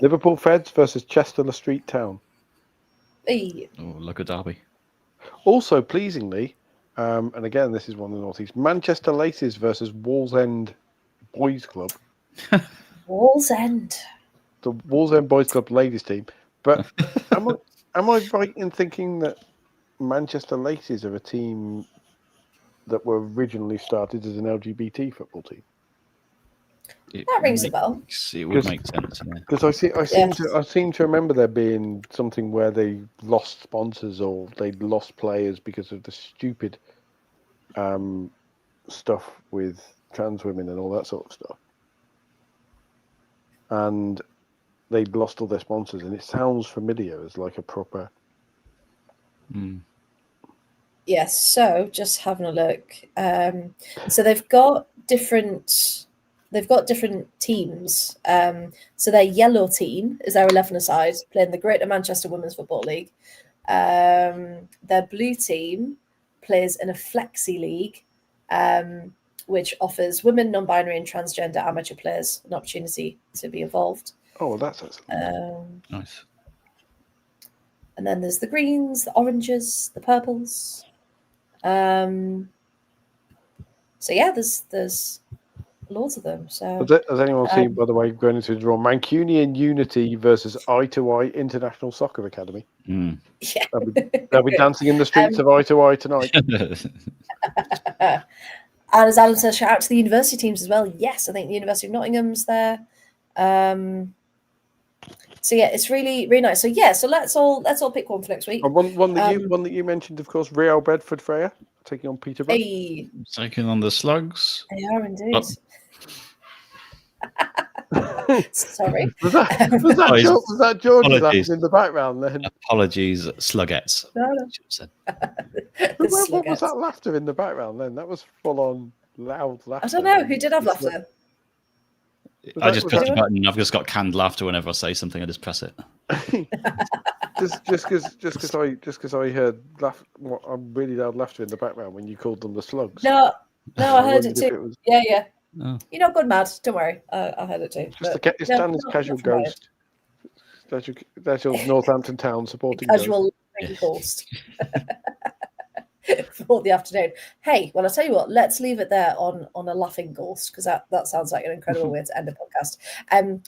Liverpool Feds versus Chester Street Town. Hey. Oh, look at Derby. Also, pleasingly. And again, this is one of the Northeast. Manchester Laces versus Wallsend Boys Club. Wallsend. The Wallsend Boys Club ladies team. But am I right in thinking that Manchester Laces are a team that were originally started as an LGBT football team? That rings a bell. It would make sense, yeah. Because I seem to remember there being something where they lost sponsors or they lost players because of the stupid stuff with trans women and all that sort of stuff, and they'd lost all their sponsors, and it sounds familiar as like a proper. Yes, so just having a look. So they've got different teams. So their yellow team is their 11-a-side playing the Greater Manchester Women's Football League. Their blue team plays in a flexi league, which offers women, non-binary, and transgender amateur players an opportunity to be involved. Oh, that's excellent. Nice. And then there's the greens, the oranges, the purples. So yeah, there's loads of them. So has anyone seen, by the way, going into the draw, Mancunian Unity versus Eye to Eye International Soccer Academy? Yeah, they'll be dancing in the streets of Eye to Eye tonight. And as Adam says, shout out to the university teams as well. Yes, I think the University of Nottingham's there. So yeah, it's really, really nice. So yeah, so let's all pick one for next week. And one that you mentioned, of course, Real Bedford Freya taking on Peterborough. Hey. Taking on the Slugs. They are indeed. Sorry. Was that George laughing in the background then? Apologies, Slugettes. No. What was that laughter in the background then? That was full on loud laughter. I don't know who did have laughter. I just press the button. I've just got canned laughter whenever I say something. I just press it. just because I heard really loud laughter in the background when you called them the Slugs. No, I heard it too. Yeah. Oh. You're not good, Mad. Don't worry. I heard it too. It's Dan's casual ghost. That's your Northampton Town supporting casual ghost. For the afternoon. Hey, well, I'll tell you what, let's leave it there on a laughing ghost, because that sounds like an incredible way to end a podcast.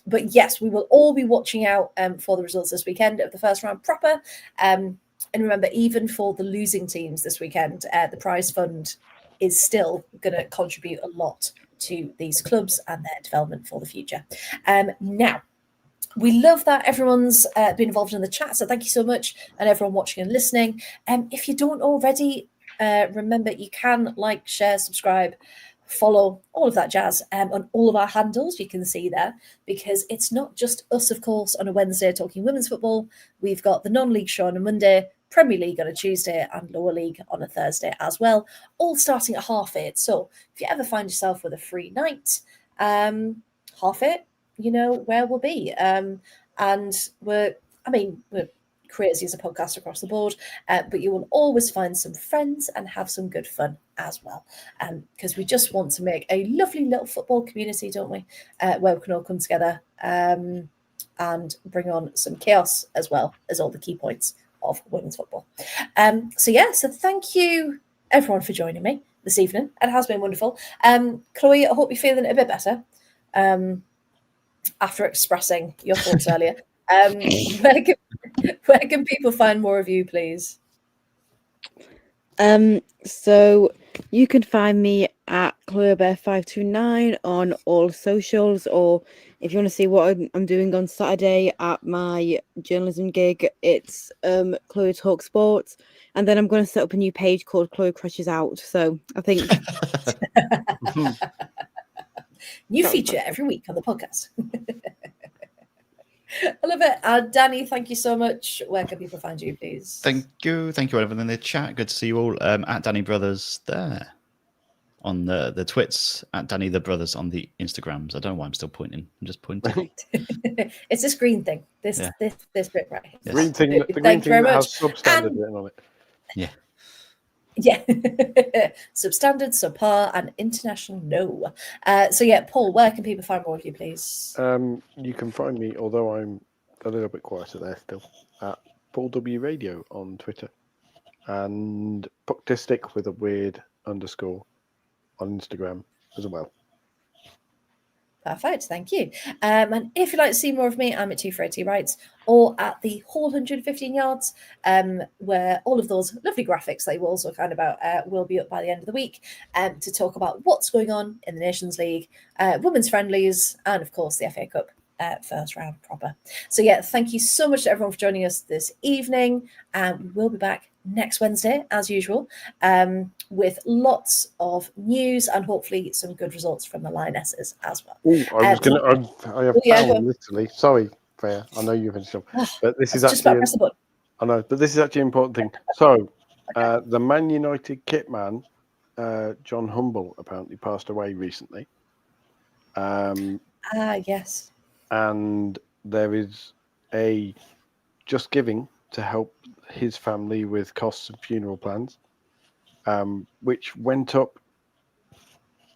But yes, we will all be watching out for the results this weekend of the first round proper. And remember, even for the losing teams this weekend, the prize fund is still going to contribute a lot to these clubs and their development for the future. Now, we love that everyone's been involved in the chat, so thank you so much, and everyone watching and listening. If you don't already, remember you can like, share, subscribe, follow, all of that jazz on all of our handles you can see there, because it's not just us, of course, on a Wednesday talking women's football. We've got the non-league show on a Monday, Premier League on a Tuesday, and Lower League on a Thursday as well, all starting at 8:30. So if you ever find yourself with a free night, 8:30, you know where we'll be. And we're crazy as a podcast across the board, but you will always find some friends and have some good fun as well, because we just want to make a lovely little football community, don't we, where we can all come together and bring on some chaos as well as all the key points of women's football. So thank you everyone for joining me this evening. It has been wonderful. Chloe, I hope you're feeling a bit better after expressing your thoughts earlier. Where can people find more of you, please? So you can find me at ChloeBear529 on all socials, or if you want to see what I'm doing on Saturday at my journalism gig, it's Chloe Talk Sports, and then I'm going to set up a new page called Chloe Crushes Out. So I think new feature every week on the podcast. I love it. Danny, thank you so much. Where can people find you, please? Thank you, everyone in the chat. Good to see you all. At Danny Brothers there on the twits, at Danny the Brothers on the Instagrams. I don't know why I'm still pointing. I'm just pointing. It's this green thing. This bit right here. Yes. Green thing that has substandard written on it. Yeah. Yeah. Substandard, subpar, and international no. Paul, where can people find more of you, please? You can find me, although I'm a little bit quieter there still, at Paul W Radio on Twitter, and Pucktistic with a weird underscore on Instagram as well. Perfect, thank you. And if you'd like to see more of me, I'm at 2 for 80 Rights or at the Hall 115 Yards, where all of those lovely graphics that you were also kind about will be up by the end of the week to talk about what's going on in the Nations League, women's friendlies, and of course the FA Cup first round proper. So yeah, thank you so much to everyone for joining us this evening. We'll be back next Wednesday, as usual, with lots of news and hopefully some good results from the Lionesses as well. I have found literally. Sorry, Freya. I know you've finished up, but this is actually. I know, but this is actually an important thing. So, the Man United kit man, John Humble, apparently passed away recently. Yes. And there is a Just Giving to help his family with costs and funeral plans, which went up.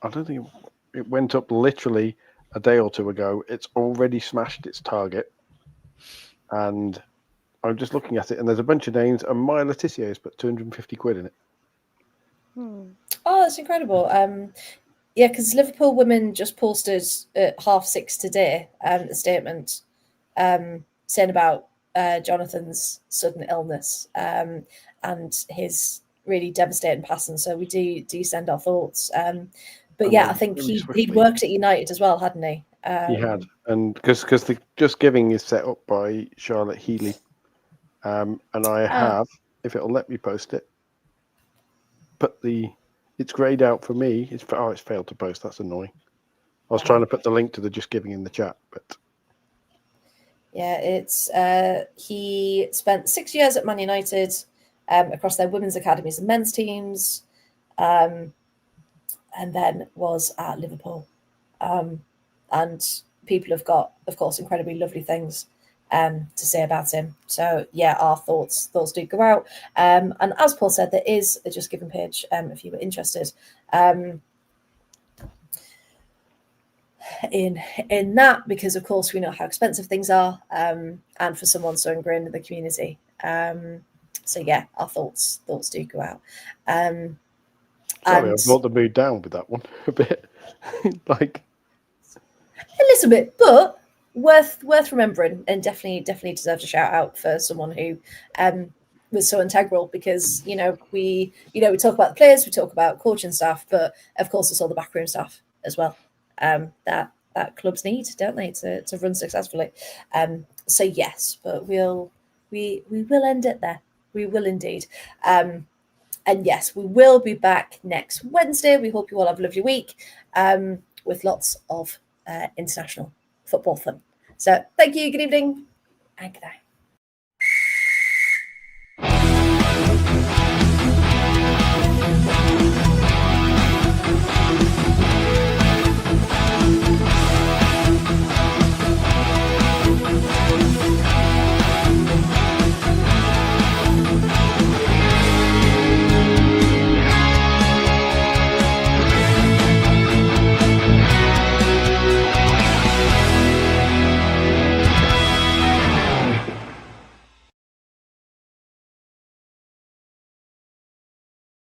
I don't think it went up literally a day or two ago. It's already smashed its target, and I'm just looking at it, and there's a bunch of names, and Maya Letizia has put 250 quid in it. Oh, that's incredible. Yeah, because Liverpool women just posted at 6:30 today a statement saying about Jonathan's sudden illness and his really devastating passing. So we do send our thoughts. But yeah, I think he'd worked at United as well, hadn't he? He had, and because the Just Giving is set up by Charlotte Healy, and I have, if it'll let me post it, it's grayed out for me. It's failed to post. That's annoying. I was trying to put the link to the Just Giving in the chat, but yeah, it's he spent 6 years at Man United across their women's academies and men's teams, and then was at Liverpool. And people have got, of course, incredibly lovely things to say about him. So yeah, our thoughts do go out. And as Paul said, there is a Just Giving page if you were interested in that, because of course we know how expensive things are, and for someone so ingrained in the community. So yeah, our thoughts do go out. Sorry, I brought the mood down with that one a bit. Like a little bit, but worth remembering, and definitely deserves a shout out for someone who was so integral, because we talk about the players, we talk about coaching staff, but of course it's all the backroom staff as well that clubs need, don't they, to run successfully. So yes, but we will end it there. We will indeed. And yes, we will be back next Wednesday. We hope you all have a lovely week with lots of international football fun. So thank you, good evening, and good night.